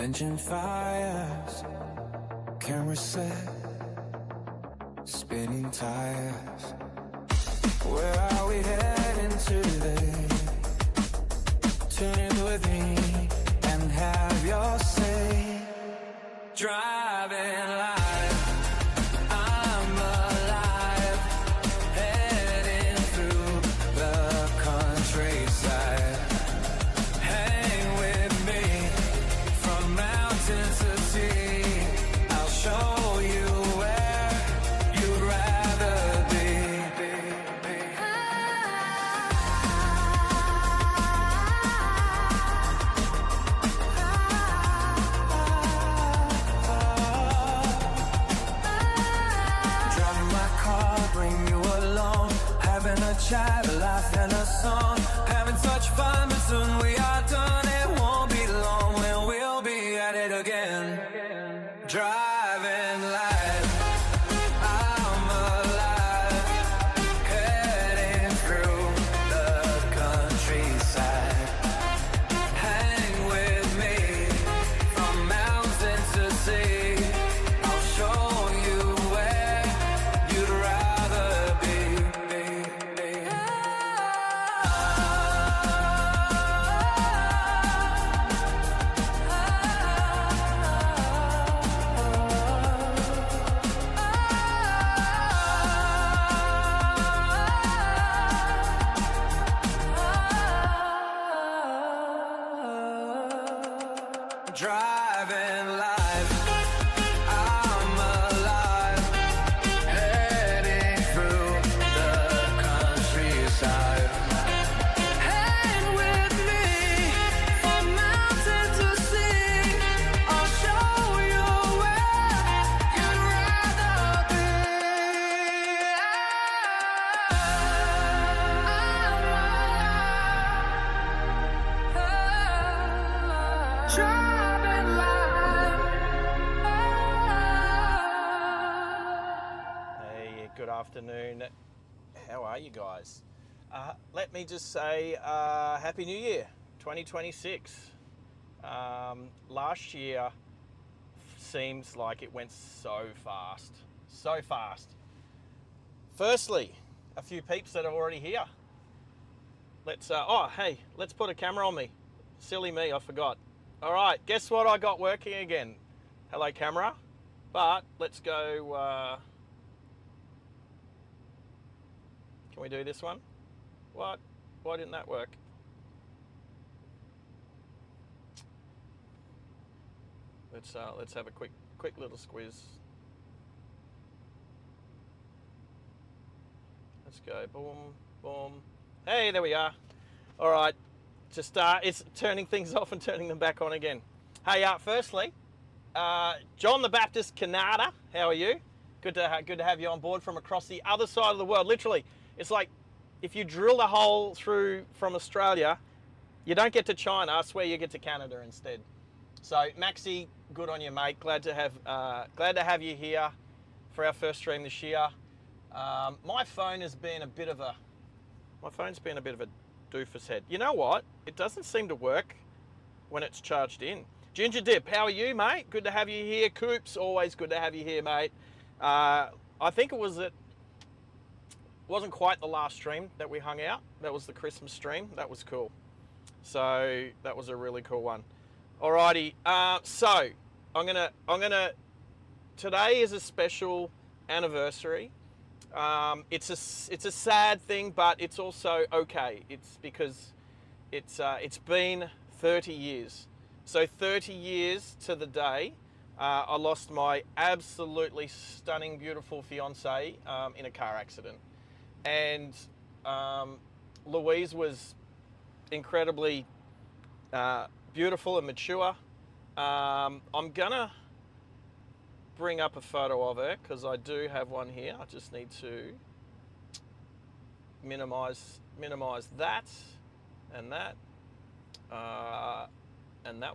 Engine fires, camera set, spinning tires. Where are we heading today? Tune in with me and have your say. Driving life, I'm alive, heading through the countryside. Hang with me from mountain to sea. I'll show you where you'd rather be. Driving my car, bring you along, having a chat, a laugh and a song, having such fun, but soon we are done. It won't be long when we'll be at it again. Driving life, I'm alive, heading through the countryside. Hang with me from mountain to sea. I'll show you where you'd rather be. Driving life, I'm alive, heading through the countryside. Hang with me from mountain to sea. I'll show you where you'd rather be. Driving life. Hey, good afternoon. How are you guys? Let me just say Happy New Year, 2026. Last year seems like it went so fast. So fast. Firstly, a few peeps that are already here. Let's put a camera on me. Silly me, I forgot. All right, guess what I got working again? Hello, camera. But let's go. Can we do this one? What? Why didn't that work? Let's have a quick little squiz. Let's go. Boom, boom. Hey, there we are. All right. Just it's turning things off and turning them back on again. Hey, firstly, John the Baptist Canada, how are you? Good to have you on board from across the other side of the world. Literally, it's like if you drill a hole through from Australia, you don't get to China. I swear you get to Canada instead. So Maxi, good on you, mate. Glad to have you here for our first stream this year. My phone's been a bit of a doofus head. You know what? It doesn't seem to work when it's charged in. Ginger Dip, how are you, mate? Good to have you here. Coops, always good to have you here, mate. I think it wasn't quite the last stream that we hung out. That was the Christmas stream. That was cool. So that was a really cool one. Alrighty. So I'm gonna. Today is a special anniversary. It's a sad thing, but it's also okay. It's because it's been 30 years. So 30 years to the day, I lost my absolutely stunning, beautiful fiance in a car accident, and Louise was incredibly beautiful and mature. I'm gonna bring up a photo of her because I do have one here. I just need to minimize that and that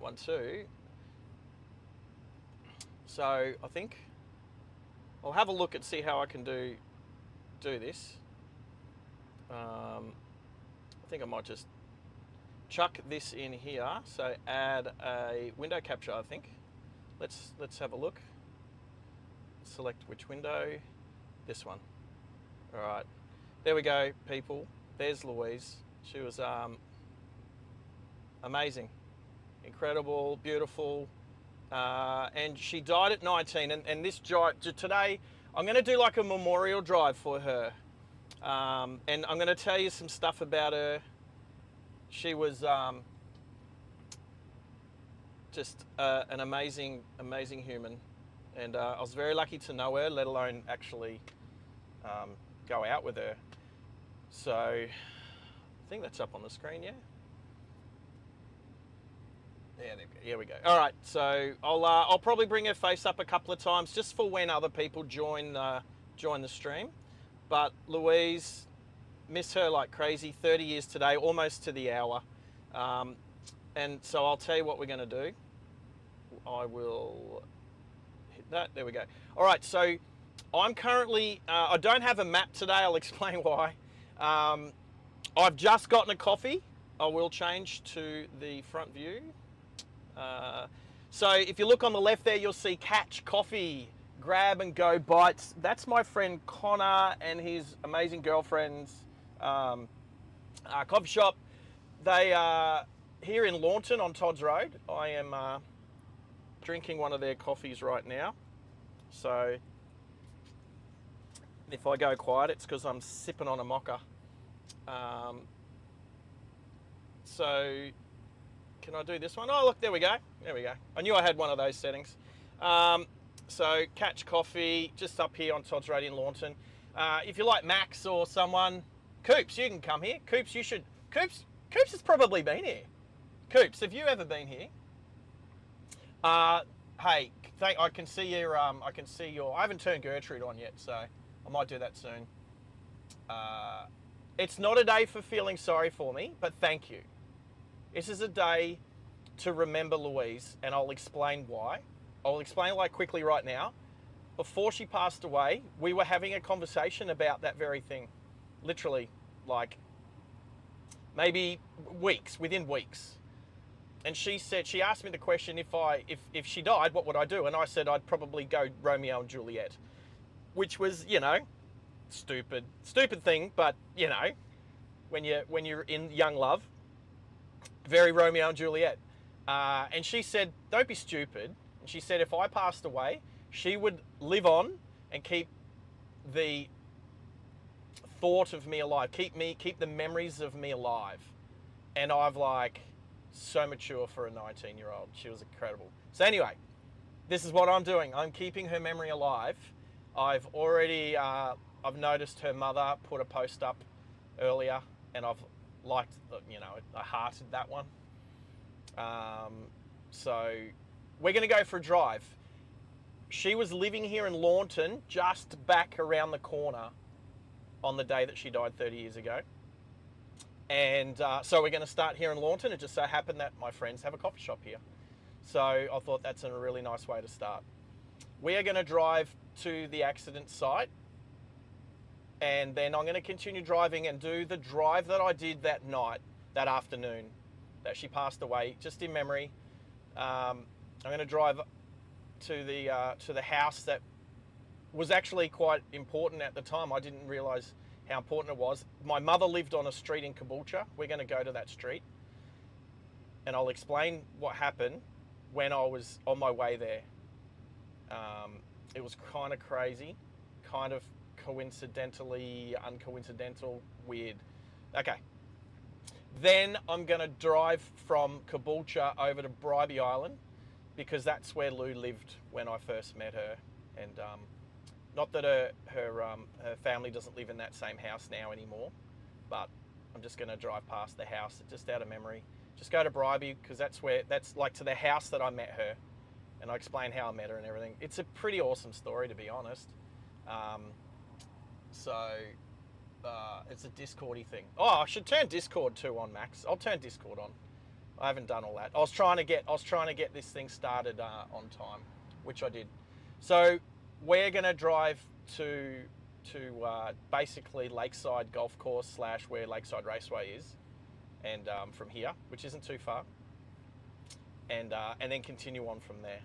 one too. So I think I'll have a look and see how I can do this. I think I might just chuck this in here. So add a window capture, I think. Let's have a look. Select which window. This one. All right. There we go, people. There's Louise. She was amazing, incredible, beautiful, and she died at 19. And this drive today, I'm going to do like a memorial drive for her, and I'm going to tell you some stuff about her. She was just an amazing human, and I was very lucky to know her, let alone actually go out with her. So I think that's up on the screen, yeah. Yeah, here we go. All right, so I'll probably bring her face up a couple of times just for when other people join the stream. But Louise, miss her like crazy. 30 years today, almost to the hour. And so I'll tell you what we're going to do. I will hit that. There we go. All right, so I'm currently, I don't have a map today. I'll explain why. I've just gotten a coffee. I will change to the front view. So if you look on the left there, you'll see Catch Coffee, Grab and Go Bites. That's my friend Connor and his amazing girlfriend's coffee shop. They are here in Launton on Todd's Road. I am drinking one of their coffees right now. So if I go quiet, it's because I'm sipping on a mocha. So can I do this one? Oh, look, there we go. There we go. I knew I had one of those settings. So Catch Coffee, just up here on Todd's Road in Launton. If you like Max or someone, Coops, you can come here. Coops, you should. Coops has probably been here. Coops, have you ever been here? Hey, I can see your. I haven't turned Gertrude on yet, so I might do that soon. It's not a day for feeling sorry for me, but thank you. This is a day to remember Louise, and I'll explain why. I'll explain like quickly right now. Before she passed away, we were having a conversation about that very thing. Literally, like maybe within weeks. And she asked me the question, if she died, what would I do? And I said I'd probably go Romeo and Juliet, which was, stupid thing, but when you're in young love, very Romeo and Juliet. And she said, don't be stupid. And she said, if I passed away, she would live on and keep the thought of me alive, keep the memories of me alive. And I've so mature for a 19-year-old. She was incredible. So anyway, this is what I'm doing. I'm keeping her memory alive. I've already, I've noticed her mother put a post up earlier, and I've liked, I hearted that one. So we're going to go for a drive. She was living here in Launton, just back around the corner on the day that she died 30 years ago. And so we're going to start here in Launton. It just so happened that my friends have a coffee shop here. So I thought that's a really nice way to start. We are going to drive to the accident site, and then I'm going to continue driving and do the drive that I did that night, that afternoon, that she passed away, just in memory. I'm going to drive to the house that was actually quite important at the time. I didn't realise how important it was. My mother lived on a street in Caboolture. We're going to go to that street, and I'll explain what happened when I was on my way there. It was kind of crazy, kind of coincidentally, uncoincidental, weird. Okay. Then I'm going to drive from Caboolture over to Bribie Island, because that's where Lou lived when I first met her. And not that her family doesn't live in that same house now anymore, but I'm just going to drive past the house just out of memory. Just go to Bribie, because that's like to the house that I met her, and I explain how I met her and everything. It's a pretty awesome story, to be honest. It's a Discordy thing. Oh, I should turn Discord too on, Max. I'll turn Discord on. I haven't done all that. I was trying to get this thing started on time, which I did. So we're gonna drive to basically Lakeside Golf Course / where Lakeside Raceway is, and from here, which isn't too far, and then continue on from there.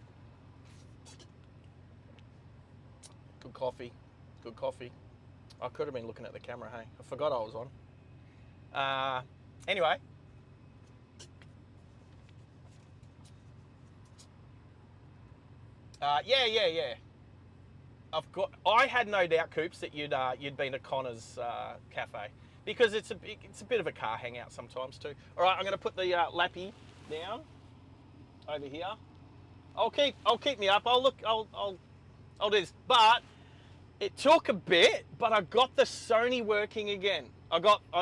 Good coffee, good coffee. I could have been looking at the camera, hey? I forgot I was on. Anyway. Yeah. I had no doubt, Coops, that you'd been to Connor's cafe, because it's a bit of a car hangout sometimes too. All right, I'm going to put the lappy down over here. I'll keep me up. I'll do this. But it took a bit, but I got the Sony working again.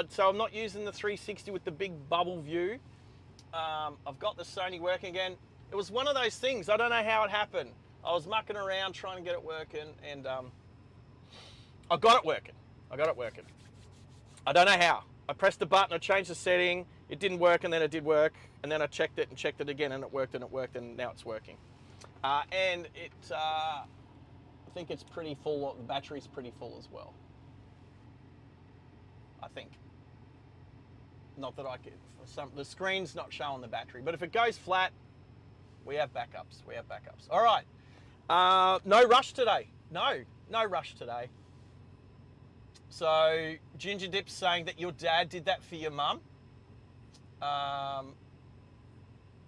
So I'm not using the 360 with the big bubble view. I've got the Sony working again. It was one of those things. I don't know how it happened. I was mucking around trying to get it working, and I got it working. I don't know how. I pressed the button, I changed the setting, it didn't work, and then it did work, and then I checked it again, and it worked, and now it's working. And I think it's pretty full. The battery's pretty full as well, I think. Not that I could. The screen's not showing the battery, but if it goes flat, we have backups. All right. No rush today. No rush today. So Ginger Dip's saying that your dad did that for your mum.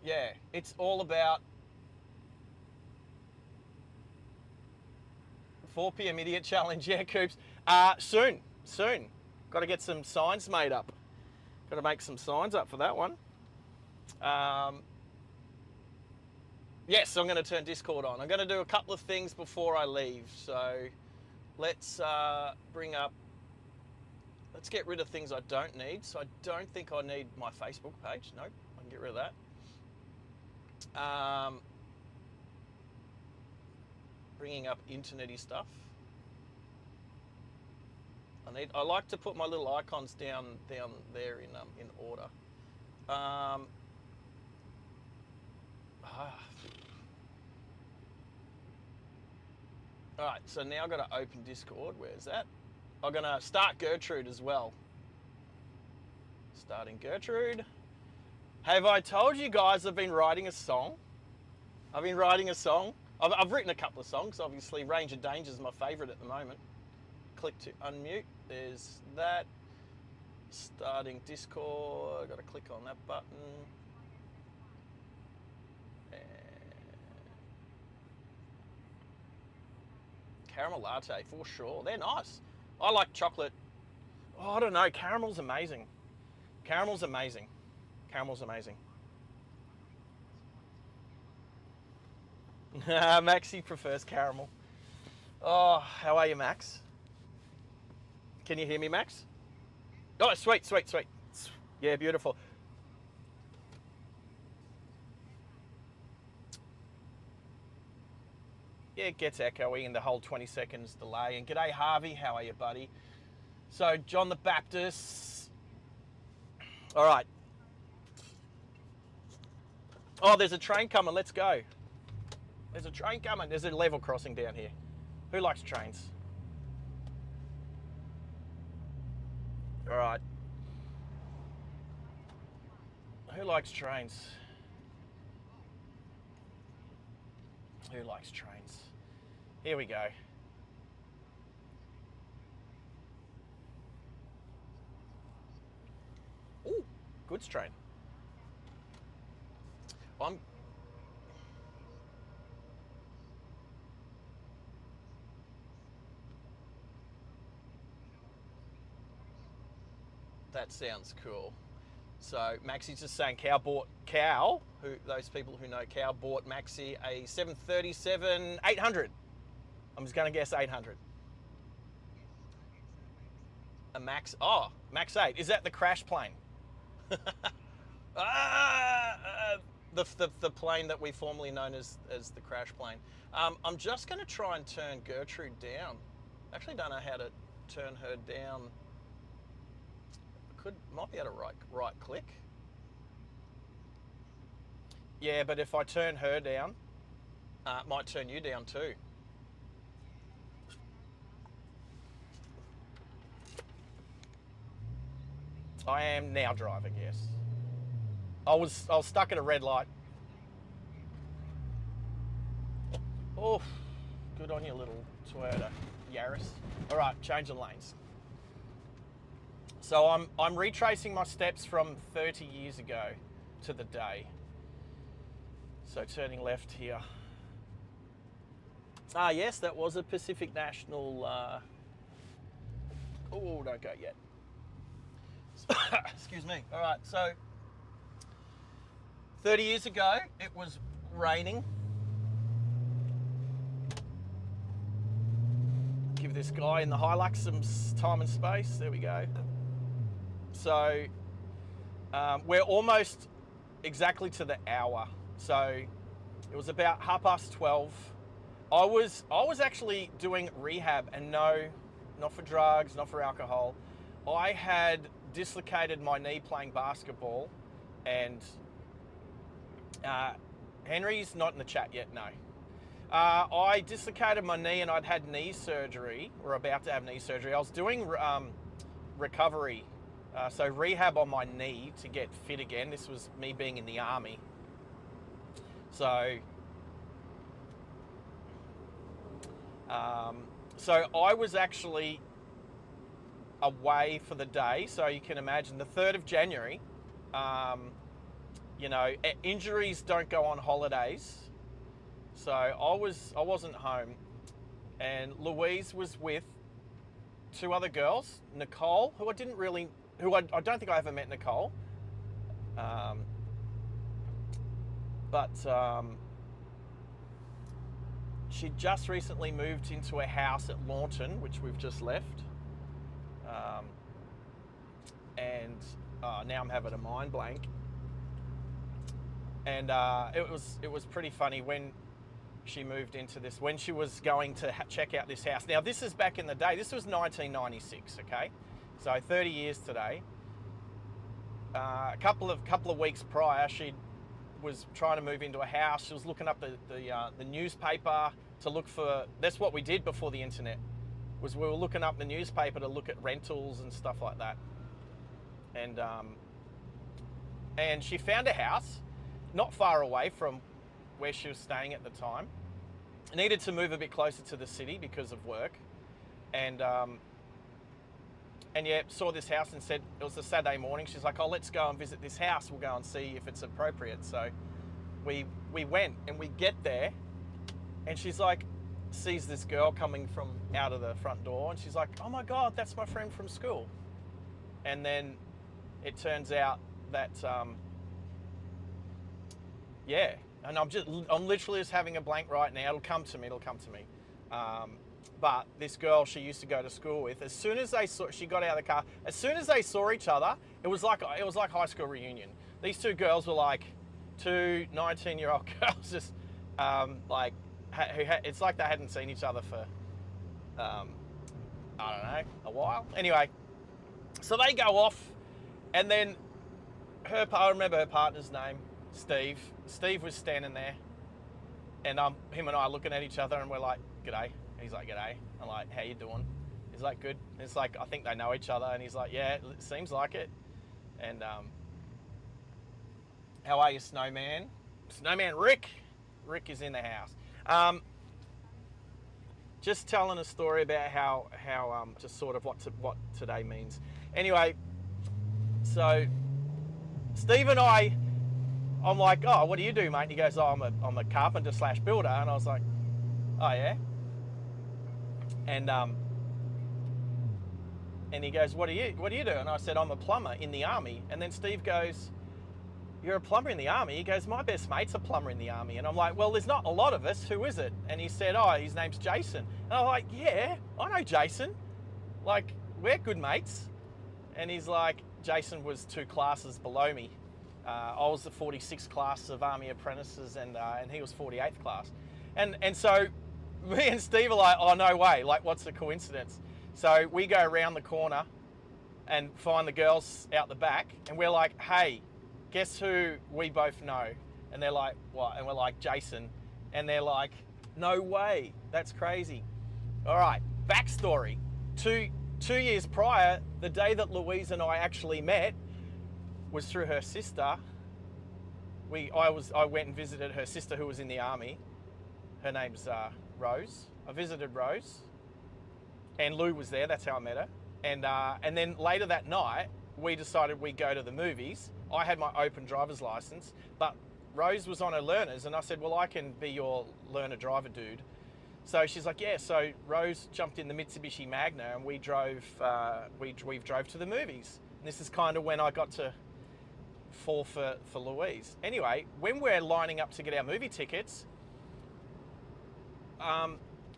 Yeah, it's all about 4 p.m. idiot challenge. Yeah, Coops. Soon. Got to get some signs made up. Got to make some signs up for that one. Yes, I'm going to turn Discord on. I'm going to do a couple of things before I leave. So let's let's get rid of things I don't need. So I don't think I need my Facebook page. Nope, I can get rid of that. Bringing up internety stuff. I like to put my little icons down there in order. All right, so now I've got to open Discord. Where's that? I'm going to start Gertrude as well. Starting Gertrude. Have I told you guys I've been writing a song? I've written a couple of songs, obviously. Range of Danger is my favourite at the moment. Click to unmute. There's that. Starting Discord. I've got to click on that button. Caramel latte, for sure. They're nice. I like chocolate. Oh, I don't know. Caramel's amazing. Maxie prefers caramel. Oh, how are you, Max? Can you hear me, Max? Oh, sweet. Yeah, beautiful. Yeah, it gets echoey and the whole 20 seconds delay. And g'day, Harvey. How are you, buddy? So, John the Baptist. All right. Oh, there's a train coming. Let's go. There's a train coming. There's a level crossing down here. Who likes trains? All right. Who likes trains? Who likes trains? Here we go. Ooh, goods train. That sounds cool. So Maxie's just saying those people who know Cow bought Maxie a 737 800. I'm just going to guess 800. A Max 8. Is that the crash plane? The plane that we formerly known as the crash plane. I'm just going to try and turn Gertrude down. I actually don't know how to turn her down. Might be able to right click. Yeah, but if I turn her down, it might turn you down too. I am now driving, yes. I was stuck at a red light. Oh, good on you, little Toyota Yaris. All right, changing lanes. So I'm retracing my steps from 30 years ago to the day. So turning left here. Ah, yes, that was a Pacific National. Oh, don't go yet. Excuse me. All right, so 30 years ago, it was raining. Give this guy in the Hilux some time and space. There we go. So we're almost exactly to the hour. So it was about 12:30. I was actually doing rehab, and no, not for drugs, not for alcohol. I had dislocated my knee playing basketball, and Henry's not in the chat yet, no. I dislocated my knee, and I'd had knee surgery, or about to have knee surgery. I was doing recovery, so rehab on my knee to get fit again. This was me being in the army. So I was actually away for the day. So you can imagine the 3rd of January, you know, injuries don't go on holidays. So I wasn't home, and Louise was with 2 other girls, Nicole, who I don't think I ever met Nicole. But she just recently moved into a house at Launton, which we've just left. And now I'm having a mind blank. And it was pretty funny when she moved into this, when she was going to check out this house. Now, this is back in the day. This was 1996, okay? So 30 years today. A couple of weeks prior, she was trying to move into a house. She was looking up the newspaper to look for. That's what we did before the internet. Was we were looking up the newspaper to look at rentals and stuff like that. And she found a house not far away from where she was staying at the time. Needed to move a bit closer to the city because of work, and yeah, saw this house and said, it was a Saturday morning. She's like, "Oh, let's go and visit this house. We'll go and see if it's appropriate." So we went, and we get there, and she's like, sees this girl coming from out of the front door, and she's like, "Oh my God, that's my friend from school." And then it turns out that yeah, and I'm literally just having a blank right now. It'll come to me. But this girl she used to go to school with, as soon as she got out of the car, as soon as they saw each other, it was like high school reunion. These 2 girls were like 2 19-year-old girls, just it's like they hadn't seen each other for I don't know, a while. Anyway, so they go off, and then I remember her partner's name, Steve. Steve was standing there, and him and I are looking at each other, and we're like, "G'day." He's like, "G'day." I'm like, "How you doing?" He's like, "Good." And it's like, I think they know each other, and he's like, "Yeah, it seems like it." And how are you, Snowman? Snowman Rick. Rick is in the house. Just telling a story about how just sort of what today means. Anyway, so Steve and I'm like, "Oh, what do you do, mate?" And he goes, "Oh, I'm a carpenter / builder." And I was like, "Oh yeah." And he goes, what do you do?" And I said, "I'm a plumber in the army." And then Steve goes, "You're a plumber in the army?" He goes, "My best mate's a plumber in the army." And I'm like, "Well, there's not a lot of us. Who is it?" And he said, "Oh, his name's Jason." And I'm like, "Yeah, I know Jason. Like, we're good mates." And he's like, Jason was 2 classes below me. I was the 46th class of Army apprentices, and he was 48th class. And so me and Steve are like, "Oh, no way. Like, what's the coincidence?" So we go around the corner and find the girls out the back, and we're like, "Hey, guess who we both know?" And they're like, "What?" And we're like, "Jason." And they're like, "No way. That's crazy." All right, backstory. 2 years prior, the day that Louise and I actually met was through her sister. I went and visited her sister who was in the army. Her name's Rose. I visited Rose, and Lou was there. That's how I met her. And then later that night, we decided we'd go to the movies. I had my open driver's license, but Rose was on her learners, and I said, well, I can be your learner driver dude. So she's like, yeah. So Rose jumped in the Mitsubishi Magna, and we drove to the movies. And this is kind of when I got to fall for Louise. Anyway, when we're lining up to get our movie tickets,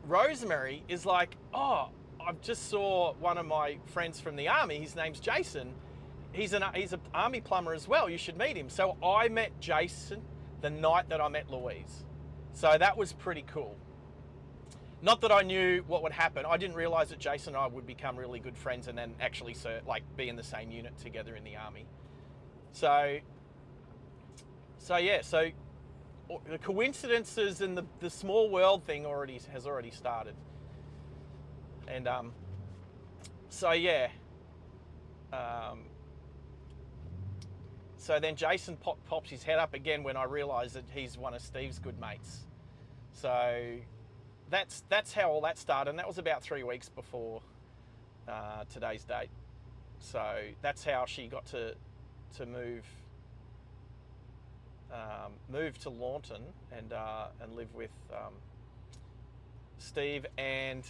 Rosemary is like, oh, I just saw one of my friends from the army. His name's Jason. He's an army plumber as well. You should meet him. So I met Jason the night that I met Louise. So that was pretty cool. Not that I knew what would happen. I didn't realize that Jason and I would become really good friends and then actually be in the same unit together in the army. So yeah. So the coincidences and the small world thing has already started. And so yeah. So then Jason pops his head up again when I realised that he's one of Steve's good mates. So that's how all that started, and that was about 3 weeks before today's date. So that's how she got to move to Launton and live with Steve and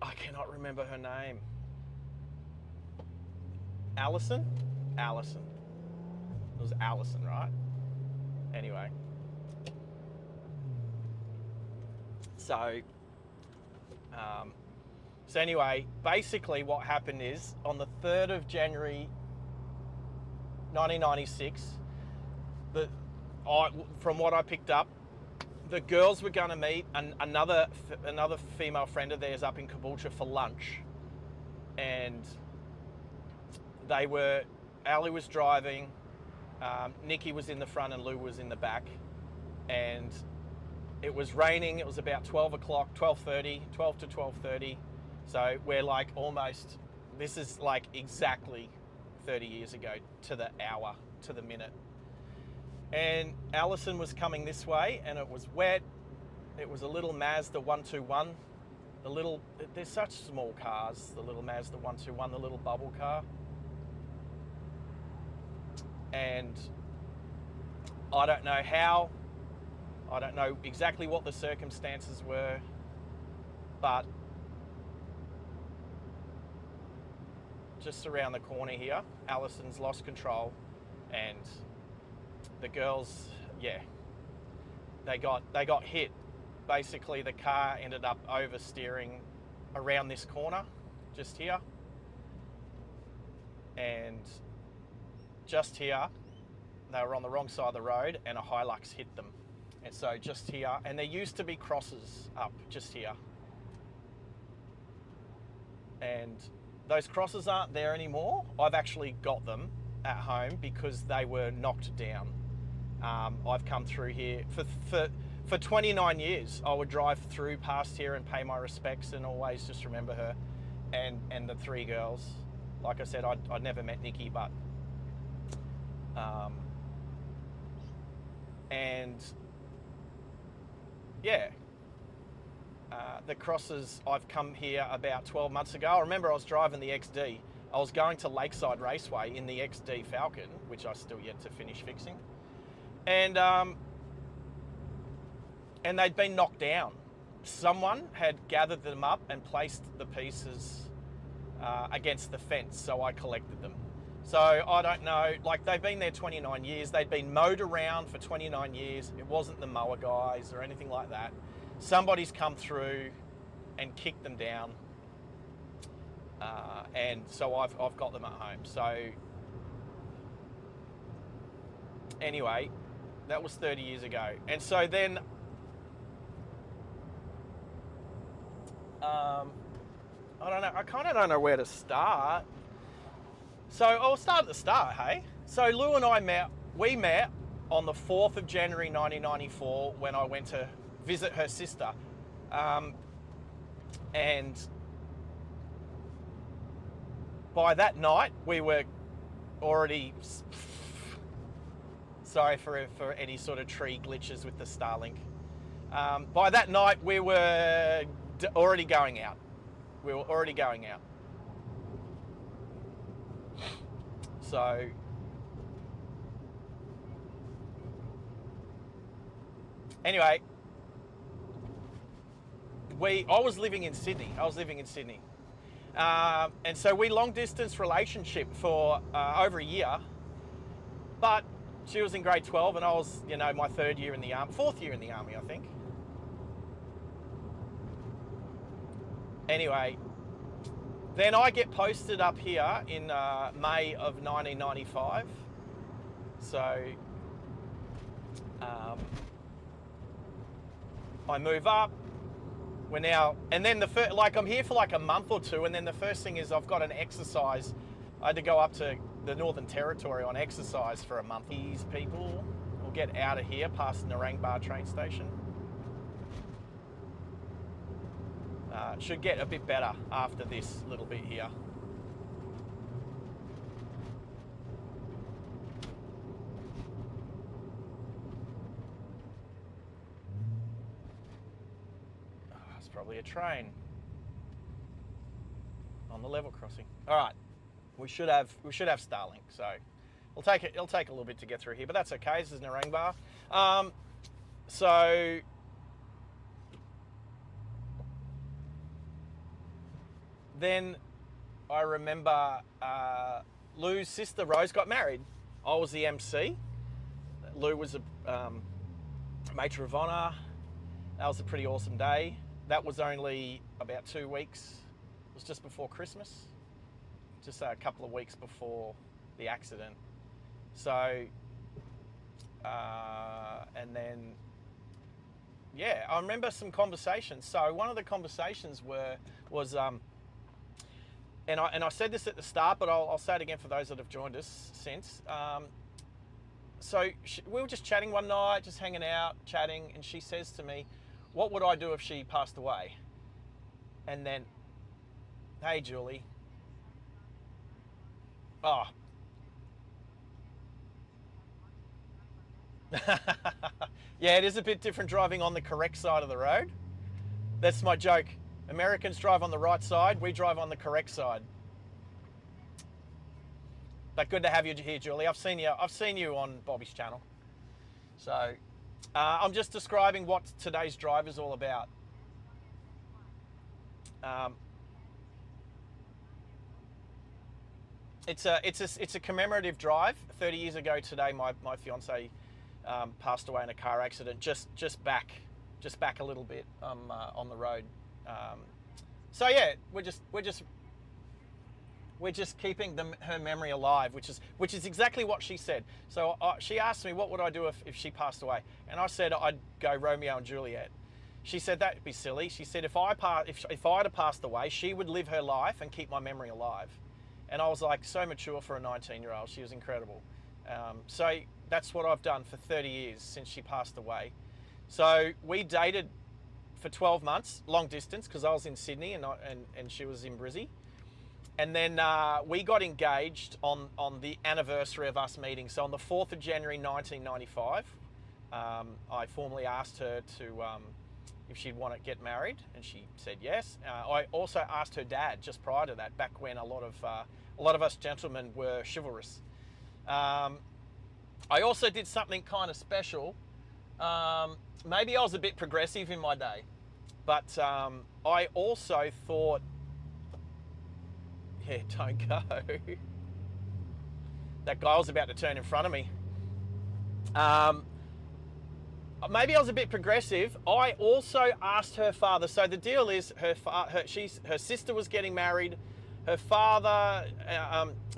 I cannot remember her name. Allison. It was Allison, right? Anyway. So anyway, basically what happened is on the 3rd of January 1996, from what I picked up, the girls were going to meet another female friend of theirs up in Caboolture for lunch, and Ali was driving, Nikki was in the front and Lou was in the back, and it was raining. It was about 12 o'clock, 12:30, 12 to 12:30. So we're like almost, this is like exactly 30 years ago to the hour, to the minute. And Allison was coming this way and it was wet. It was a little Mazda 121. They're such small cars, the little Mazda 121, the little bubble car. And I don't know how, I don't know exactly what the circumstances were, but just around the corner here, Allison's lost control and the girls, yeah, they got hit. Basically, the car ended up oversteering around this corner, just here. And just here, they were on the wrong side of the road and a Hilux hit them. And so just here, and there used to be crosses up just here. And those crosses aren't there anymore. I've actually got them at home because they were knocked down. I've come through here for 29 years. I would drive through past here and pay my respects and always just remember her and the three girls. Like I said, I'd never met Nikki, but and yeah, the crosses, I've come here about 12 months ago. I remember I was driving the XD. I was going to Lakeside Raceway in the XD Falcon, which I still yet to finish fixing. And they'd been knocked down. Someone had gathered them up and placed the pieces against the fence, so I collected them. So I don't know, like they've been there 29 years. They'd been mowed around for 29 years. It wasn't the mower guys or anything like that. Somebody's come through and kicked them down. And so I've got them at home. So anyway, that was 30 years ago. And so then, I don't know, I kind of don't know where to start. So I'll start at the start, hey? So Lou and I we met on the 4th of January 1994 when I went to visit her sister. And by that night, we were already... Sorry for any sort of tree glitches with the Starlink. By that night, we were already going out. We were already going out. So... Anyway, I was living in Sydney. And so we long distance relationship for over a year, but she was in grade 12 and I was, my fourth year in the army, I think. Anyway, then I get posted up here in May of 1995. So I move up. We're now, and then I'm here for like a month or two, and then the first thing is I've got an exercise. I had to go up to the Northern Territory on exercise for a month. These people will get out of here past Narangba train station. Should get a bit better after this little bit here. Probably a train on the level crossing. All right, we should have Starlink, so it'll take a little bit to get through here, but that's okay. This is Narangba. So then I remember Lou's sister Rose got married. I was the MC. Lou was a matron of honour. That was a pretty awesome day. That was only about 2 weeks. It was just before Christmas, just a couple of weeks before the accident. So, and then, yeah, I remember some conversations. So one of the conversations was, and I said this at the start, but I'll say it again for those that have joined us since. So we were just chatting one night, just hanging out, chatting, and she says to me, "What would I do if she passed away?" And then, "Hey, Julie." Oh. Yeah, it is a bit different driving on the correct side of the road. That's my joke. Americans drive on the right side, we drive on the correct side. But good to have you here, Julie. I've seen you on Bobby's channel. So, I'm just describing what today's drive is all about. It's a commemorative drive. 30 years ago today, my fiance passed away in a car accident. Just back a little bit on the road. So yeah, we're just keeping her memory alive, which is exactly what she said. So she asked me, what would I do if she passed away? And I said I'd go Romeo and Juliet. She said that'd be silly. She said if I'd have passed away, she would live her life and keep my memory alive. And I was like, so mature for a 19-year-old. She was incredible. So that's what I've done for 30 years since she passed away. So we dated for 12 months, long distance, because I was in Sydney and she was in Brizzy. And then we got engaged on the anniversary of us meeting. So on the 4th of January 1995, I formally asked her to if she'd want to get married, and she said yes. I also asked her dad just prior to that, back when a lot of us gentlemen were chivalrous. I also did something kind of special. Maybe I was a bit progressive in my day, but I also thought, yeah, don't go. That guy was about to turn in front of me. Maybe I was a bit progressive. I also asked her father. So the deal is, her sister was getting married. Her father,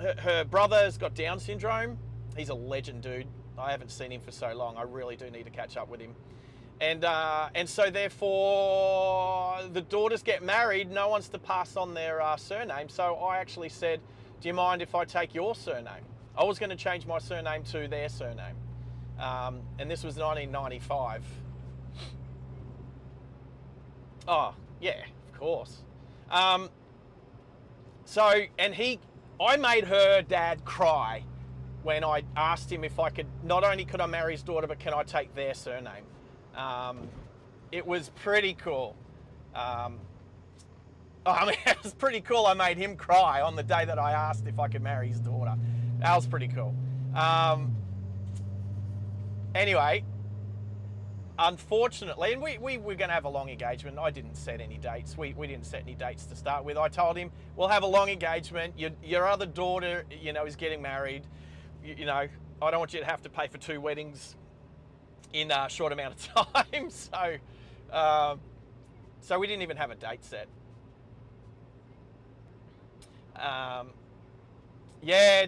her brother's got Down syndrome. He's a legend, dude. I haven't seen him for so long. I really do need to catch up with him. And so therefore, the daughters get married. No one's to pass on their surname. So I actually said, "Do you mind if I take your surname?" I was going to change my surname to their surname. And this was 1995. Oh, yeah, of course. So, and I made her dad cry when I asked him if I could, not only could I marry his daughter, but can I take their surname? It was pretty cool. I mean, it was pretty cool. I made him cry on the day that I asked if I could marry his daughter. That was pretty cool. Anyway, unfortunately, and we were going to have a long engagement. I didn't set any dates. We didn't set any dates to start with. I told him, we'll have a long engagement. Your other daughter, is getting married. You know, I don't want you to have to pay for 2 weddings in a short amount of time. So we didn't even have a date set. Yeah,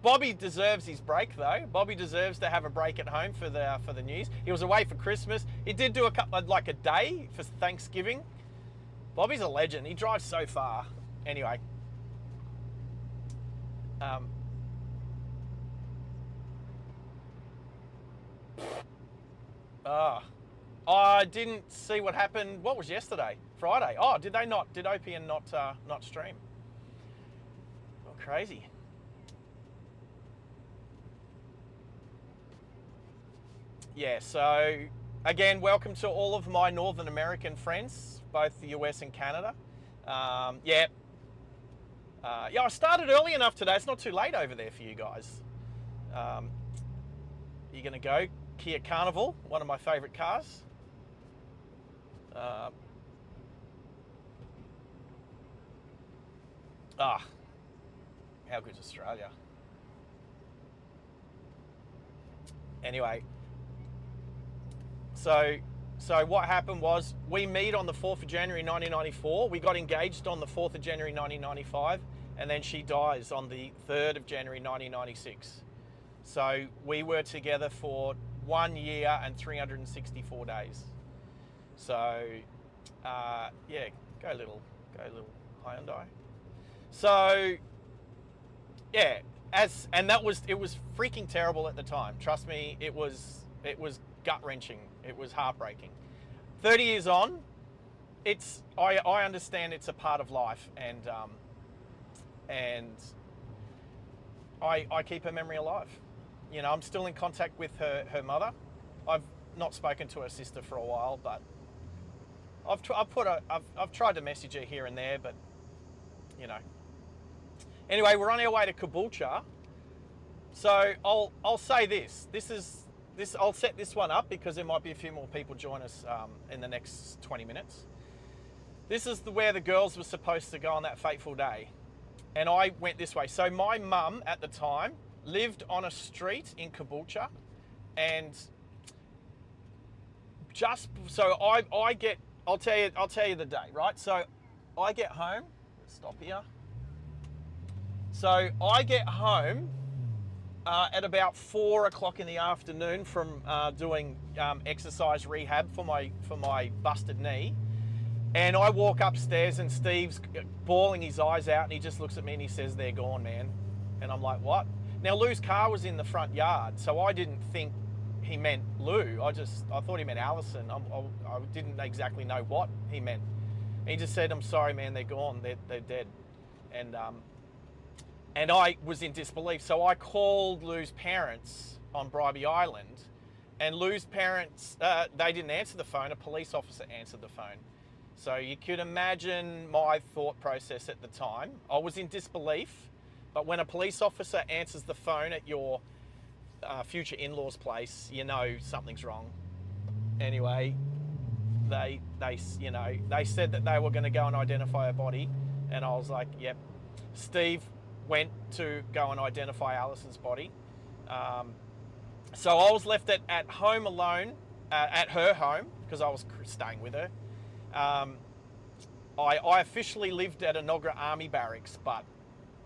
Bobby deserves his break though. Bobby deserves to have a break at home for the news. He was away for Christmas. He did do like a day for Thanksgiving. Bobby's a legend. He drives so far. Anyway. I didn't see what happened. What was yesterday? Friday. Oh, did OPN not stream? Oh, crazy. Yeah, so again, welcome to all of my Northern American friends, both the US and Canada. Yeah, I started early enough today. It's not too late over there for you guys. You're going to go Kia Carnival, one of my favourite cars. How good's Australia? Anyway, so what happened was we meet on the 4th of January 1994. We got engaged on the 4th of January 1995, and then she dies on the 3rd of January 1996. So we were together for 1 year and 364 days. So yeah, go little Hyundai. So yeah, it was freaking terrible at the time. Trust me, it was gut-wrenching. It was heartbreaking. 30 years on, I understand it's a part of life, and I keep her memory alive. I'm still in contact with her mother. I've not spoken to her sister for a while, but I've tried to message her here and there, but Anyway, we're on our way to Caboolture. So I'll say this. I'll set this one up because there might be a few more people join us in the next 20 minutes. This is where the girls were supposed to go on that fateful day, and I went this way. So my mum at the time lived on a street in Caboolture, and I'll tell you the day, right? So I get home. Let's stop here. So I get home at about 4 o'clock in the afternoon from doing exercise rehab for my busted knee, and I walk upstairs and Steve's bawling his eyes out, and he just looks at me and he says, "They're gone, man." And I'm like, "What?" Now Lou's car was in the front yard, so I didn't think he meant Lou. I thought he meant Alison. I didn't exactly know what he meant. And he just said, "I'm sorry, man. They're gone. They're dead." And I was in disbelief. So I called Lou's parents on Bribey Island, and Lou's parents, they didn't answer the phone. A police officer answered the phone. So you could imagine my thought process at the time. I was in disbelief, but when a police officer answers the phone at your future in-laws place, something's wrong. Anyway, they said that they were going to go and identify a body, and I was like, yep. Steve went to go and identify Alison's body. So I was left at home alone, at her home, because I was staying with her. I officially lived at Enoggera Army Barracks, but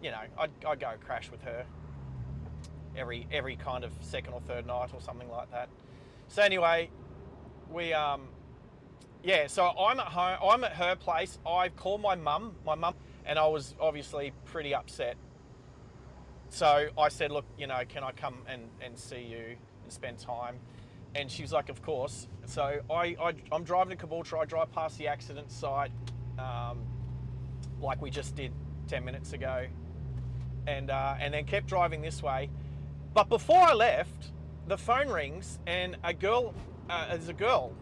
I'd go crash with her every kind of second or third night or something like that. So anyway, so I'm at home. I'm at her place. I called my mum, and I was obviously pretty upset. So I said, "Look, can I come and see you and spend time?" And she was like, "Of course." So I'm driving to Caboolture. I drive past the accident site, like we just did 10 minutes ago. and then kept driving this way. But before I left, the phone rings, and there's a girl.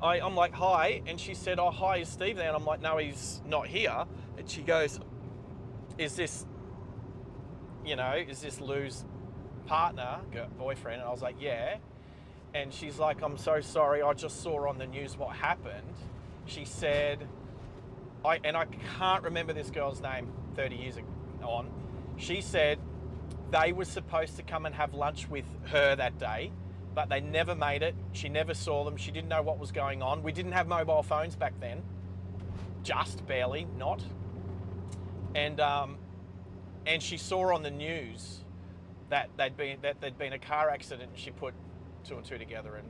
I'm like, hi, and she said, oh, hi, is Steve there? And I'm like, no, he's not here. And she goes, is this Lou's partner, boyfriend? And I was like, yeah. And she's like, I'm so sorry, I just saw on the news what happened. She said, I can't remember this girl's name 30 years on. She said they were supposed to come and have lunch with her that day, but they never made it. She never saw them. She didn't know what was going on. We didn't have mobile phones back then. Just barely, not. And she saw on the news that there'd been a car accident, and she put two and two together, and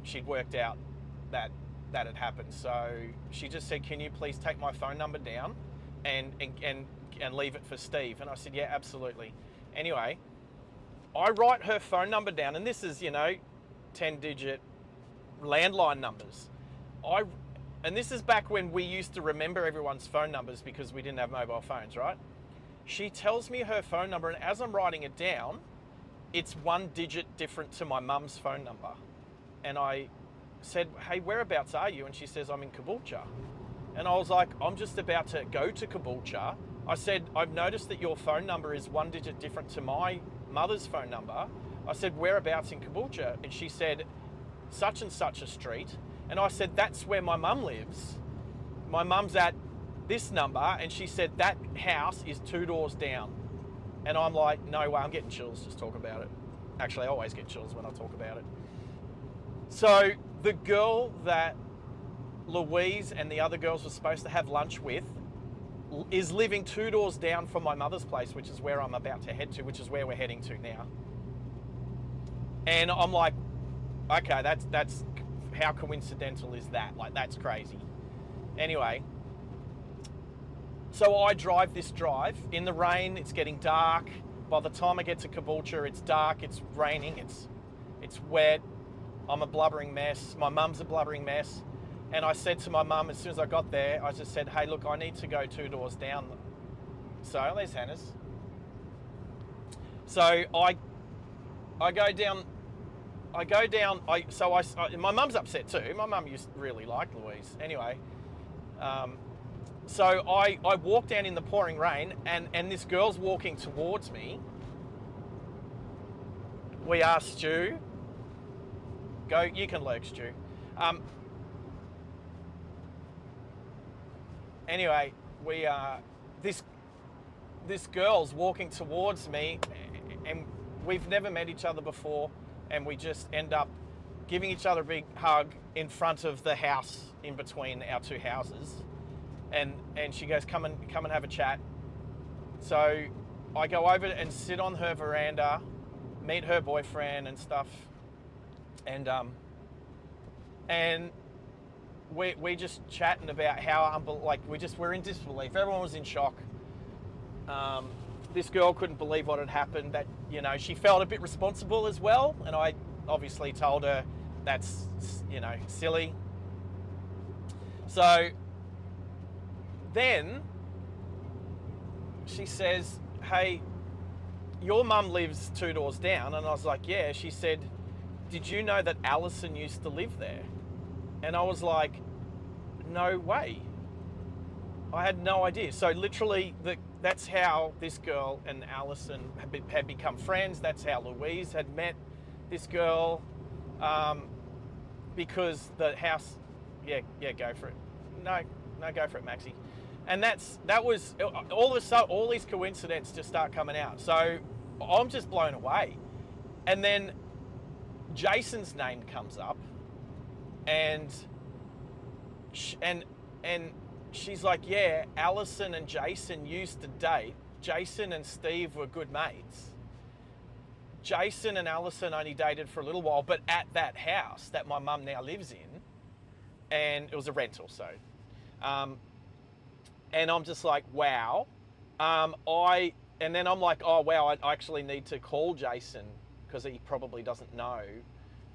she'd worked out that had happened. So she just said, can you please take my phone number down and leave it for Steve? And I said, yeah, absolutely. Anyway, I write her phone number down, and this is 10-digit landline numbers. And this is back when we used to remember everyone's phone numbers because we didn't have mobile phones, right? She tells me her phone number, and as I'm writing it down, it's 1 digit different to my mum's phone number. And I said, hey, whereabouts are you? And she says, I'm in Caboolture. And I was like, I'm just about to go to Caboolture. I said, I've noticed that your phone number is 1 digit different to my mother's phone number. I said, whereabouts in Caboolture? And she said, such and such a street. And I said, that's where my mum lives. My mum's at this number. And she said, that house is 2 doors down. And I'm like, no way, I'm getting chills just talking about it. Actually, I always get chills when I talk about it. So the girl that Louise and the other girls were supposed to have lunch with is living 2 doors down from my mother's place, which is where I'm about to head to, which is where we're heading to now. And I'm like, okay, that's how coincidental is that? Like, that's crazy. Anyway, so I drive this drive in the rain. It's getting dark. By the time I get to Caboolture, it's dark, it's raining, it's wet. I'm a blubbering mess. My mum's a blubbering mess. And I said to my mum, as soon as I got there, I just said, hey, look, I need to go 2 doors down. So there's Hannah's. So I go down. My mum's upset too. My mum used to really like Louise. Anyway, so I walk down in the pouring rain, and this girl's walking towards me. We asked Stu. Go, you can lurk, Stu. Anyway, this girl's walking towards me, and we've never met each other before, and we just end up giving each other a big hug in front of the house in between our 2 houses. And she goes, come and have a chat. So I go over and sit on her veranda, meet her boyfriend and stuff, and we just chatting about how we're in disbelief. Everyone was in shock. This girl couldn't believe what had happened. That she felt a bit responsible as well, and I obviously told her that's silly. So then she says, hey, your mum lives 2 doors down. And I was like, yeah. She said, did you know that Alison used to live there? And I was like, no way. I had no idea. So literally, that's how this girl and Alison had become friends. That's how Louise had met this girl, because the house. Yeah, go for it. No, go for it, Maxie. And that was all of a sudden, all these coincidences just start coming out. So I'm just blown away. And then Jason's name comes up, and she's like, yeah, Alison and Jason used to date. Jason and Steve were good mates. Jason and Alison only dated for a little while, but at that house that my mum now lives in, and it was a rental, so. And I'm just like, wow. And then I'm like, oh wow, I actually need to call Jason, because he probably doesn't know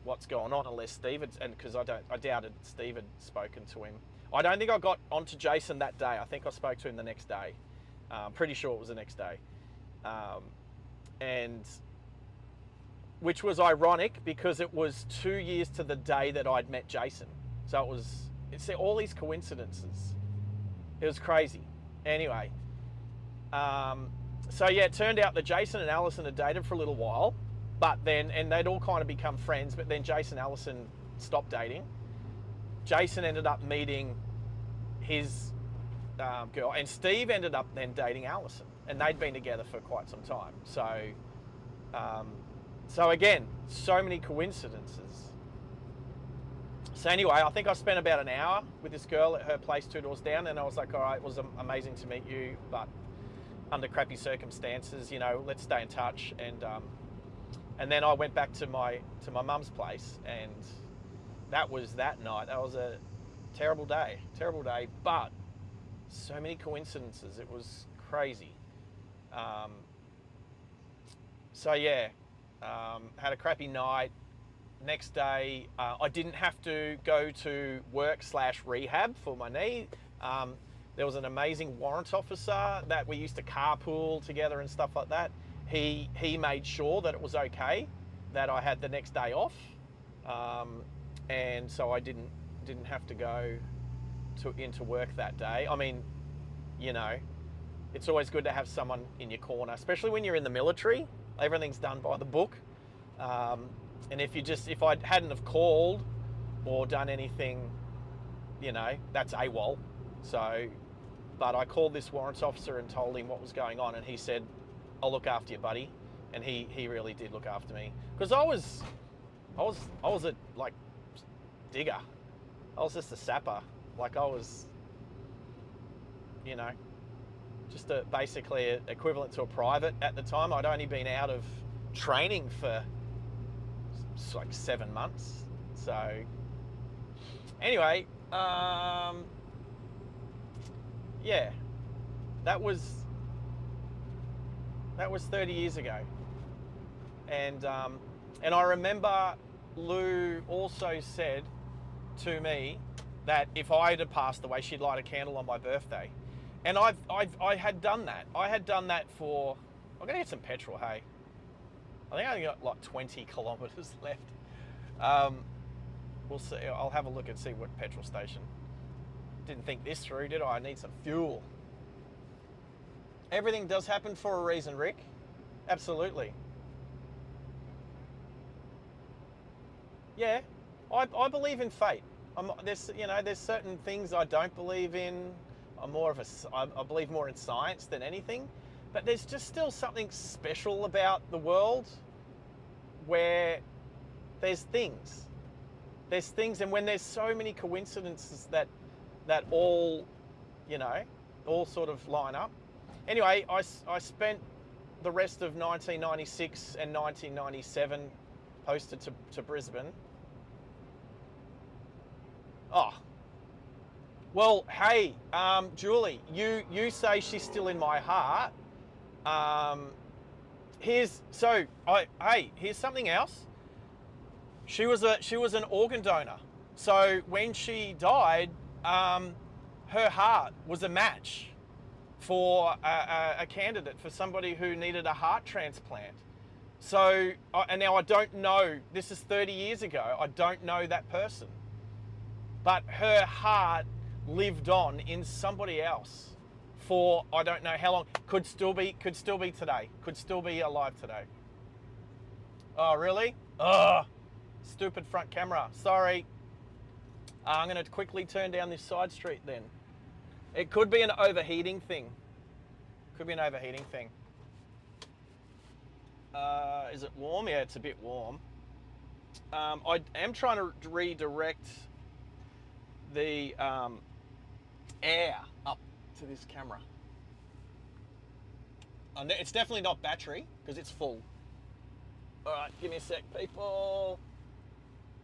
what's going on unless Steve had, and because I doubted Steve had spoken to him. I don't think I got onto Jason that day. I think I spoke to him the next day. Pretty sure it was the next day. And which was ironic because it was 2 years to the day that I'd met Jason. So it's all these coincidences. It was crazy. Anyway, so yeah, it turned out that Jason and Allison had dated for a little while, and they'd all kind of become friends, but then Jason and Allison stopped dating. Jason ended up meeting his girl, and Steve ended up then dating Allison, and they'd been together for quite some time. So again, so many coincidences. So anyway, I think I spent about an hour with this girl at her place 2 doors down, and I was like, all right, it was amazing to meet you, but under crappy circumstances, let's stay in touch. And then I went back to my mum's place, and that was that night. That was a terrible day, but so many coincidences. It was crazy. So yeah, had a crappy night. Next day, I didn't have to go to work/rehab for my knee. There was an amazing warrant officer that we used to carpool together and stuff like that. He made sure that it was okay, that I had the next day off, and so I didn't have to go into work that day. I mean, it's always good to have someone in your corner, especially when you're in the military. Everything's done by the book. And if I hadn't have called or done anything, that's AWOL. So, but I called this warrants officer and told him what was going on, and he said, I'll look after you, buddy. And he really did look after me. Because I was a digger. I was just a sapper. Like I was, just basically equivalent to a private at the time. I'd only been out of training for 7 months. So anyway, yeah, that was 30 years ago. And I remember Lou also said to me that if I had passed away, she'd light a candle on my birthday. And I had done that. I had done that for, I'm gonna get some petrol, hey. I think I only got 20 kilometers left. We'll see. I'll have a look and see what petrol station. Didn't think this through, did I? I need some fuel. Everything does happen for a reason, Rick. Absolutely. Yeah, I believe in fate. There's certain things I don't believe in. I believe more in science than anything. But there's just still something special about the world where there's things. And when there's so many coincidences that all sort of line up. Anyway, I spent the rest of 1996 and 1997 posted to Brisbane. Oh. Well, hey, Julie, you say she's still in my heart. Here's something else. She was an organ donor. So when she died, her heart was a match for a candidate, for somebody who needed a heart transplant. So, and now I don't know, this is 30 years ago, I don't know that person. But her heart lived on in somebody else for I don't know how long. Could still be today. Could still be alive today. Oh, really? Ugh. Stupid front camera. Sorry. I'm going to quickly turn down this side street then. It could be an overheating thing. Is it warm? Yeah, it's a bit warm. I am trying to redirect the air up to this camera. It's definitely not battery because it's full. All right, give me a sec, people.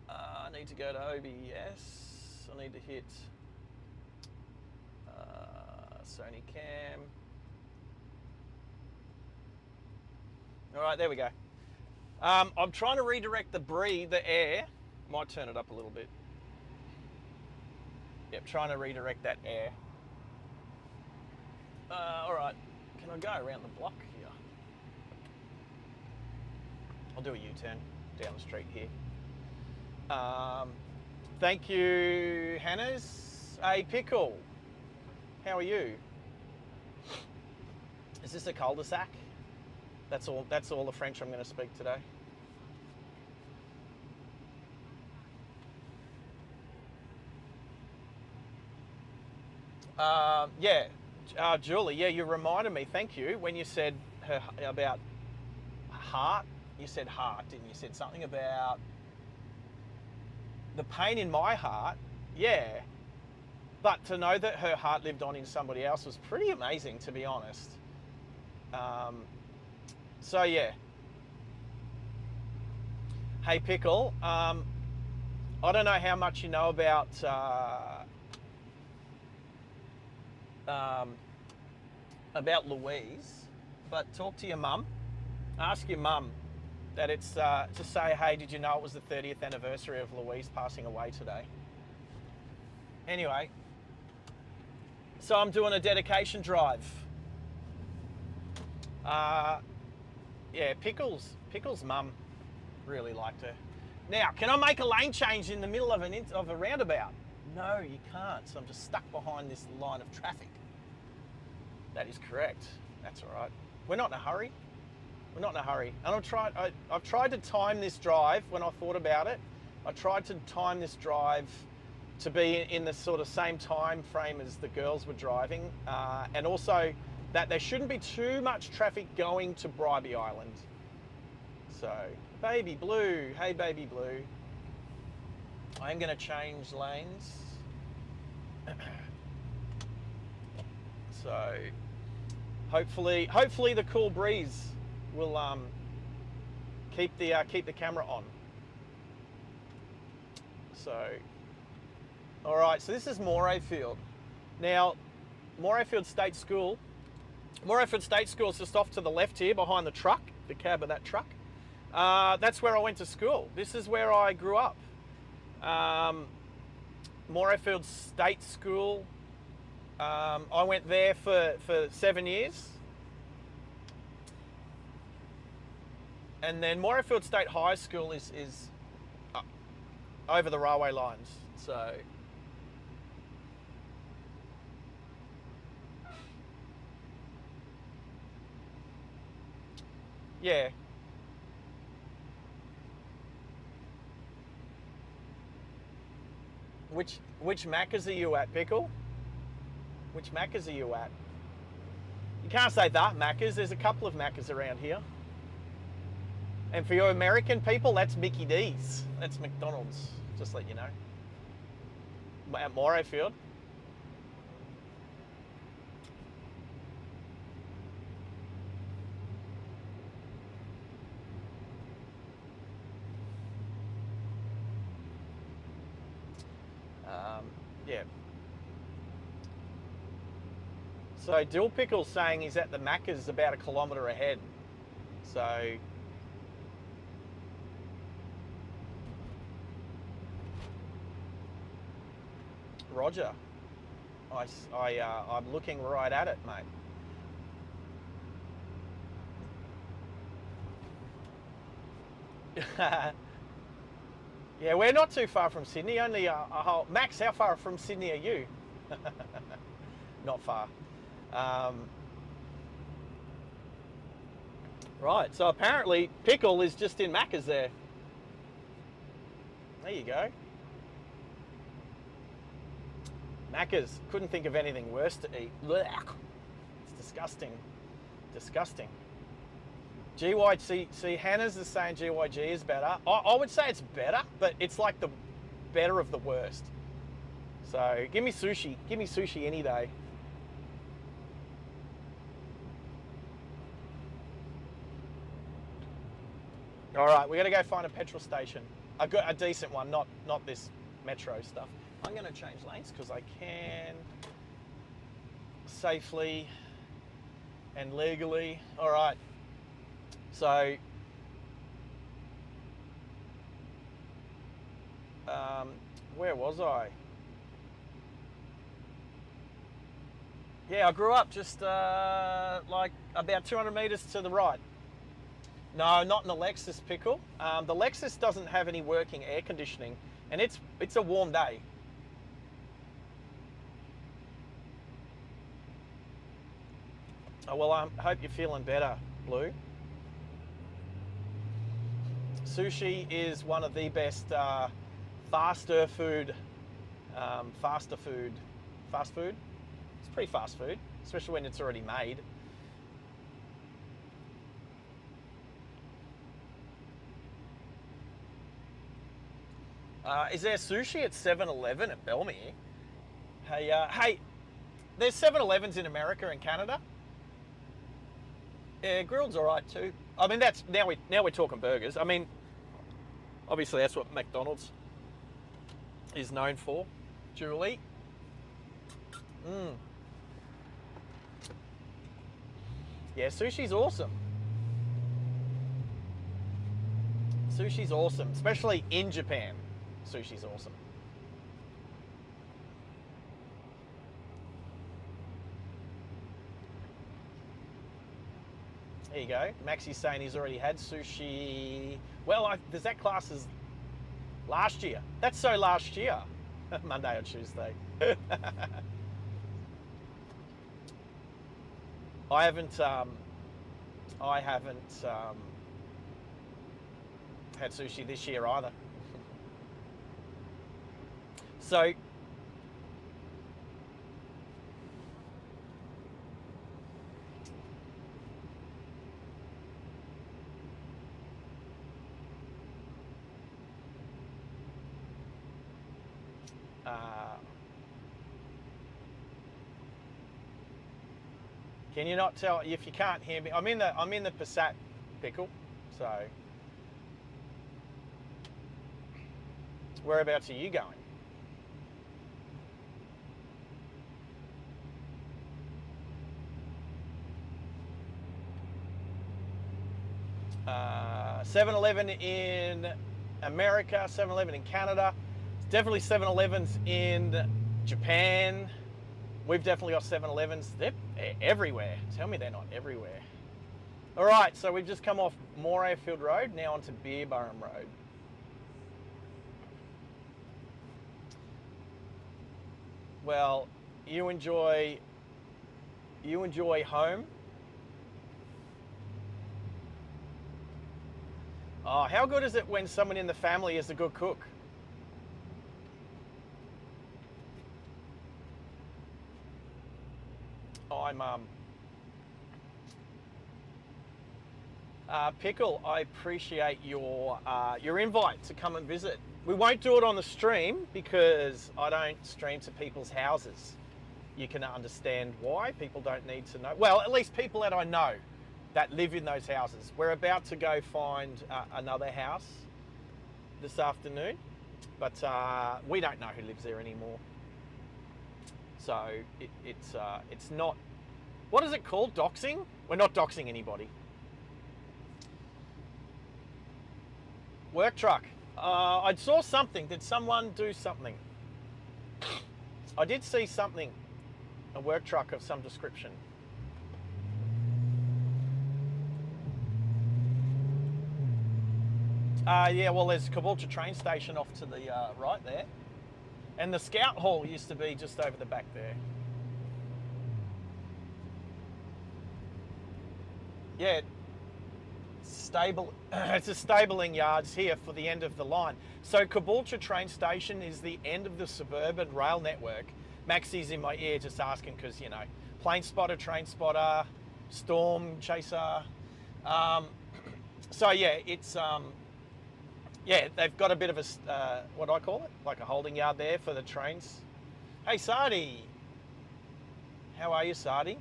I need to go to OBS. I need to hit Sony Cam. All right, there we go. I'm trying to redirect the air. Might turn it up a little bit. Yep, trying to redirect that air. All right, I'll go around the block here. I'll do a U-turn down the street here. Thank you, Hannah's. Hey, Pickle. How are you? Is this a cul-de-sac? That's all the French I'm going to speak today. Yeah, Julie, yeah, you reminded me, thank you, when you said about heart, you said heart, didn't you? You said something about the pain in my heart, yeah, but to know that her heart lived on in somebody else was pretty amazing, to be honest. So yeah. Hey, Pickle, I don't know how much you know about Louise, but talk to your mum. Ask your mum that it's to say, hey, did you know it was the 30th anniversary of Louise passing away today? Anyway, so I'm doing a dedication drive. Yeah, Pickle's mum really liked her. Now, can I make a lane change in the middle of a roundabout? No, you can't. So I'm just stuck behind this line of traffic. That is correct. That's all right. We're not in a hurry. We're not in a hurry. And I've tried to time this drive when I thought about it. I tried to time this drive to be in the sort of same time frame as the girls were driving, and also that there shouldn't be too much traffic going to Bribey Island. So, Baby Blue, hey Baby Blue. I am going to change lanes. So, hopefully the cool breeze will keep the camera on. So, all right. So this is Morayfield. Now, Morayfield State School. Morayfield State School is just off to the left here, behind the truck, the cab of that truck. That's where I went to school. This is where I grew up. Morayfield State School. I went there for 7 years. And then Morayfield State High School is over the railway lines. So yeah. Which Maccas are you at, Pickle? Which Maccas are you at? You can't say that Maccas. There's a couple of Maccas around here. And for your American people, that's Mickey D's. That's McDonald's. Just let you know. At Morayfield. Yeah. So Dill Pickle's saying he's at the Macca's about a kilometre ahead. So Roger, I'm looking right at it, mate. Yeah, we're not too far from Sydney, only a whole... Max, how far from Sydney are you? Not far. Right, so apparently Pickle is just in Macca's there. There you go. Macca's. Couldn't think of anything worse to eat. Blech. It's disgusting. Disgusting. GYG, see, Hannah's is saying GYG is better. I would say it's better, but it's like the better of the worst. So give me sushi. Give me sushi any day. All right, we're gonna go find a petrol station. A decent one, not this metro stuff. I'm gonna change lanes because I can safely and legally. All right. So, where was I? Yeah, I grew up just like about 200 meters to the right. No, not in the Lexus, Pickle. The Lexus doesn't have any working air conditioning, and it's a warm day. Oh, well, I hope you're feeling better, Blue. Sushi is one of the best faster food, fast food. It's pretty fast food, especially when it's already made. Is there sushi at 7-Eleven at Belmere? Hey, there's 7-Elevens in America and Canada. Yeah, grilled's all right too. I mean, that's now we're talking burgers. I mean, obviously that's what McDonald's is known for. Julie. Yeah, sushi's awesome. Sushi's awesome, especially in Japan. Sushi's awesome. There you go. Maxi's saying he's already had sushi. Well, does that class as last year? That's so last year. Monday or Tuesday. I haven't had sushi this year either. So can you not tell if you can't hear me? I'm in the Passat, Pickle. So whereabouts are you going? 7-Eleven in America, 7-Eleven in Canada. It's definitely 7-Elevens in Japan. We've definitely got 7-Elevens. They're everywhere. Tell me they're not everywhere. All right, so we've just come off Morayfield Road, now onto Beerburrum Road. Well, you enjoy home. Oh, how good is it when someone in the family is a good cook? I'm Pickle, I appreciate your invite to come and visit. We won't do it on the stream because I don't stream to people's houses. You can understand why. People don't need to know. Well, at least people that I know that live in those houses. We're about to go find another house this afternoon, but we don't know who lives there anymore. So it's not, what is it called? Doxing? We're not doxing anybody. Work truck. I saw something. Did someone do something? I did see something. A work truck of some description. Yeah, well, there's Caboolture train station off to the right there. And the Scout Hall used to be just over the back there. Yeah, it's a stabling yards here for the end of the line. So Caboolture train station is the end of the suburban rail network. Maxie's in my ear just asking because, you know, plane spotter, train spotter, storm chaser. So yeah, it's yeah, they've got a bit of a, what do I call it? Like a holding yard there for the trains. Hey, Sardi. How are you, Sardi?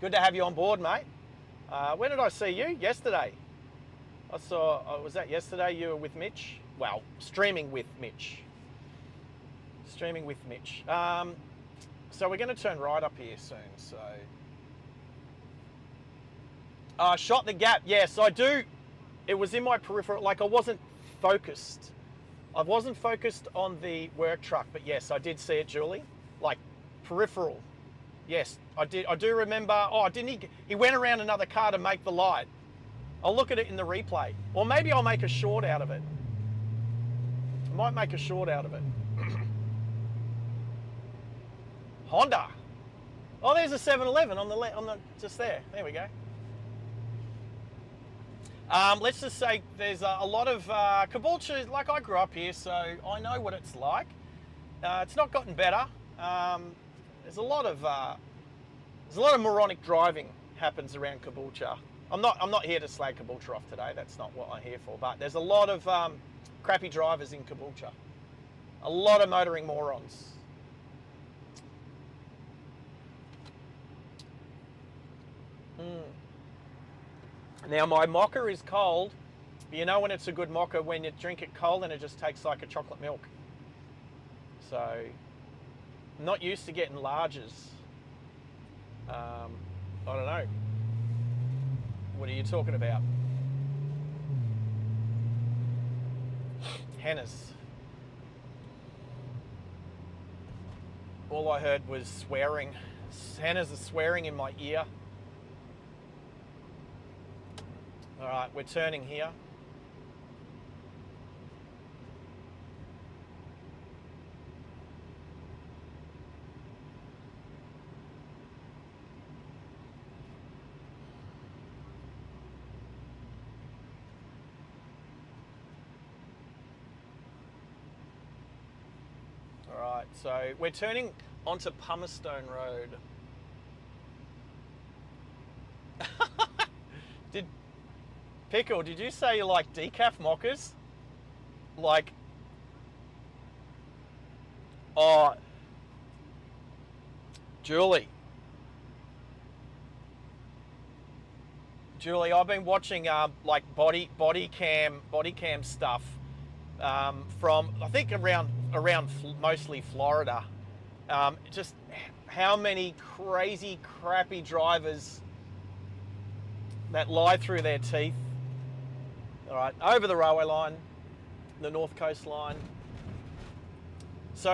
Good to have you on board, mate. When did I see you? Yesterday. I saw, was that yesterday you were with Mitch? Well, streaming with Mitch. Streaming with Mitch. So we're going to turn right up here soon, so. Shot the gap, yes, I do. It was in my peripheral, like I wasn't focused. I wasn't focused on the work truck, but yes, I did see it, Julie. Like peripheral, Yes, I did. I do remember. Oh, didn't he? He went around another car to make the light. I'll look at it in the replay, or maybe I'll make a short out of it. I might make a short out of it. Honda. Oh, there's a 7-Eleven on the just there. There we go. Let's just say there's a lot of Caboolture. Like, I grew up here, so I know what it's like. It's not gotten better. There's a lot of moronic driving happens around Caboolture. I'm not here to slag Caboolture off today. That's not what I'm here for. But there's a lot of crappy drivers in Caboolture. A lot of motoring morons. Now, my mocha is cold. You know when it's a good mocha when you drink it cold and it just tastes like a chocolate milk. So, I'm not used to getting larges. I don't know. What are you talking about? Hannah's. All I heard was swearing. Hannah's swearing in my ear. All right, we're turning here. All right, so we're turning onto Pumerstone Road. Pickle, did you say you like decaf mochas? Like, oh, Julie, I've been watching like body cam stuff from I think around mostly Florida. Just how many crazy crappy drivers that lie through their teeth. All right, over the railway line, the North Coast line. So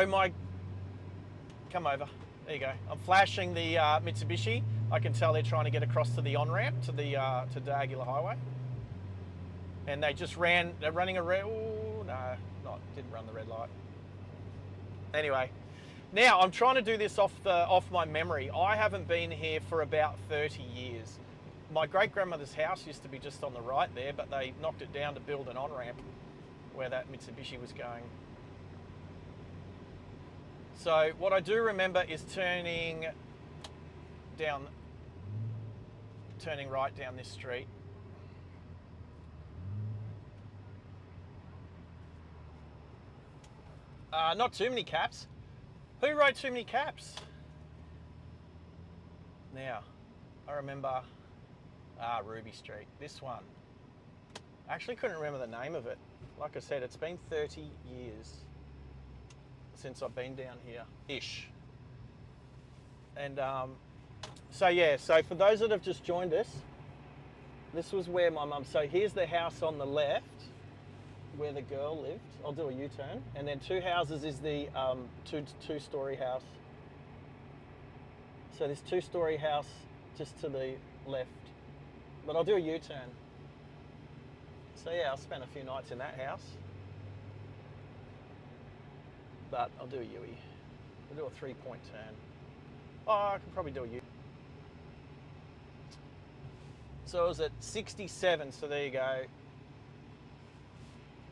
come over. There you go. I'm flashing the Mitsubishi. I can tell they're trying to get across to the on-ramp to the to Dargula Highway. And they just they're running a red, oh, no, didn't run the red light. Anyway, now I'm trying to do this off my memory. I haven't been here for about 30 years. My great-grandmother's house used to be just on the right there, but they knocked it down to build an on-ramp where that Mitsubishi was going. So what I do remember is turning right down this street. Not too many caps. Who wrote too many caps? Now, I remember Ruby Street, this one. I actually couldn't remember the name of it. Like I said, it's been 30 years since I've been down here, ish. And so yeah, so for those that have just joined us, this was where my mum, so here's the house on the left where the girl lived. I'll do a U-turn. And then two houses is the two-story house. So this two-story house just to the left. But I'll do a U-turn. So yeah, I'll spend a few nights in that house. But I'll do a U-turn. I'll do a 3-point turn. Oh, I can probably do a U. So I was at 67, so there you go.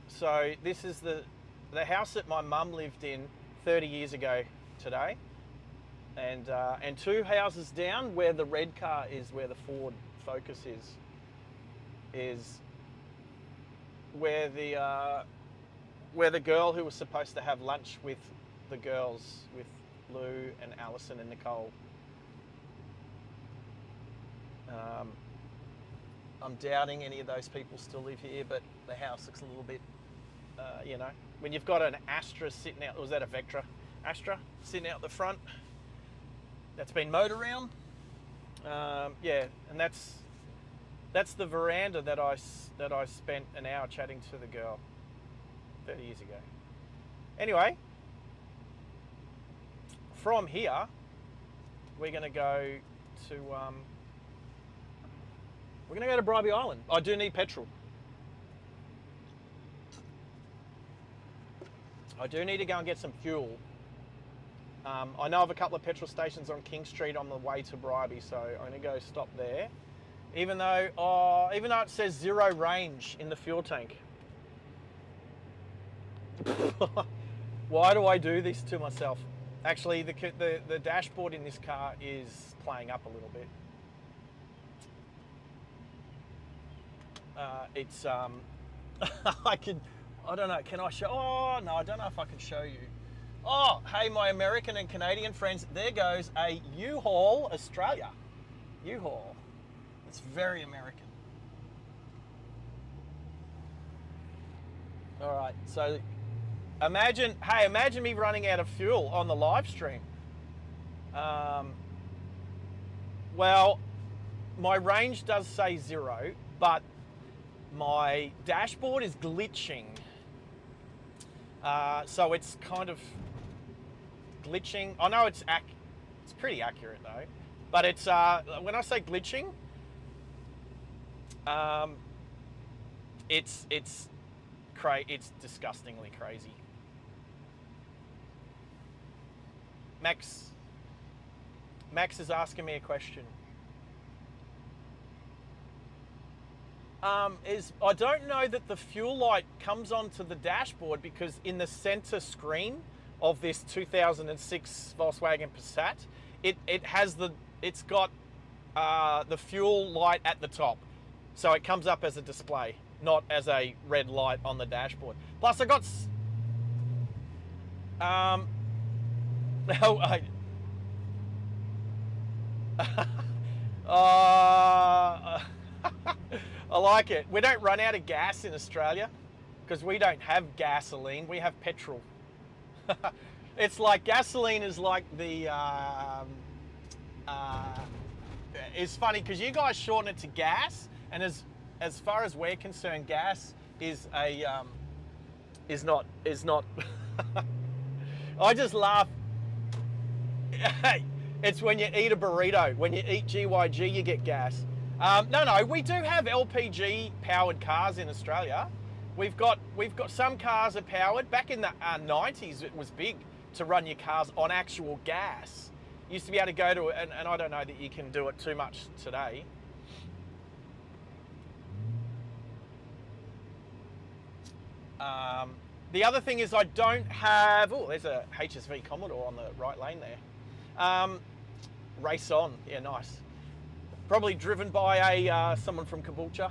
So this is the house that my mum lived in 30 years ago today. And two houses down where the red car is, where the Ford Focus is where the girl who was supposed to have lunch with the girls, with Lou and Alison and Nicole. I'm doubting any of those people still live here, but the house looks a little bit, you know, when you've got an Astra sitting out, was that a Vectra? Astra sitting out the front that's been mowed around. Yeah, and that's the veranda that I spent an hour chatting to the girl 30 years ago. Anyway, from here, we're going to go to Bribey Island. I do need petrol. I do need to go and get some fuel. I know of a couple of petrol stations on King Street on the way to Bribey, so I'm going to go stop there. Even though it says 0 range in the fuel tank. Why do I do this to myself? Actually, the dashboard in this car is playing up a little bit. It's I don't know, can I show? Oh no, I don't know if I can show you. Oh, hey, my American and Canadian friends, there goes a U-Haul Australia. U-Haul. It's very American. All right, so imagine me running out of fuel on the live stream. Well, my range does say 0, but my dashboard is glitching. So it's kind of glitching. I know it's pretty accurate though, but it's when I say glitching, it's disgustingly crazy. Max is asking me a question. I don't know that the fuel light comes onto the dashboard because in the center screen of this 2006 Volkswagen Passat, it's got the fuel light at the top, so it comes up as a display, not as a red light on the dashboard. Plus, I got I like it. We don't run out of gas in Australia because we don't have gasoline. We have petrol. It's like gasoline is like the. It's funny because you guys shorten it to gas, and as far as we're concerned, gas is not. I just laugh. It's when you eat a burrito. When you eat GYG, you get gas. No, we do have LPG powered cars in Australia. We've got some cars are powered. Back in the 90s, it was big to run your cars on actual gas. You used to be able to go to it, and I don't know that you can do it too much today. The other thing is I don't have. Oh, there's a HSV Commodore on the right lane there. Race on, yeah, nice. Probably driven by someone from Caboolture.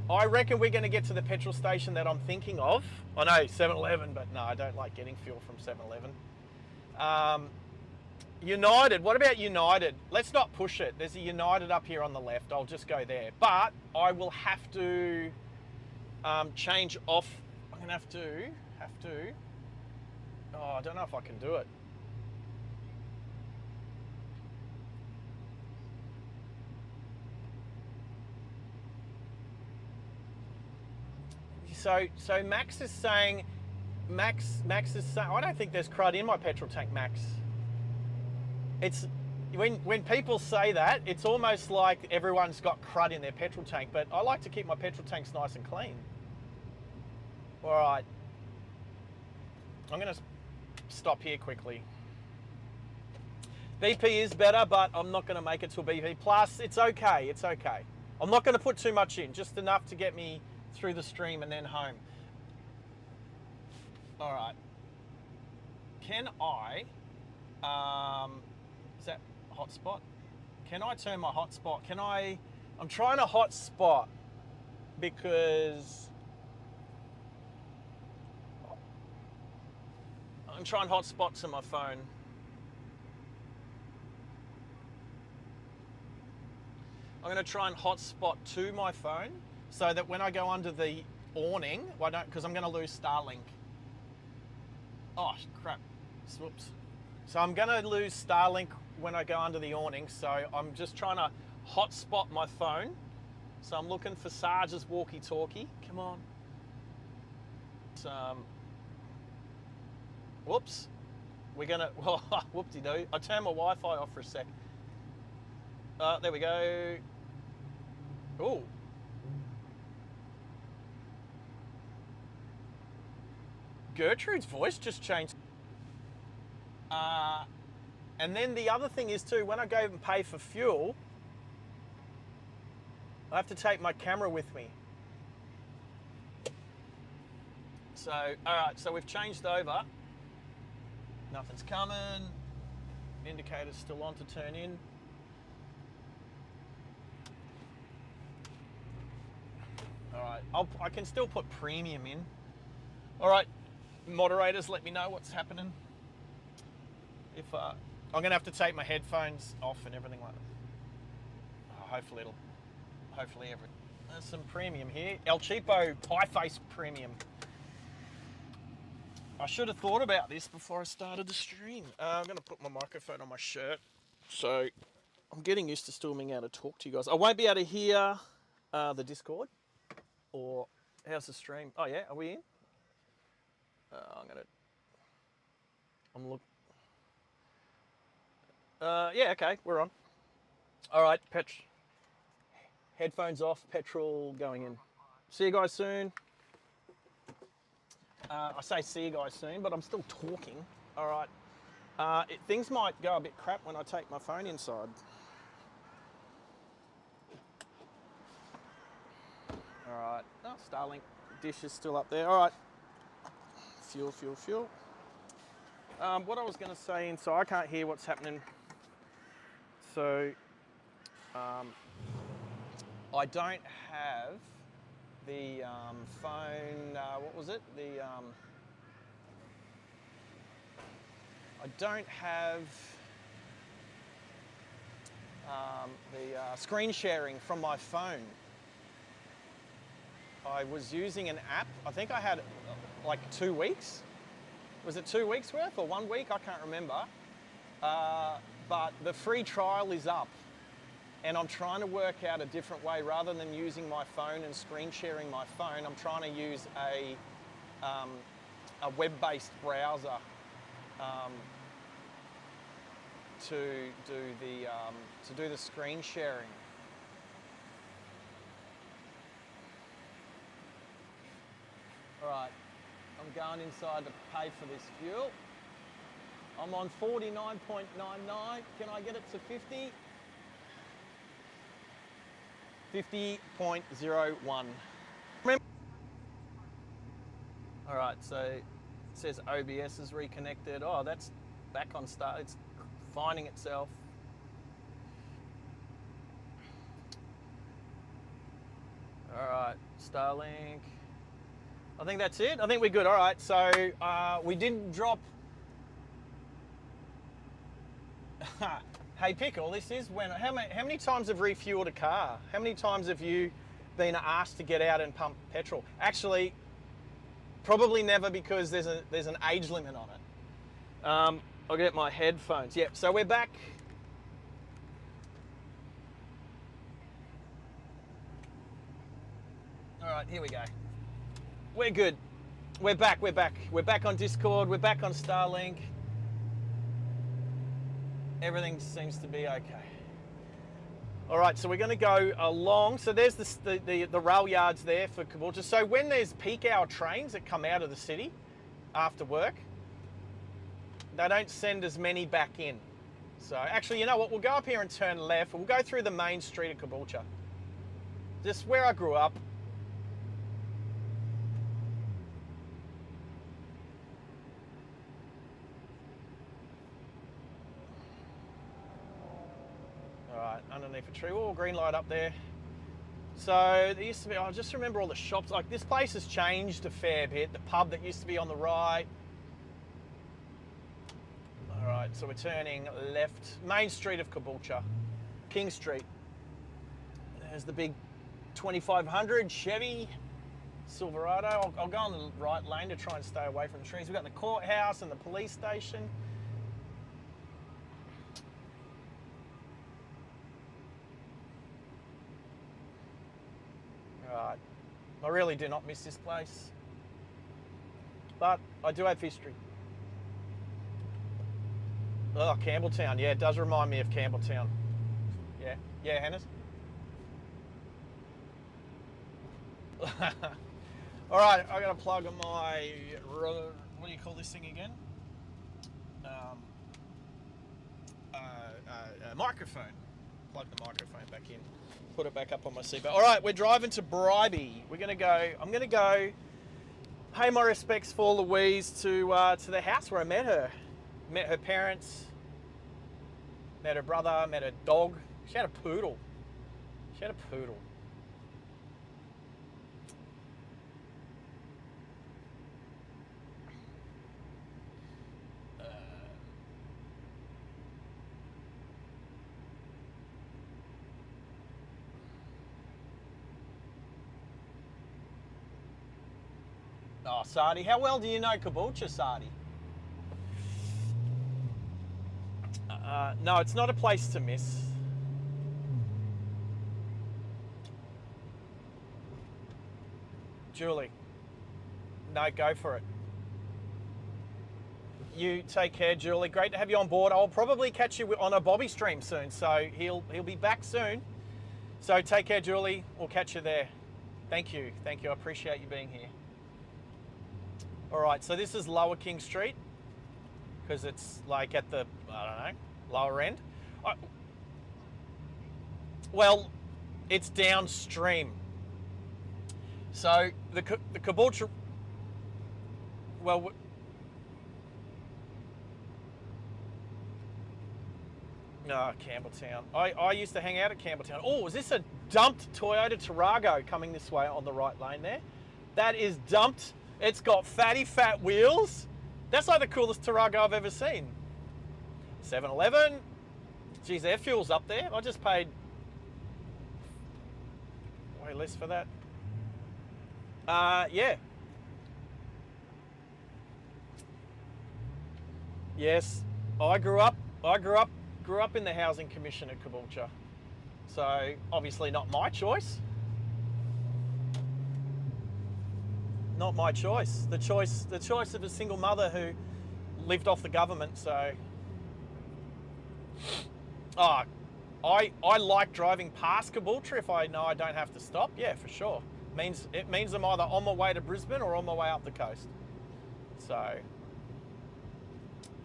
I reckon we're going to get to the petrol station that I'm thinking of. I know 7-Eleven, but no, I don't like getting fuel from 7-Eleven. United, what about United? Let's not push it. There's a United up here on the left. I'll just go there. But I will have to change off. I'm going to have to. Oh, I don't know if I can do it. So Max is saying, I don't think there's crud in my petrol tank, Max. It's when people say that, it's almost like everyone's got crud in their petrol tank, but I like to keep my petrol tanks nice and clean. All right. I'm going to stop here quickly. BP is better, but I'm not going to make it to a BP plus. It's okay. It's okay. I'm not going to put too much in, just enough to get me through the stream and then home. All right. Can I, is that hotspot? Can I turn my hotspot? I'm trying a hotspot because I'm trying hotspots on my phone. I'm going to try and hotspot to my phone so that when I go under the awning, because I'm going to lose Starlink. Oh, crap. Whoops. So I'm going to lose Starlink when I go under the awning, so I'm just trying to hotspot my phone. So I'm looking for Sarge's walkie-talkie. Come on. Whoops. We're gonna, well, whoop-de-doo. I turned my Wi-Fi off for a sec. There we go. Ooh. Gertrude's voice just changed. And then the other thing is too, when I go and pay for fuel, I have to take my camera with me. So, all right, so we've changed over. Nothing's coming. Indicator's still on to turn in. All right, I can still put premium in. All right, moderators, let me know what's happening. If I'm gonna have to take my headphones off and everything like that. Hopefully there's some premium here. El Cheapo Pie Face Premium. I should have thought about this before I started the stream. I'm gonna put my microphone on my shirt, so I'm getting used to still being able to talk to you guys. I won't be able to hear the Discord, or how's the stream? Oh yeah, are we in? I'm looking. Yeah, okay, we're on. All right, headphones off, petrol going in. See you guys soon. I say see you guys soon, but I'm still talking. All right. Things might go a bit crap when I take my phone inside. All right. Oh, Starlink dish is still up there. All right. Fuel. What I was going to say inside, I can't hear what's happening. So, I don't have the phone, what was it? I don't have the screen sharing from my phone. I was using an app. I think I had like 2 weeks. Was it 2 weeks worth or 1 week? I can't remember. But the free trial is up. And I'm trying to work out a different way. Rather than using my phone and screen sharing my phone, I'm trying to use a web-based browser to do the screen sharing. All right, I'm going inside to pay for this fuel. I'm on 49.99. Can I get it to 50? 50.01. All right, so it says OBS is reconnected. Oh, that's back on start. It's finding itself. All right, Starlink. I think that's it. I think we're good. All right, so we didn't drop. Hey Pickle, this is when. How many times have refueled a car? How many times have you been asked to get out and pump petrol? Actually, probably never, because there's an age limit on it. I'll get my headphones. Yep. So we're back. All right, here we go. We're good. We're back. We're back on Discord. We're back on Starlink. Everything seems to be okay. All right, so we're going to go along. So there's the rail yards there for Caboolture. So when there's peak hour trains that come out of the city after work, they don't send as many back in. So actually, you know what? We'll go up here and turn left. We'll go through the main street of Caboolture. Just where I grew up. Underneath a tree. Oh, green light up there. So there used to be, I just remember all the shops. Like, this place has changed a fair bit. The pub that used to be on the right. All right, so we're turning left. Main street of Caboolture. King Street. There's the big 2500 Chevy Silverado. I'll go on the right lane to try and stay away from the trees. We've got the courthouse and the police station. Right. I really do not miss this place, but I do have history. Oh, Campbelltown. Yeah, it does remind me of Campbelltown. Yeah. Yeah, Hannes? All right, I got to plug my, what do you call this thing again? Um, microphone. Plug the microphone back in. Put it back up on my seatbelt. All right, we're driving to Bribey. I'm going to go pay my respects for Louise to the house where I met her. Met her parents, met her brother, met her dog. She had a poodle. Oh, Sardi, how well do you know Caboolture, Sardi? No, it's not a place to miss. Julie, no, go for it. You take care, Julie. Great to have you on board. I'll probably catch you on a Bobby stream soon, so he'll be back soon. So take care, Julie. We'll catch you there. Thank you. I appreciate you being here. All right, so this is Lower King Street because it's like at the, I don't know, lower end. Well, it's downstream. So the Caboolture, well, no, Campbelltown. I used to hang out at Campbelltown. Oh, is this a dumped Toyota Tarago coming this way on the right lane there? That is dumped. It's got fatty fat wheels. That's like the coolest Tarago I've ever seen. 7-Eleven. Geez, their fuel's up there. I just paid way less for that. Yeah. Yes, I grew up in the Housing Commission at Caboolture. So obviously not my choice. Not my choice. The choice of a single mother who lived off the government. So, I like driving past Caboolture if I know I don't have to stop. Yeah, for sure. It means I'm either on my way to Brisbane or on my way up the coast. So,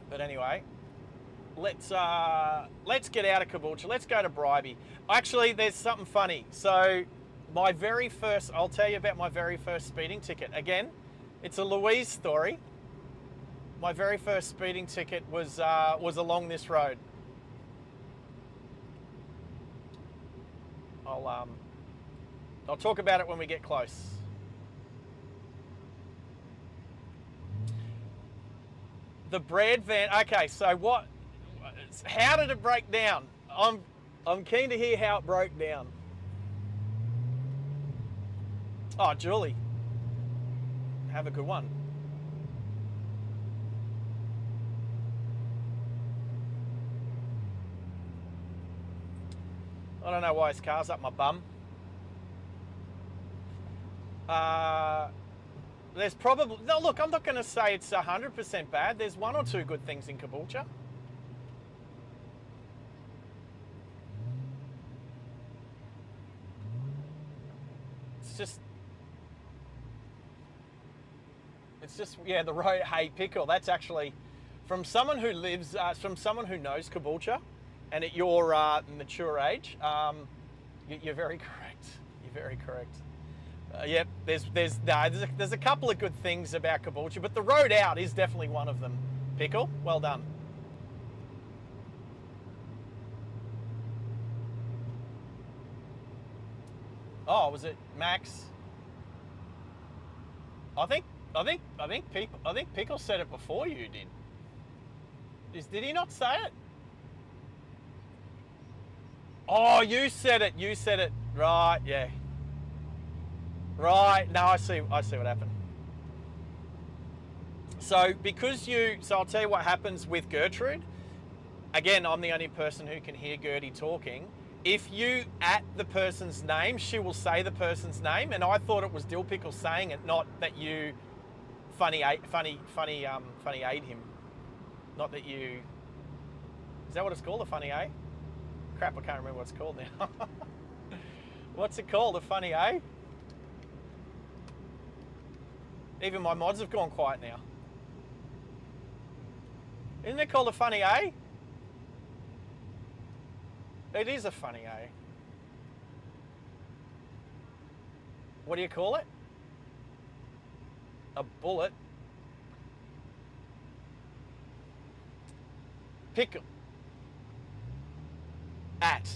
but anyway, let's get out of Caboolture. Let's go to Bribey. Actually, there's something funny. So, I'll tell you about my very first speeding ticket. Again, it's a Louise story. My very first speeding ticket was along this road. I'll talk about it when we get close. The bread van. Okay, so what? How did it break down? I'm keen to hear how it broke down. Oh, Julie, have a good one. I don't know why his car's up my bum. There's probably, no, look, I'm not going to say it's 100% bad. There's one or two good things in Caboolture. It's just, yeah, the road, hey, pickle, that's actually, from someone who knows Caboolture, and at your mature age, you're very correct. You're very correct. Yep, there's a couple of good things about Caboolture, but the road out is definitely one of them. Pickle, well done. Oh, was it Max? I think Pickle said it before you did. Did he not say it? Oh, you said it. Right, yeah. Right. No, I see what happened. So I'll tell you what happens with Gertrude. Again, I'm the only person who can hear Gertie talking. If you at the person's name, she will say the person's name, and I thought it was Dill Pickle saying it, not that you funny aid him. Not that you Is that what it's called, a funny A? Crap, I can't remember what it's called now. What's it called, a funny A? Even my mods have gone quiet now. Isn't it called a funny A? It is a funny A. What do you call it? A bullet. Pickle. At.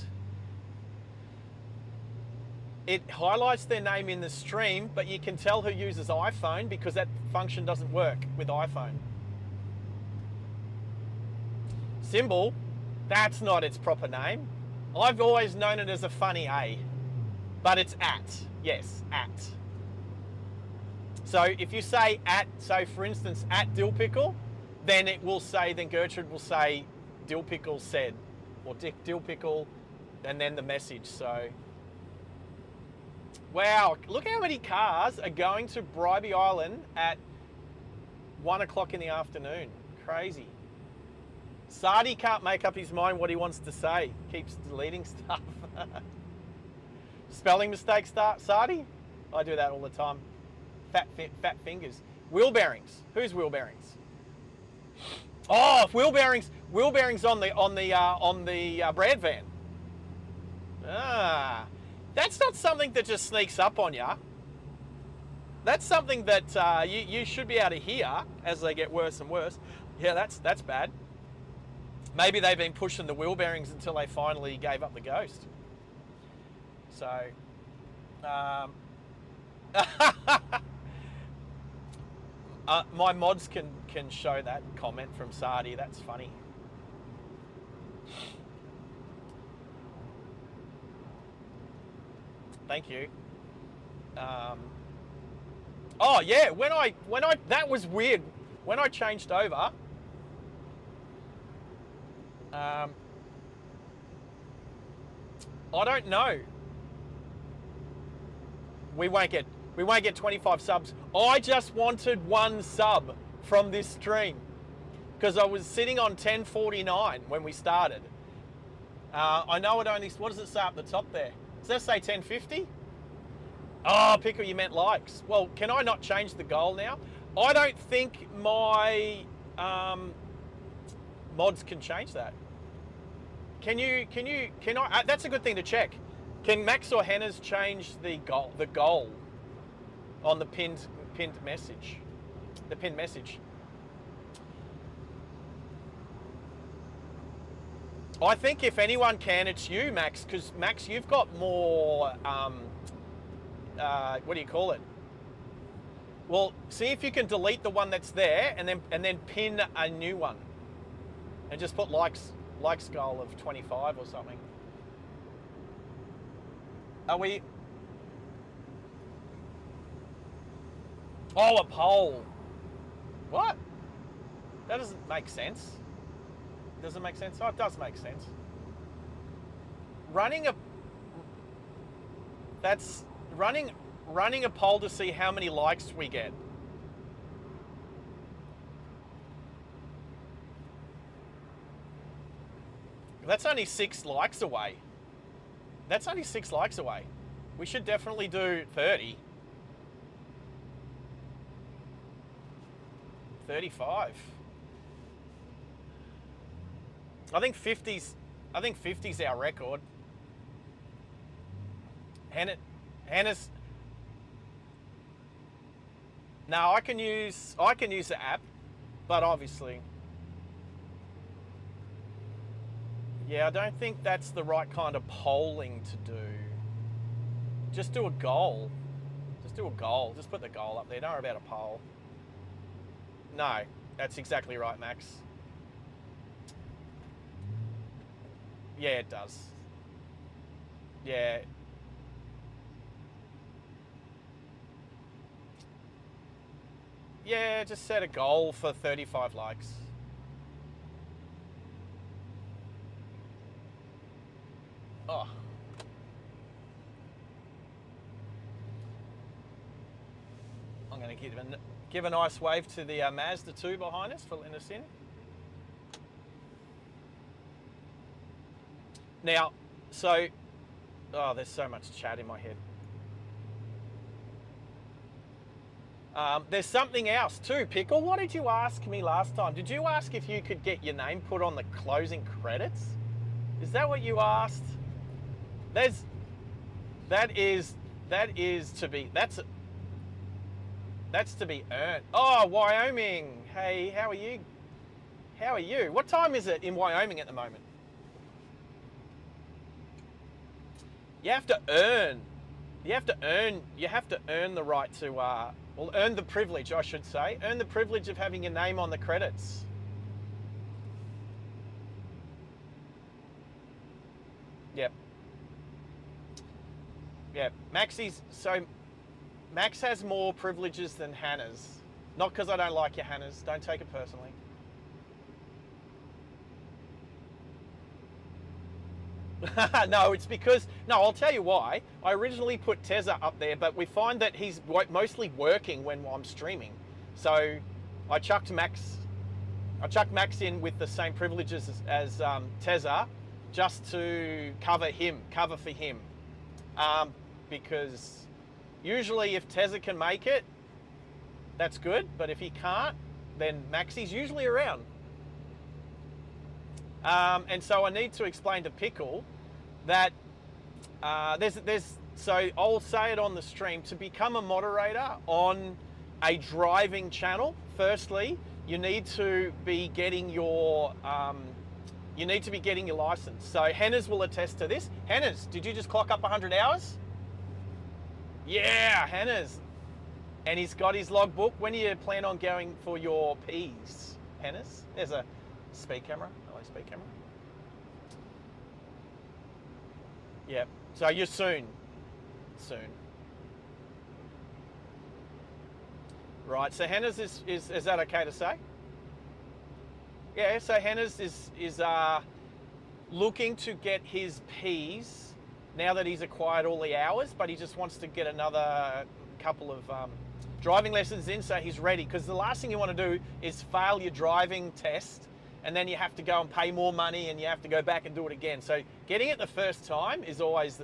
It highlights their name in the stream, but you can tell who uses iPhone because that function doesn't work with iPhone. Symbol, that's not its proper name. I've always known it as a funny A, but it's at. Yes, at. So if you say at, so for instance, at Dill Pickle, then it will say, then Gertrude will say, Dill Pickle said, or Dill Pickle, and then the message. So, wow, look how many cars are going to Bribey Island at 1 o'clock in the afternoon. Crazy. Sardi can't make up his mind what he wants to say. Keeps deleting stuff. Spelling mistakes, Sardi? I do that all the time. Fat fingers. Wheel bearings. Whose wheel bearings? Oh, wheel bearings on the Brad van. Ah, that's not something that just sneaks up on you. That's something that you should be able to hear as they get worse and worse. Yeah, that's bad. Maybe they've been pushing the wheel bearings until they finally gave up the ghost. So, my mods can show that comment from Sardi. That's funny. Thank you. Oh yeah, when I that was weird. When I changed over, I don't know. We won't get 25 subs. I just wanted one sub from this stream because I was sitting on 1049 when we started. I know it only, what does it say up the top there? Does that say 1050? Oh, Pickle, you meant likes. Well, can I not change the goal now? I don't think my mods can change that. Can I, that's a good thing to check. Can Max or Hannah's change the goal on the pinned message? The pinned message. I think if anyone can, it's you, Max, because Max, you've got more, what do you call it? Well, see if you can delete the one that's there and then pin a new one. And just put likes goal of 25 or something. Are we? Oh, a poll. What? That doesn't make sense. Does it make sense? Oh, it does make sense. Running a poll to see how many likes we get. That's only 6 likes away. That's only 6 likes away. We should definitely do 30. 35. I think 50's our record. Hannah's. No, I can use the app, but obviously. Yeah, I don't think that's the right kind of polling to do. Just do a goal. Just do a goal. Just put the goal up there. Don't worry about a poll. No, that's exactly right, Max. Yeah, it does. Yeah. Yeah, just set a goal for 35 likes. Oh. I'm going to give a nice wave to the Mazda 2 behind us for letting us in. Now, so, oh, there's so much chat in my head. There's something else too, Pickle. What did you ask me last time? Did you ask if you could get your name put on the closing credits? Is that what you asked? That is to be earned. Oh, Wyoming. Hey, how are you? How are you? What time is it in Wyoming at the moment? You have to earn. You have to earn the right to, well, earn the privilege, I should say. Earn the privilege of having your name on the credits. Yep. Yeah, Max has more privileges than Hannah's. Not because I don't like you, Hannah's. Don't take it personally. No, it's because, no, I'll tell you why. I originally put Tezza up there, but we find that he's mostly working when I'm streaming. So I chucked Max in with the same privileges as Tezza, just to cover for him. Because usually if Tezza can make it, that's good. But if he can't, then Maxie's usually around. And so I need to explain to Pickle that so I'll say it on the stream, to become a moderator on a driving channel, firstly, you need to be getting your license. So Henners will attest to this. Henners, did you just clock up 100 hours? Yeah, Henners. And he's got his logbook. When do you plan on going for your P's, Henners? There's a speed camera. Hello, speed camera. Yep. So you're soon. Soon. Right. So Henners is that okay to say? Yeah. So Henners is looking to get his P's now that he's acquired all the hours, but he just wants to get another couple of driving lessons in so he's ready. Because the last thing you want to do is fail your driving test, and then you have to go and pay more money and you have to go back and do it again. So getting it the first time is always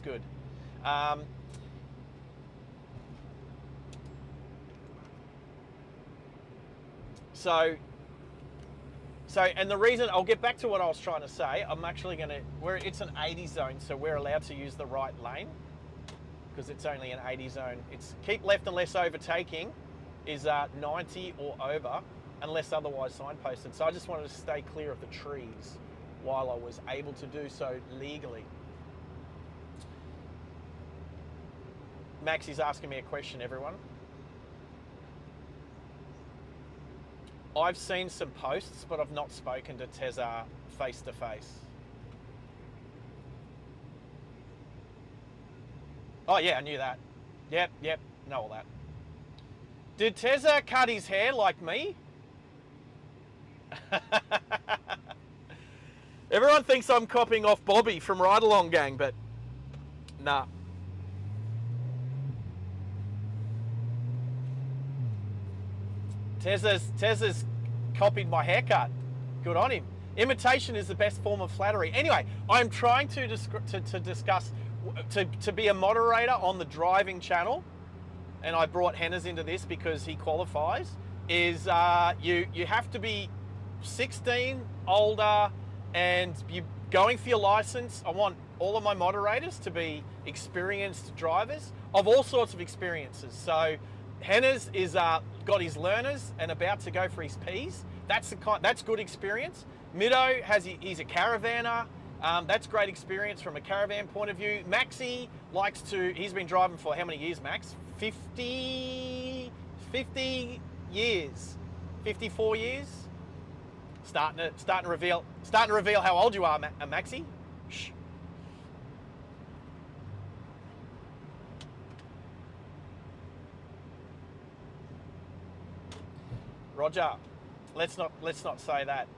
good. So, and the reason, I'll get back to what I was trying to say, I'm actually it's an 80 zone, so we're allowed to use the right lane because it's only an 80 zone. It's keep left unless overtaking is 90 or over, unless otherwise signposted. So I just wanted to stay clear of the trees while I was able to do so legally. Max is asking me a question, everyone. I've seen some posts, but I've not spoken to Tezza face to face. Oh yeah, I knew that. Yep, know all that. Did Tezza cut his hair like me? Everyone thinks I'm copying off Bobby from Ride Along Gang, but nah. Tezza's copied my haircut. Good on him. Imitation is the best form of flattery. Anyway, I'm trying to discuss to be a moderator on the driving channel, and I brought Henners into this because he qualifies. Is you have to be 16, older, and you're going for your license. I want all of my moderators to be experienced drivers of all sorts of experiences. So Henners is got his learners and about to go for his P's. That's good experience. Middo he's a caravaner. That's great experience from a caravan point of view. Maxie he's been driving for how many years, Max? 50 years, 54 years. Starting to reveal how old you are, Maxie. Shh. Roger, let's not say that.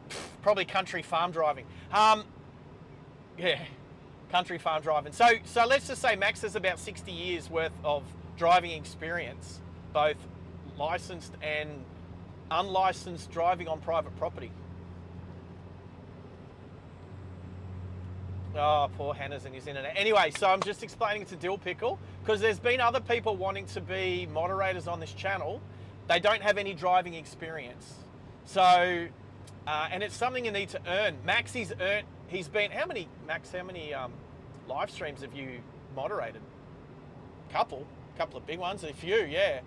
Probably country farm driving. Yeah, country farm driving. So let's just say Max has about 60 years worth of driving experience, both licensed and unlicensed driving on private property. Oh, poor Hannah's and his internet. Anyway, so I'm just explaining to Dill Pickle, because there's been other people wanting to be moderators on this channel. They don't have any driving experience. So, and it's something you need to earn. Max, he's been, how many live streams have you moderated? Couple of big ones, a few, yeah.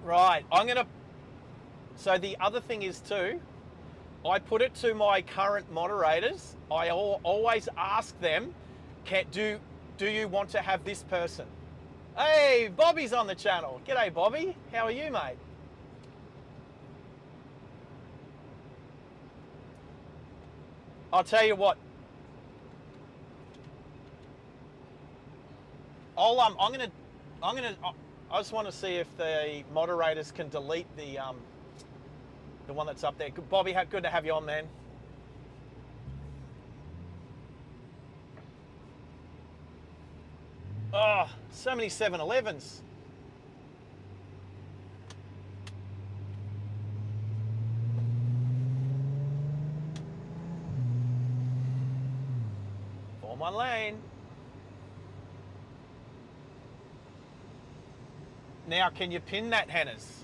Right, so the other thing is too, I put it to my current moderators. I always ask them, do you want to have this person? Hey, Bobby's on the channel. G'day, Bobby. How are you, mate? I'll tell you what. I just want to see if the moderators can delete the one that's up there. Bobby, good to have you on, man. Oh, so many 7-Elevens. Form one lane. Now, can you pin that, Hannah's?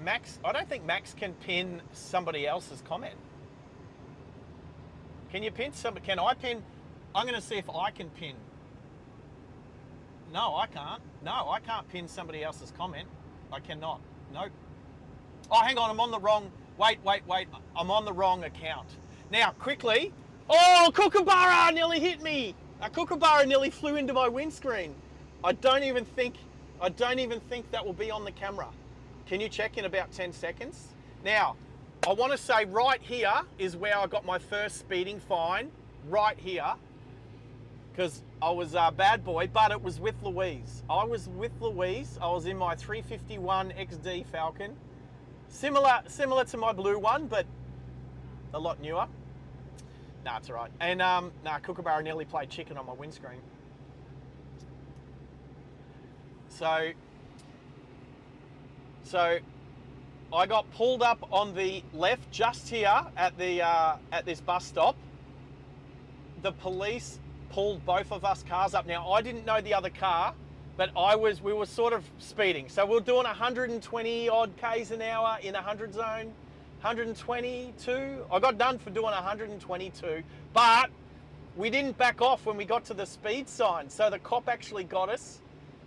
Max, I don't think Max can pin somebody else's comment. Can you pin somebody? Can I pin? I'm going to see if I can pin. No, I can't. No, I can't pin somebody else's comment. I cannot. Nope. Oh, hang on. I'm on the wrong. Wait. I'm on the wrong account. Now, quickly. Oh, Kookaburra nearly hit me. A Kookaburra nearly flew into my windscreen. I don't even think that will be on the camera. Can you check in about 10 seconds? Now, I want to say right here is where I got my first speeding fine. Right here. Because I was a bad boy, but it was with Louise. I was in my 351 XD Falcon. Similar to my blue one, but a lot newer. Nah, it's all right. And Kookaburra nearly played chicken on my windscreen. So I got pulled up on the left just here at this bus stop. The police pulled both of us cars up. Now, I didn't know the other car, but we were sort of speeding. So we were doing 120 odd Ks an hour in a 100 zone, 122. I got done for doing 122, but we didn't back off when we got to the speed sign. So the cop actually got us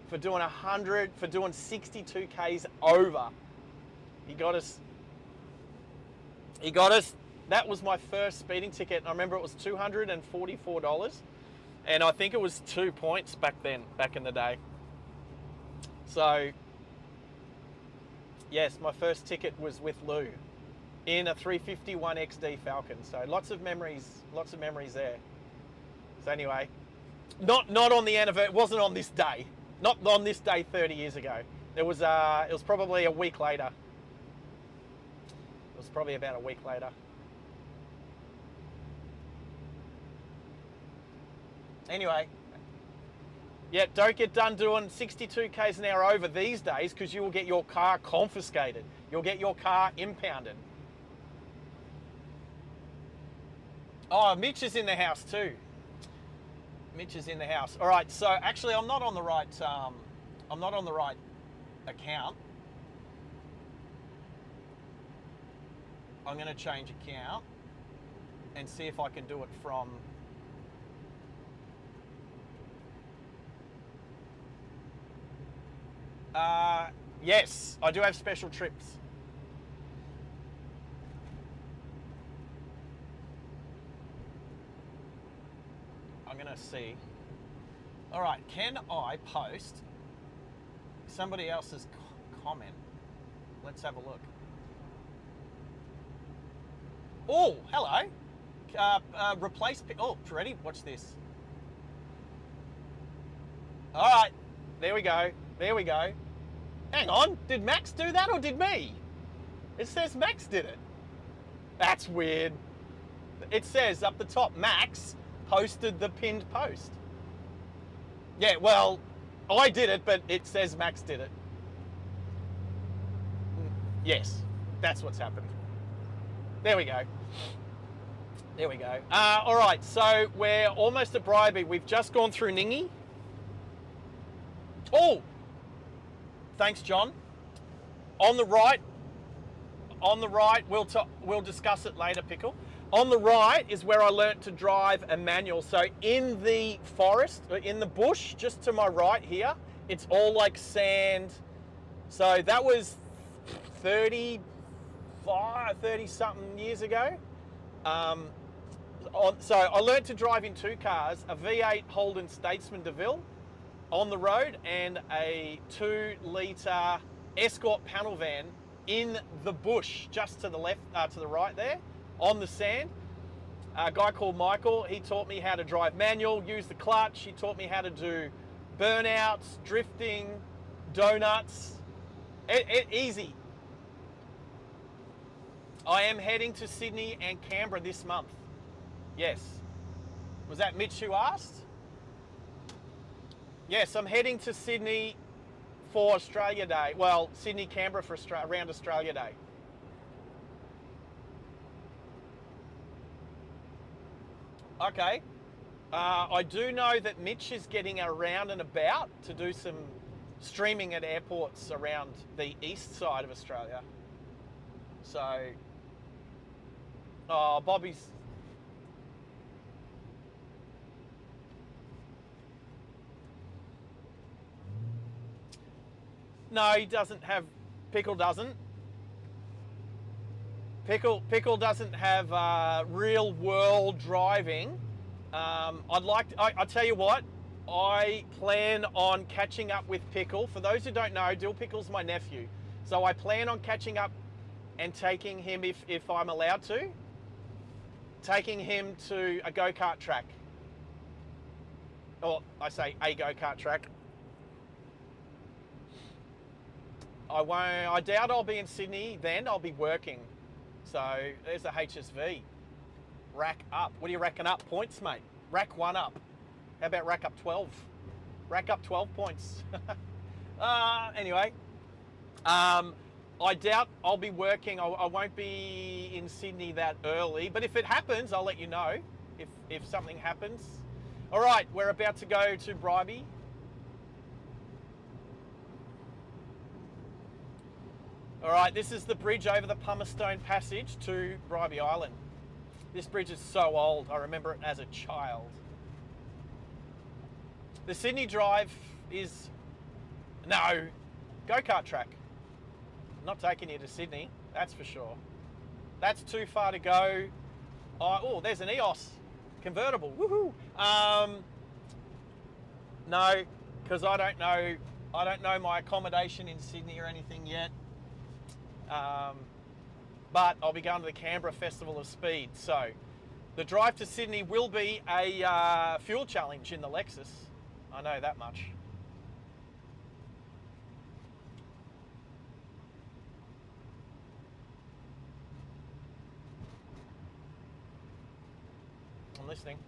for doing 62 Ks over. He got us. That was my first speeding ticket. I remember it was $244. And I think it was 2 points back in the day. So, yes, my first ticket was with Lou in a 351 XD Falcon. So lots of memories there. So anyway, not on the anniversary. It wasn't on this day. Not on this day 30 years ago. It was probably a week later. It was probably about a week later. Anyway, yeah, don't get done doing 62 Ks an hour over these days, because you will get your car confiscated. You'll get your car impounded. Oh, Mitch is in the house too. Mitch is in the house. All right, so actually I'm not on the right account. I'm going to change account and see if I can do it from... yes, I do have special trips. I'm going to see. All right, can I post somebody else's comment? Let's have a look. Oh, hello. Replace... Oh, ready? Watch this. All right, there we go. There we go. Hang on, did Max do that or did me? It says Max did it. That's weird. It says up the top, Max posted the pinned post. Yeah, well, I did it, but it says Max did it. Yes, that's what's happened. There we go. There we go. All right, so we're almost at Bribie. We've just gone through Ningy. Oh, thanks, John. On the right, we'll discuss it later, Pickle. On the right is where I learnt to drive a manual. So in the forest, in the bush, just to my right here, it's all like sand. So that was 30 something years ago. So I learnt to drive in two cars, a V8 Holden Statesman DeVille on the road and a 2-litre Escort panel van in the bush, just to the left, to the right there, on the sand. A guy called Michael, he taught me how to drive manual, use the clutch. He taught me how to do burnouts, drifting, donuts. Easy. I am heading to Sydney and Canberra this month. Yes. Was that Mitch who asked? Yes, I'm heading to Sydney for Australia Day. Well, Sydney, Canberra for around Australia Day. Okay. I do know that Mitch is getting around and about to do some streaming at airports around the east side of Australia. So, Bobby's... No, he doesn't have... Pickle doesn't. Pickle doesn't have real world driving. I tell you what, I plan on catching up with Pickle. For those who don't know, Dill Pickle's my nephew. So I plan on catching up and taking him, if I'm allowed to, taking him to a go-kart track. Or I say a go-kart track. I doubt I'll be in Sydney then. I'll be working. So there's the HSV. Rack up. What are you racking up? Points, mate. Rack one up. How about rack up 12? Rack up 12 points. Anyway, I doubt I'll be working. I won't be in Sydney that early. But if it happens, I'll let you know. If something happens. All right, we're about to go to Bribie. All right, this is the bridge over the Pumice-Stone Passage to Bribie Island. This bridge is so old, I remember it as a child. The Sydney Drive is, no, go-kart track. I'm not taking you to Sydney, that's for sure. That's too far to go. Oh, there's an EOS convertible, woohoo. No, because I don't know my accommodation in Sydney or anything yet. But I'll be going to the Canberra Festival of Speed. So the drive to Sydney will be a fuel challenge in the Lexus. I know that much. I'm listening.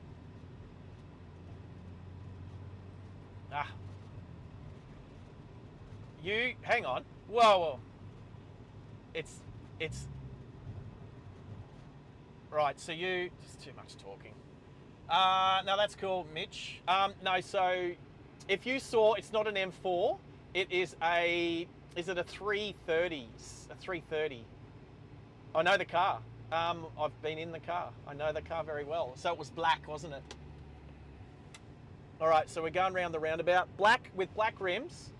You, hang on. Whoa. It's right, so just too much talking. No, that's cool, Mitch. No, so if you saw, it's not an M4, it is is it a 330? A 330. I know the car. I've been in the car. I know the car very well. So it was black, wasn't it? All right, so we're going around the roundabout. Black with black rims.